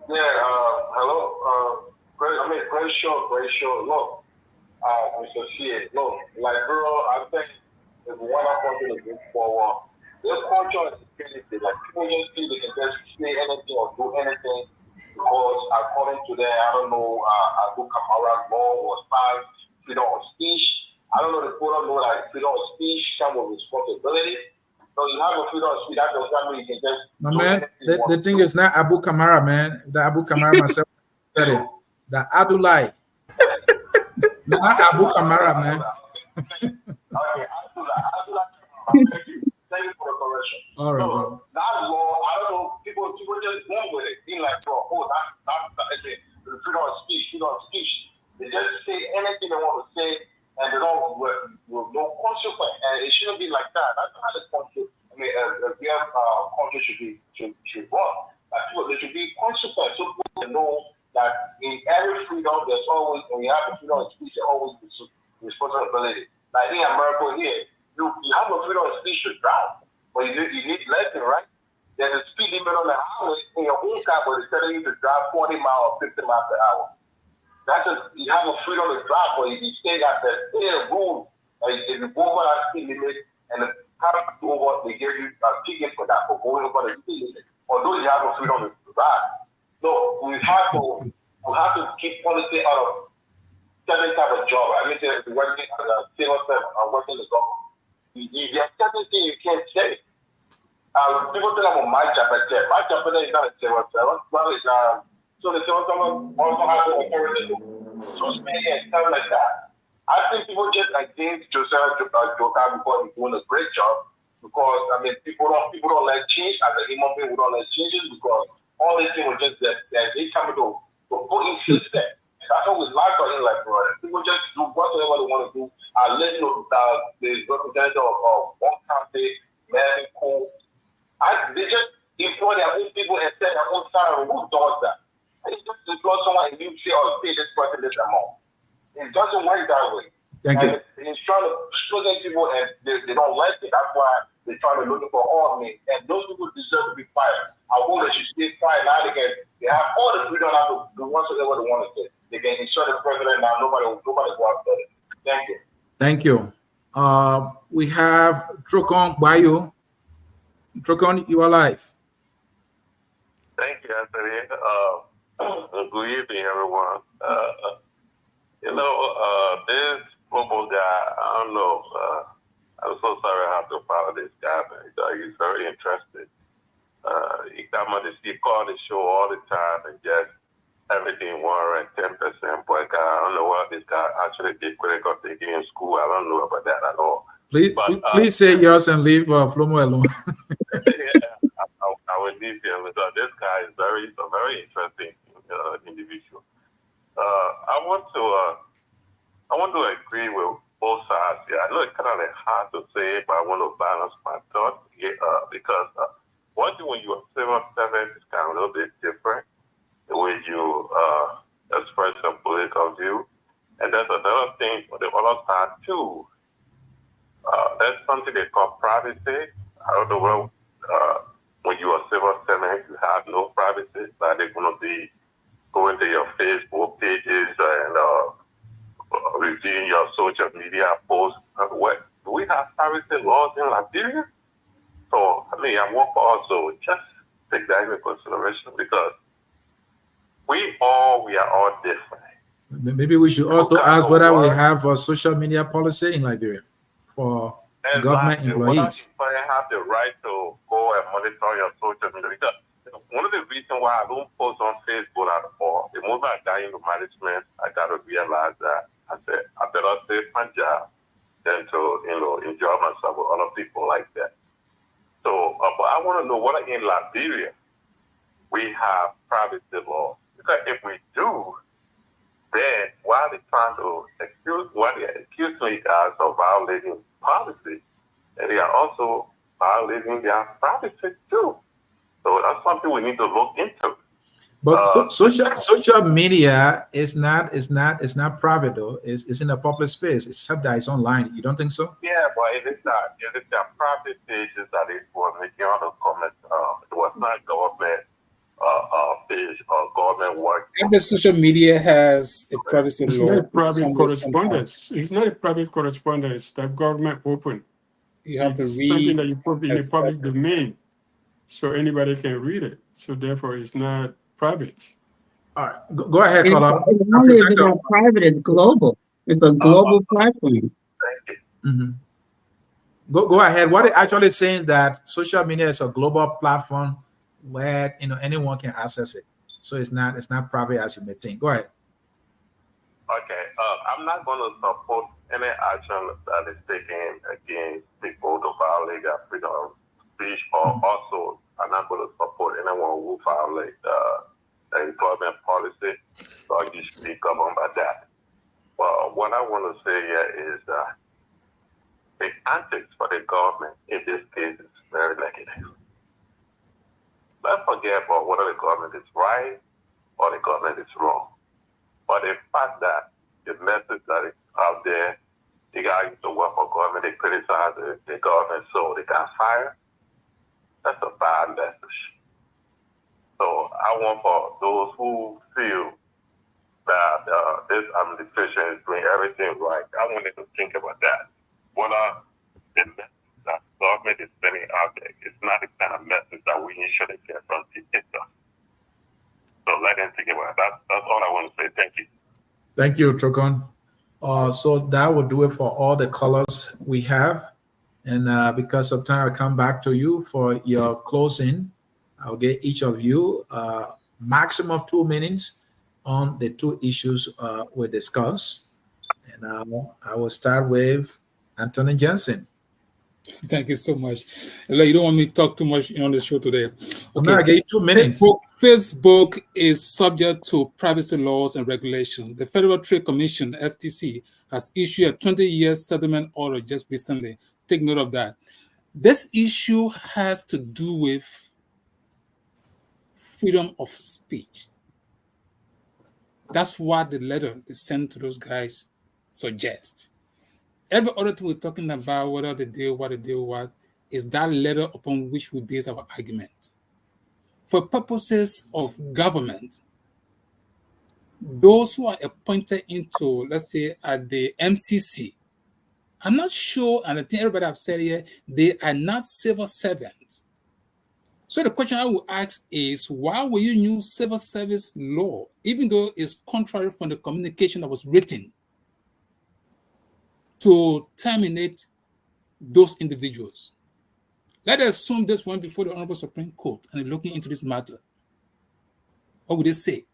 Yeah, hello. Very short. Look, Mr. C. Look, Liberia, I think if we want our country to move forward, their culture is stupidity. Like people just feel they can just say anything or do anything because according to them, I don't know, Abu Kamara law was passed, freedom of speech. I don't know the people know like freedom of speech comes with responsibility. So you have a freedom of speech, that does not mean you can just No, man, the thing is not Abu Kamara, man. The Abu Kamara myself said it. The Abdullah. Not Abu Kamara, man. Okay, Abdullah. Thank you for the correction. All right, so bro. that law, I don't know, people just run with it. Being like, oh, that's the freedom of speech, They just say anything they want to say, and they don't with no consequence. And it shouldn't be like that. That's how the country, a real country should run. There should be consequence. So people know that in every freedom, there's always, when you have the freedom of speech, there's always responsibility. Like in America here, you have a freedom of speech to drive, but you need lesson, right? There's a speed limit on the highway in your own car, but it's telling you to drive 40 miles or 50 miles per hour. You have a freedom to drive, but you stay at the rule. If you go over that speed limit and the car is over, they give you a ticket for that, for going over the speed limit. Although you have a freedom to drive. So we have to keep policy out of certain type of job. I mean, working as a civil servant or working in the government. There are certain things you can't say. People think about my job. My job is not a civil servant. Well, it's so the civil servant also has the authority to social media and stuff like that. I think people just against Josiah Joker because he's doing a great job. Because I mean, people don't like change. As a human being, we don't like changes because all these things were just that they come to put in system. That's what we like on him, like, bro. People just do whatever they want to do. I let you know that the representative of one county, man, cool. They just employ their own people and set their own salary. Who does that? They just employ someone and you say, oh, pay this person this amount. It doesn't work that way. Thank you. He's trying to struggle people and they don't like it. That's why they're trying to look for all men. And those people deserve to be fired. I hope they should stay fired now. They have all the freedom to do whatever they want to say. They can insult the president now. Nobody will go after it. Thank you. Thank you. We have Trokon Bayo. Trokon, you are live. Thank you, Anthony. Good evening, everyone. This football guy, I don't know. I'm so sorry I have to follow this guy, man. He's very interesting. He called the show all the time and just everything 110%. But I don't know what this guy actually did critical thinking in school. I don't know about that at all. Please say yours and leave Flomo alone. I will leave him. So this guy is a very interesting individual. I want to agree with both sides here. I know it's kind of hard to say, but I want to balance my thoughts because one thing when you are civil servant is kind of a little bit different the way you express your political view. And there's another thing on the other side too. There's something they call privacy. I don't know when you are civil servant, you have no privacy. Like they're going to be going to your Facebook pages and reviewing your social media posts. Do we have privacy laws in Liberia? So, I mean, I want to also just take that into consideration because we are all different. Maybe we should also ask whether we have a social media policy in Liberia for government employees. I have the right to go and monitor your social media because one of the reasons why I don't post on Facebook at all, the moment I got into management, I got to realize that I said, I better save my job than to, enjoy myself with other people like that. So, but I want to know whether in Liberia we have privacy law. Because if we do, then why are they trying to accuse me guys of violating policy? And they are also violating their privacy too. So that's something we need to look into. But social media is not private though. It's in a public space. It's subsidized online. You don't think so? Yeah, but it is not. It is their private pages that it was making all the comments. It was not government page or government work. Every social media has a privacy It's law. not private correspondence. It's not a private correspondence that government open. You have to read something that you put in the public domain, so anybody can read it. So therefore, it's not private. All right, go ahead, Carla. It's not private. It's global. It's a global platform. Go ahead. What it actually saying that social media is a global platform where anyone can access it. So it's not private as you may think. Go ahead. Okay. I'm not going to support any action that is taken against people to violate their freedom of speech, or also I'm not going to support anyone who violates the employment policy. So I just speak up about that. Well, what I want to say here is the antics for the government in this case is very negative. Let's forget about whether the government is right or the government is wrong. But the fact that the message that is out there, the guy used to work for government, they criticize the government, so they got fired. That's a bad message. So I want for those who feel that this administration is doing everything right, I want them to think about that. Whether the message that government is sending out there is not the kind of message that we should get from the dictator. So let them think about that. That's all I want to say. Thank you. Thank you, Trokon. So that will do it for all the colors we have. And because of time, I'll come back to you for your closing. I'll get each of you maximum of 2 minutes on the two issues we discussed. And I will start with Anthony Jensen. Thank you so much. You don't want me to talk too much on the show today. Okay, I gave you 2 minutes. Facebook is subject to privacy laws and regulations. The Federal Trade Commission, FTC, has issued a 20-year settlement order just recently. Take note of that. This issue has to do with freedom of speech. That's what the letter they sent to those guys suggests. Every other thing we're talking about, whether they do what, is that letter upon which we base our argument. For purposes of government, those who are appointed into, let's say, at the MCC, I'm not sure, and I think everybody have said here, they are not civil servants. So the question I will ask is, why will you use civil service law, even though it's contrary from the communication that was written, to terminate those individuals? Let us assume this one before the Honorable Supreme Court and they're looking into this matter. What would they say?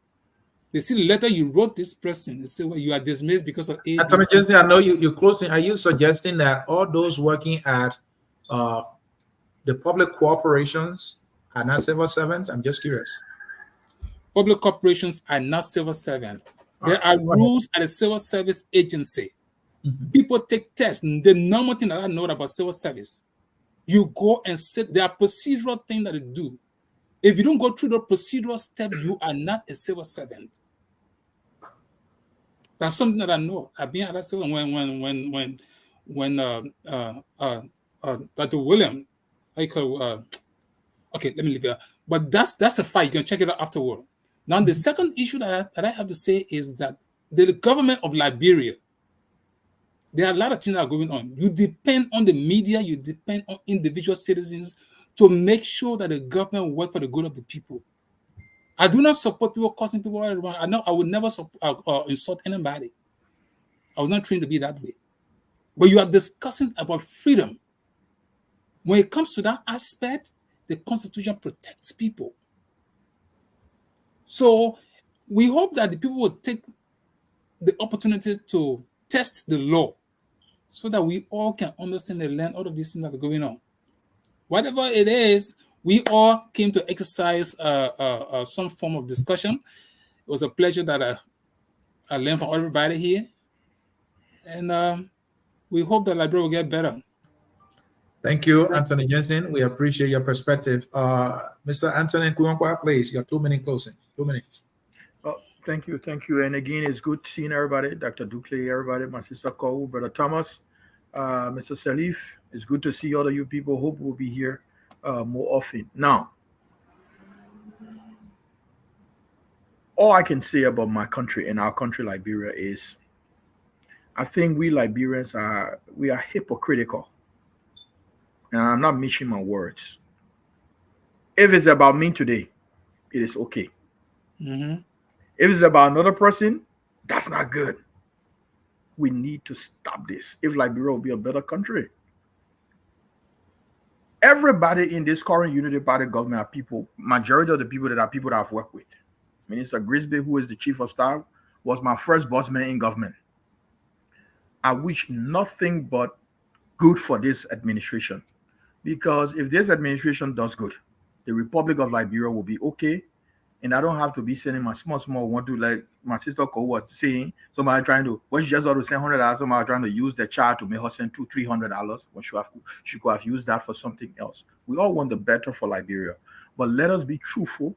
They see the letter you wrote this person. They say, well, you are dismissed because of A. Anthony Jensen, I know you're closing. Are you suggesting that all those working at the public corporations are not civil servants? I'm just curious. Public corporations are not civil servants. There are rules at the civil service agency. People take tests. The normal thing that I know about civil service, you go and sit. There are procedural things that you do. If you don't go through the procedural step, you are not a civil servant. That's something that I know. I've been at that civil when Dr. William, okay, let me leave it. But that's a fight. You can check it out afterward. Now, the second issue that I have to say is that the government of Liberia, there are a lot of things that are going on. You depend on the media, you depend on individual citizens to make sure that the government works for the good of the people. I do not support people causing people around. I know I would never insult anybody. I was not trained to be that way. But you are discussing about freedom. When it comes to that aspect, the Constitution protects people. So we hope that the people will take the opportunity to test the law so that we all can understand and learn all of these things that are going on. Whatever it is, we all came to exercise some form of discussion. It was a pleasure that I learned from everybody here. And we hope that Liberia will get better. Thank you, Anthony Jensen. We appreciate your perspective. Mr. Anthony Kuyonkwa, please, your 2 minute closing. 2 minutes. Thank you. And again, it's good seeing everybody, Dr. Duclé, everybody, my sister Cole, Brother Thomas, Mr. Salif. It's good to see all of you people. Hope we'll be here more often. Now, all I can say about my country and our country, Liberia, is I think we Liberians are hypocritical. And I'm not mixing my words. If it's about me today, it is okay. If it's about another person, that's not good. We need to stop this if Liberia will be a better country. Everybody in this current Unity Party government are people, majority of the people that I've worked with. Minister Grisby, who is the chief of staff, was my first boss man in government. I wish nothing but good for this administration, because if this administration does good, the Republic of Liberia will be okay, and I don't have to be sending my small want to, like my sister Ko was saying, somebody trying to, well, she just ought to send $100, somebody trying to use the child to make her send $200-$300 when she could have used that for something else. We all want the better for Liberia, but let us be truthful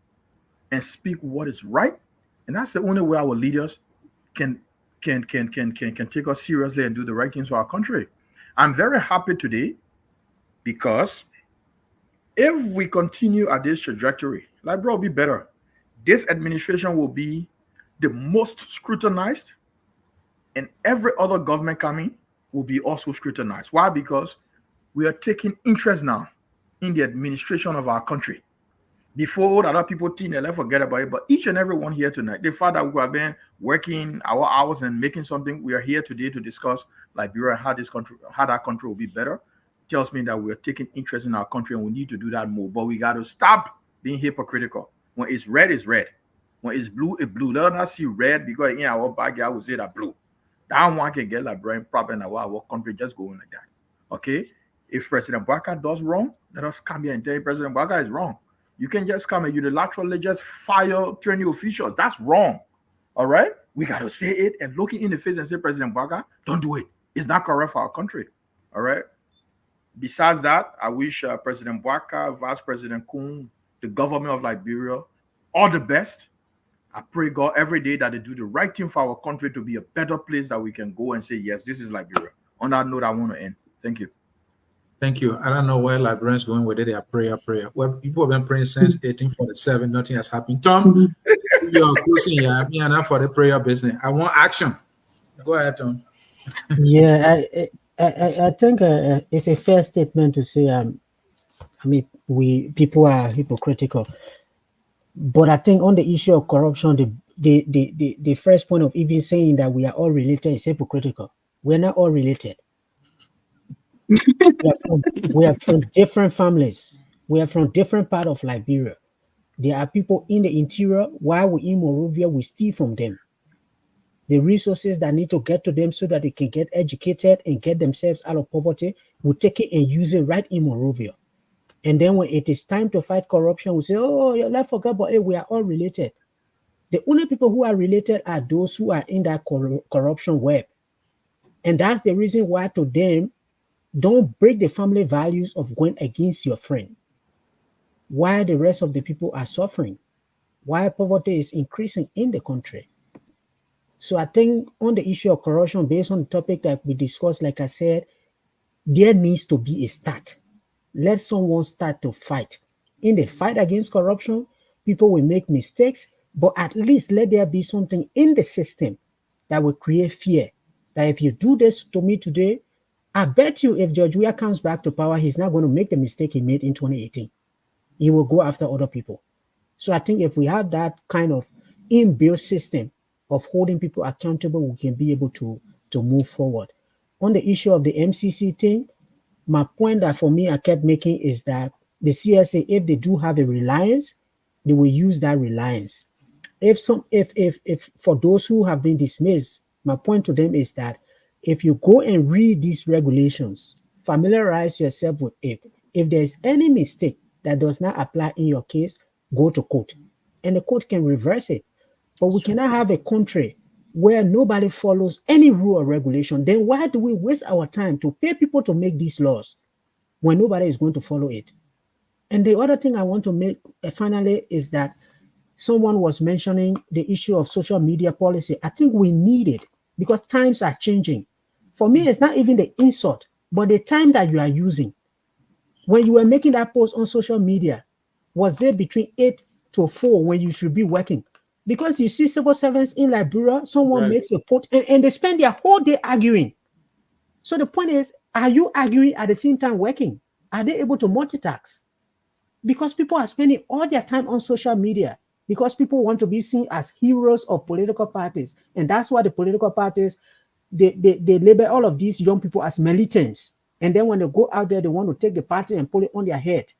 and speak what is right, and that's the only way our leaders can take us seriously and do the right things for our country. I'm very happy today because if we continue at this trajectory, Liberia will be better. This administration will be the most scrutinized, and every other government coming will be also scrutinized. Why? Because we are taking interest now in the administration of our country. Before, other people think and forget about it, but each and every one here tonight, the fact that we have been working our hours and making something, we are here today to discuss Liberia and how that country will be better, tells me that we are taking interest in our country and we need to do that more. But we got to stop being hypocritical. When it's red, it's red. When it's blue, it's blue. Let us not see red because in our backyard we say that blue. That one can get Liberian problem in our country just going like that. Okay? If President Baka does wrong, let us come here and tell you President Baka is wrong. You can just come and unilaterally just fire 20 officials. That's wrong. All right? We got to say it and look it in the face and say, President Baka, don't do it. It's not correct for our country. All right? Besides that, I wish President Baka, Vice President Kun, the government of Liberia, all the best. I pray God every day that they do the right thing for our country to be a better place that we can go and say, yes, this is Liberia. On that note, I want to end. Thank you. Thank you. I don't know where Liberians going with it. They are prayer. Well, people have been praying since 1847. Nothing has happened. Tom, you're closing here. Me and I for the prayer business. I want action. Go ahead, Tom. Yeah, I think it's a fair statement to say. I mean, people are hypocritical, but I think on the issue of corruption, the first point of even saying that we are all related is hypocritical. We're not all related. We are from different families. We are from different part of Liberia. There are people in the interior. While we in Monrovia, we steal from them the resources that need to get to them so that they can get educated and get themselves out of poverty. We take it and use it right in Monrovia. And then when it is time to fight corruption, we say, oh, let's forget about it. We are all related. The only people who are related are those who are in that corruption web. And that's the reason why to them, don't break the family values of going against your friend. Why the rest of the people are suffering? Why poverty is increasing in the country? So I think on the issue of corruption, based on the topic that we discussed, like I said, there needs to be a start. Let someone start to fight. In the fight against corruption, people will make mistakes, but at least let there be something in the system that will create fear. That if you do this to me today, I bet you if George Weah comes back to power, he's not going to make the mistake he made in 2018. He will go after other people. So I think if we have that kind of inbuilt system of holding people accountable, we can be able to move forward. On the issue of the MCC thing, my point that for me I kept making is that the CSA, if they do have a reliance, they will use that reliance. If for those who have been dismissed, my point to them is that if you go and read these regulations, familiarize yourself with it. If there's any mistake that does not apply in your case, go to court. And the court can reverse it. But we cannot have a country where nobody follows any rule or regulation. Then why do we waste our time to pay people to make these laws when nobody is going to follow it? And the other thing I want to make finally is that someone was mentioning the issue of social media policy. I think we need it because times are changing. For me, it's not even the insult, but the time that you are using. When you were making that post on social media, was there between 8 to 4 when you should be working? Because you see civil servants in Liberia, someone makes a post and they spend their whole day arguing. So the point is, are you arguing at the same time working? Are they able to multitask? Because people are spending all their time on social media because people want to be seen as heroes of political parties. And that's why the political parties they label all of these young people as militants. And then when they go out there, they want to take the party and put it on their head.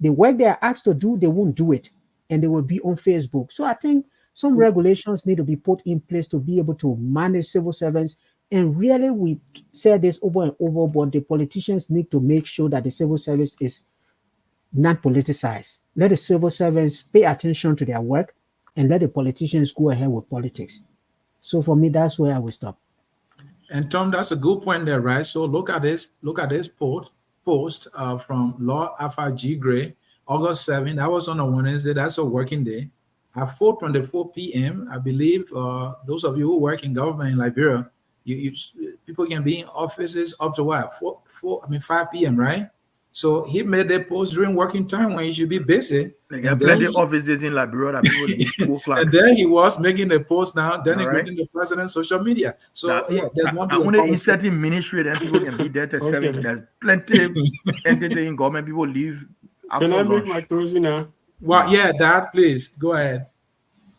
The work they are asked to do, they won't do it. And they will be on Facebook. So I think some regulations need to be put in place to be able to manage civil servants. And really, we said this over and over, but the politicians need to make sure that the civil service is not politicized. Let the civil servants pay attention to their work and let the politicians go ahead with politics. So for me, that's where I will stop. And Tom, that's a good point there, right? So look at this post from Law Alpha G Gray, August 7th. That was on a Wednesday. That's a working day. At 4:24 p.m., I believe those of you who work in government in Liberia, people can be in offices up to what? 5 p.m., right? So he made that post during working time when he should be busy. There are plenty of offices in Liberia that people leave 2 o'clock. And then he was making the post now, denigrating the president's social media. So there's one thing. Only in certain ministry, then people can be there till 7. There's plenty entity in government. People leave after Can I lunch. make my closing now? Well, yeah, Dad, please go ahead.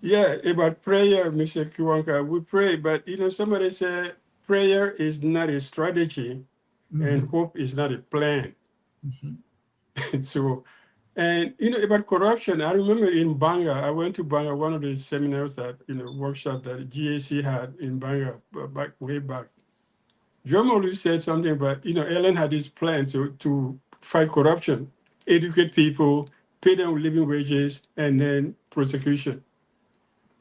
Yeah, about prayer, Mr. Kiwanka, we pray, but somebody said prayer is not a strategy, and hope is not a plan. So, and about corruption, I remember in Banga, I went to Banga, one of the seminars that workshop that GAC had in Banga way back. John Molu said something about Ellen had this plan to fight corruption, educate people, pay them living wages, and then prosecution.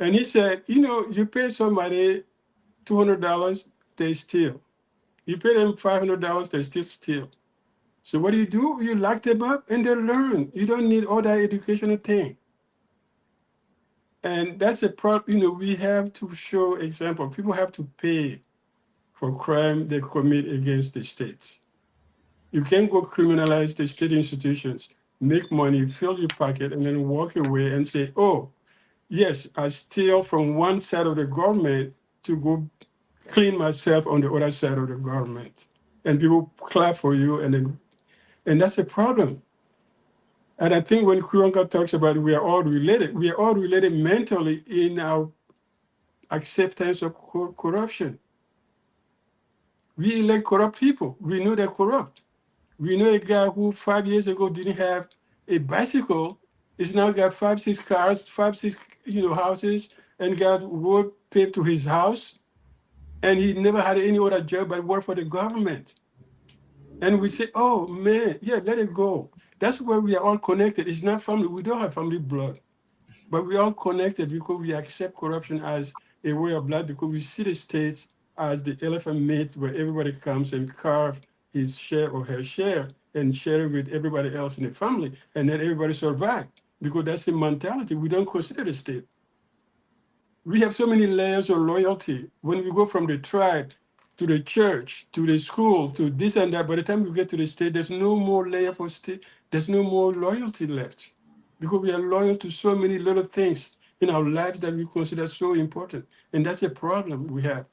And he said, you pay somebody $200, they steal. You pay them $500, they still steal. So what do? You lock them up and they learn. You don't need all that educational thing. And that's a problem. We have to show example. People have to pay for crime they commit against the states. You can't go criminalize the state institutions, make money, fill your pocket, and then walk away and say, oh, yes, I steal from one side of the government to go clean myself on the other side of the government. And people clap for you, and that's a problem. And I think when Kiwanka talks about we are all related mentally in our acceptance of corruption. We elect corrupt people. We know they're corrupt. We know a guy who 5 years ago didn't have a bicycle, is now got 5, 6 cars, 5, 6 houses, and got road paved to his house. And he never had any other job but work for the government. And we say, oh man, yeah, let it go. That's where we are all connected. It's not family. We don't have family blood, but we're all connected because we accept corruption as a way of life, because we see the states as the elephant meat where everybody comes and carve his share or her share and share it with everybody else in the family. And then everybody survive, because that's the mentality. We don't consider the state. We have so many layers of loyalty. When we go from the tribe to the church, to the school, to this and that, by the time we get to the state, there's no more layer for state. There's no more loyalty left, because we are loyal to so many little things in our lives that we consider so important. And that's a problem we have.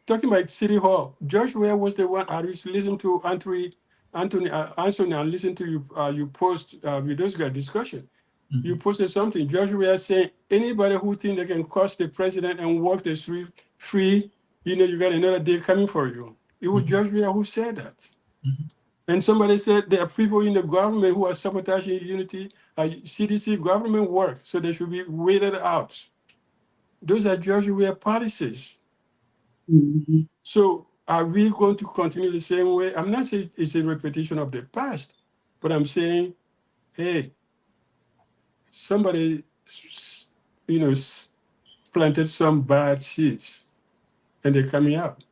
Talking about City Hall, George Ware was the one I was listening to Anthony, I listened to you post with those guys discussion. You posted something. George Ware saying anybody who think they can cost the president and walk the street free, you got another day coming for you. It was George Ware who said that. And somebody said there are people in the government who are sabotaging unity, CDC government work, so they should be weeded out. Those are George Ware policies. So are we going to continue the same way? I'm not saying it's a repetition of the past, but I'm saying, hey, somebody, planted some bad seeds, and they're coming out.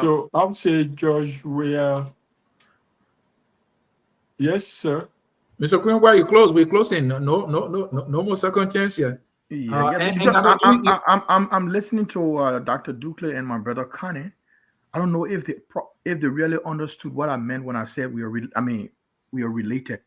So I'll say, George, yes, sir. Mr. Queen, why you close? We're closing. No more second chance here. I'm listening to Dr. Ducle and my brother Kane. I don't know if they really understood what I meant when I said we are related.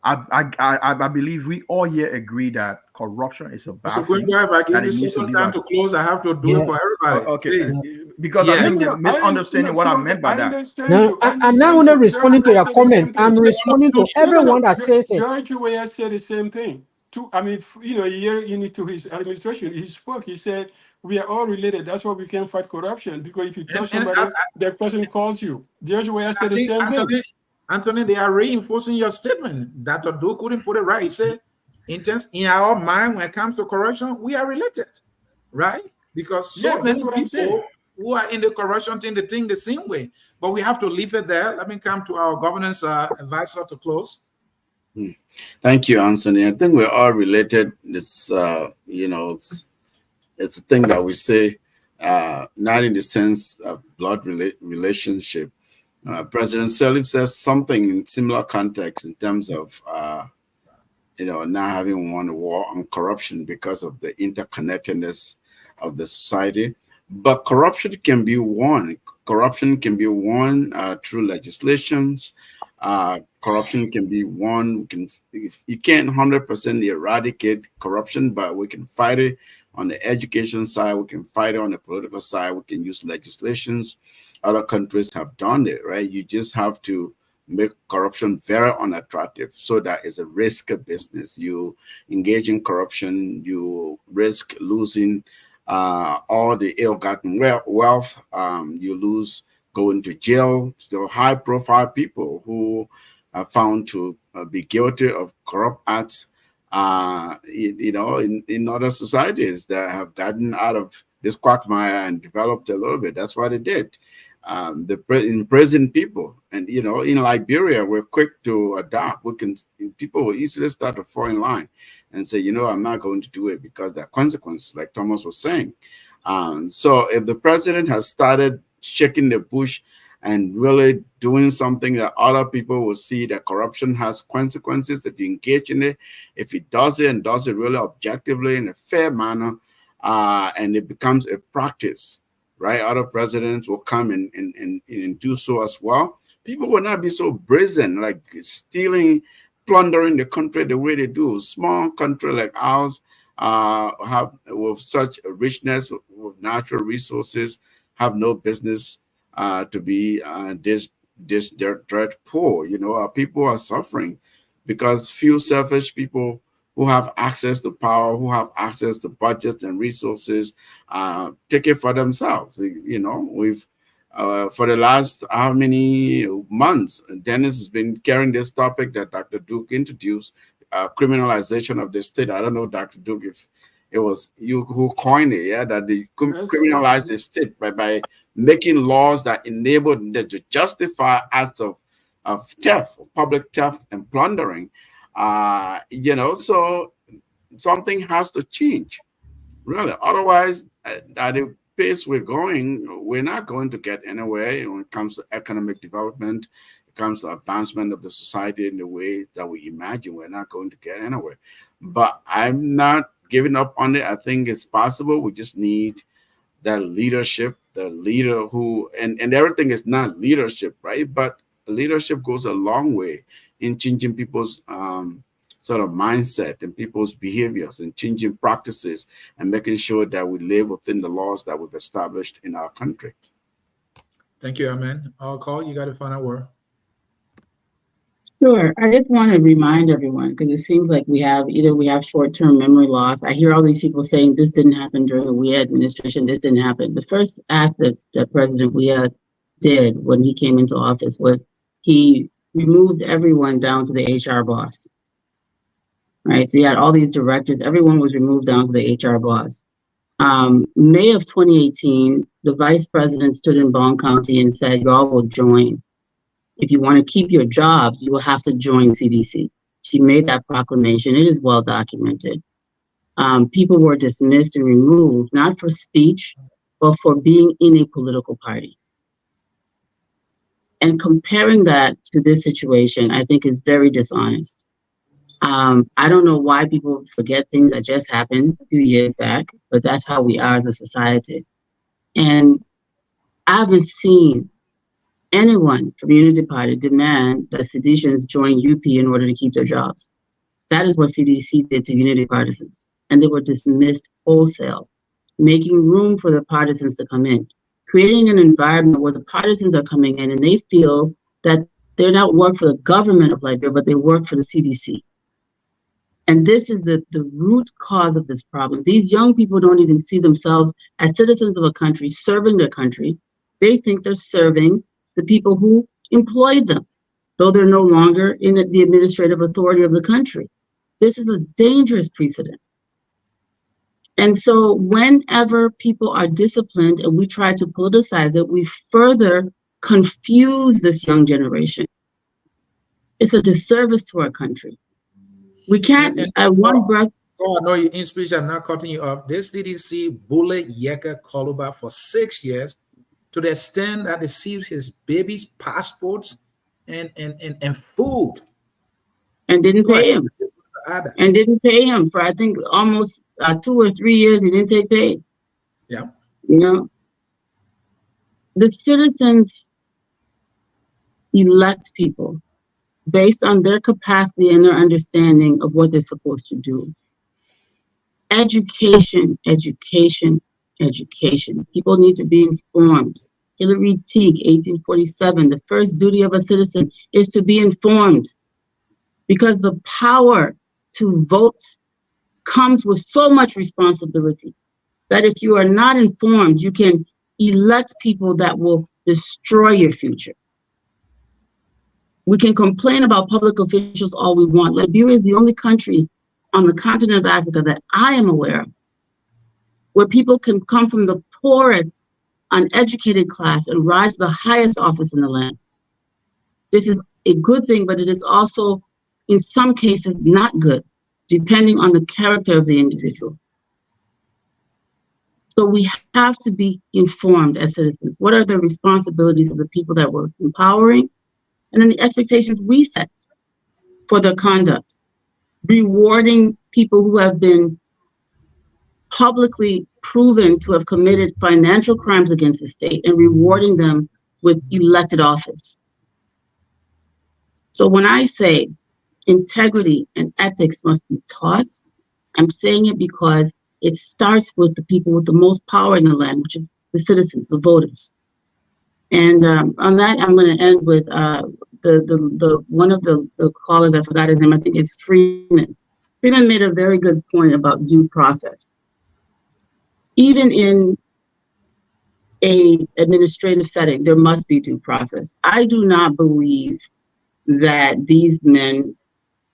I believe we all here agree that corruption is a bad thing. So if I give you some time to close, I have to do it for everybody. Okay, please. Because I think they're misunderstanding what I meant by that. No, I'm not only responding to your comment. I'm responding to everyone that says it. George Weah said the same thing. A year into his administration, he spoke. He said, we are all related. That's why we can fight corruption. Because if you touch somebody, that person calls you. George Weah said the same thing. Anthony, they are reinforcing your statement. Dr. Duke couldn't put it right. He said, in our mind, when it comes to corruption, we are related, right? Because so many people who are in the corruption thing, they think the same way. But we have to leave it there. Let me come to our governance advisor to close. Thank you, Anthony. I think we're all related. It's it's a thing that we say, not in the sense of blood relationship. President Sirleaf says something in similar context in terms of not having won a war on corruption because of the interconnectedness of the society. But corruption can be won. Corruption can be won through legislations. Corruption can be won. You can't 100% eradicate corruption, but we can fight it on the education side. We can fight it on the political side. We can use legislations. Other countries have done it, right? You just have to make corruption very unattractive so that it's a risky business. You engage in corruption, you risk losing all the ill-gotten wealth. You lose going to jail. So high-profile people who are found to be guilty of corrupt acts, in other societies that have gotten out of this quagmire and developed a little bit. That's what it did. Imprison people, and in Liberia, we're quick to adopt. People will easily start to fall in line and say, I'm not going to do it because there are consequences, like Thomas was saying. So if the president has started shaking the bush and really doing something that other people will see that corruption has consequences, that you engage in it, if he does it and does it really objectively in a fair manner, and it becomes a practice, right? Other presidents will come and do so as well. People will not be so brazen, like stealing, plundering the country the way they do. Small country like ours have with such richness, with natural resources, have no business to be this dirt poor. Our people are suffering because few selfish people who have access to power, who have access to budgets and resources, take it for themselves. We've for the last how many months, Dennis has been carrying this topic that Dr. Duke introduced, criminalization of the state. I don't know, Dr. Duke, if it was you who coined it, that they criminalize the state by making laws that enable them to justify acts of theft, of public theft and plundering. So something has to change, really. Otherwise, at the pace we're going, we're not going to get anywhere when it comes to economic development. It comes to advancement of the society in the way that we imagine. We're not going to get anywhere. But I'm not giving up on it. I think it's possible. We just need that leadership, the leader who, and everything is not leadership, right? But leadership goes a long way in changing people's sort of mindset and people's behaviors and changing practices and making sure that we live within the laws that we've established in our country. Thank you, Amen. I'll call. You got a final word. Sure. I just want to remind everyone, because it seems like we have short-term memory loss. I hear all these people saying this didn't happen during the Weah administration, this didn't happen. The first act that President Weah did when he came into office was he removed everyone down to the HR boss. Right? So you had all these directors, everyone was removed down to the HR boss. May of 2018, the vice president stood in Bond County and said, y'all will join. If you want to keep your jobs, you will have to join CDC. She made that proclamation. It is well documented. People were dismissed and removed, not for speech, but for being in a political party. And comparing that to this situation, I think is very dishonest. I don't know why people forget things that just happened a few years back, but that's how we are as a society. And I haven't seen anyone from the Unity Party demand that seditionists join UP in order to keep their jobs. That is what CDC did to Unity partisans, and they were dismissed wholesale, making room for the partisans to come in, creating an environment where the partisans are coming in and they feel that they're not work for the government of Liberia, but they work for the CDC. And this is the root cause of this problem. These young people don't even see themselves as citizens of a country, serving their country. They think they're serving the people who employed them, though they're no longer in the administrative authority of the country. This is a dangerous precedent. And so whenever people are disciplined and we try to politicize it, we further confuse this young generation. It's a disservice to our country. We can't, at one breath. Oh, I know you in speech, I'm not cutting you off. This DDC bullied Yeka Koluba for 6 years to the extent that they seized his baby's passports and food. And didn't pay him. And didn't pay him for, I think, almost 2 or 3 years. He didn't take pay. Yeah. You know, the citizens elect people based on their capacity and their understanding of what they're supposed to do. Education, education, education. People need to be informed. Hillary Teague, 1847, the first duty of a citizen is to be informed, because the power to vote comes with so much responsibility that if you are not informed, you can elect people that will destroy your future. We can complain about public officials all we want. Liberia is the only country on the continent of Africa that I am aware of where people can come from the poorest, uneducated class and rise to the highest office in the land. This is a good thing, but it is also, in some cases, not good, depending on the character of the individual. So we have to be informed as citizens. What are the responsibilities of the people that we're empowering? And then the expectations we set for their conduct, rewarding people who have been publicly proven to have committed financial crimes against the state and rewarding them with elected office. So when I say integrity and ethics must be taught, I'm saying it because it starts with the people with the most power in the land, which are the citizens, the voters. And on that, I'm going to end with the one of the callers, I forgot his name, I think it's Freeman. Freeman made a very good point about due process. Even in a administrative setting, there must be due process. I do not believe that these men,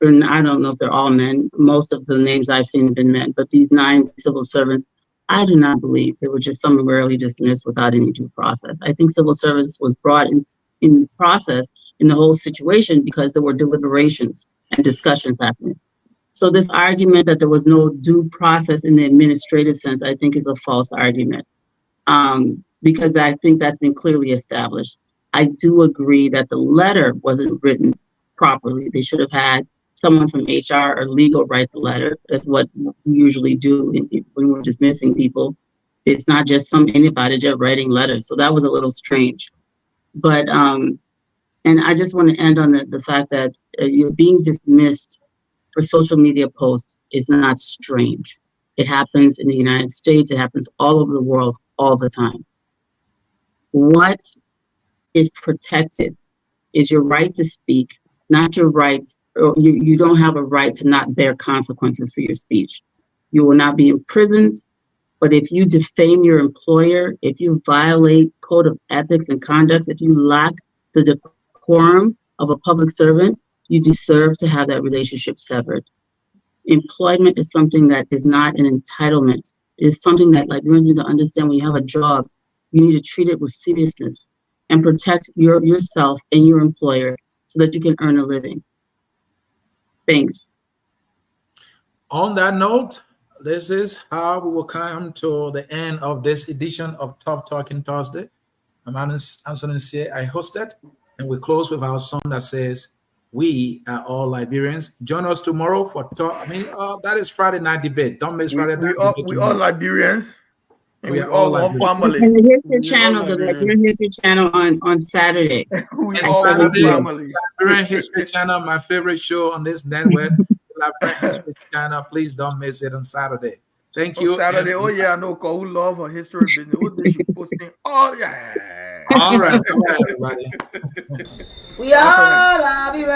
or I don't know if they're all men, most of the names I've seen have been men, but these 9 civil servants, I do not believe they were just summarily dismissed without any due process. I think civil service was brought in the process in the whole situation because there were deliberations and discussions happening. So this argument that there was no due process in the administrative sense, I think is a false argument, because I think that's been clearly established. I do agree that the letter wasn't written properly. They should have had someone from HR or legal write the letter. That's what we usually do when we're dismissing people. It's not just anybody just writing letters. So that was a little strange. But, and I just want to end on the fact that you're being dismissed for social media posts is not strange. It happens in the United States. It happens all over the world all the time. What is protected is your right to speak, not your right. You don't have a right to not bear consequences for your speech. You will not be imprisoned, but if you defame your employer, if you violate code of ethics and conduct, if you lack the decorum of a public servant, you deserve to have that relationship severed. Employment is something that is not an entitlement. It is something that Liberians need to understand. When you have a job, you need to treat it with seriousness and protect yourself and your employer so that you can earn a living. Thanks. On that note, this is how we will come to the end of this edition of Top Talking Thursday. I'm Anthony C. I hosted, and we close with our song that says, "We are all Liberians." Join us tomorrow for talk. That is Friday night debate. Don't miss Friday night debate. We all Liberians. And we all one family. And the History Channel, the Liberian History Channel on Saturday. We all one family. Liberian History Channel, my favorite show on this network. Liberian History Channel. Please don't miss it on Saturday. Thank you. Saturday. Oh yeah, I know. Who love her history business. What they should posting? Oh yeah. All right, everybody. We are Liberians.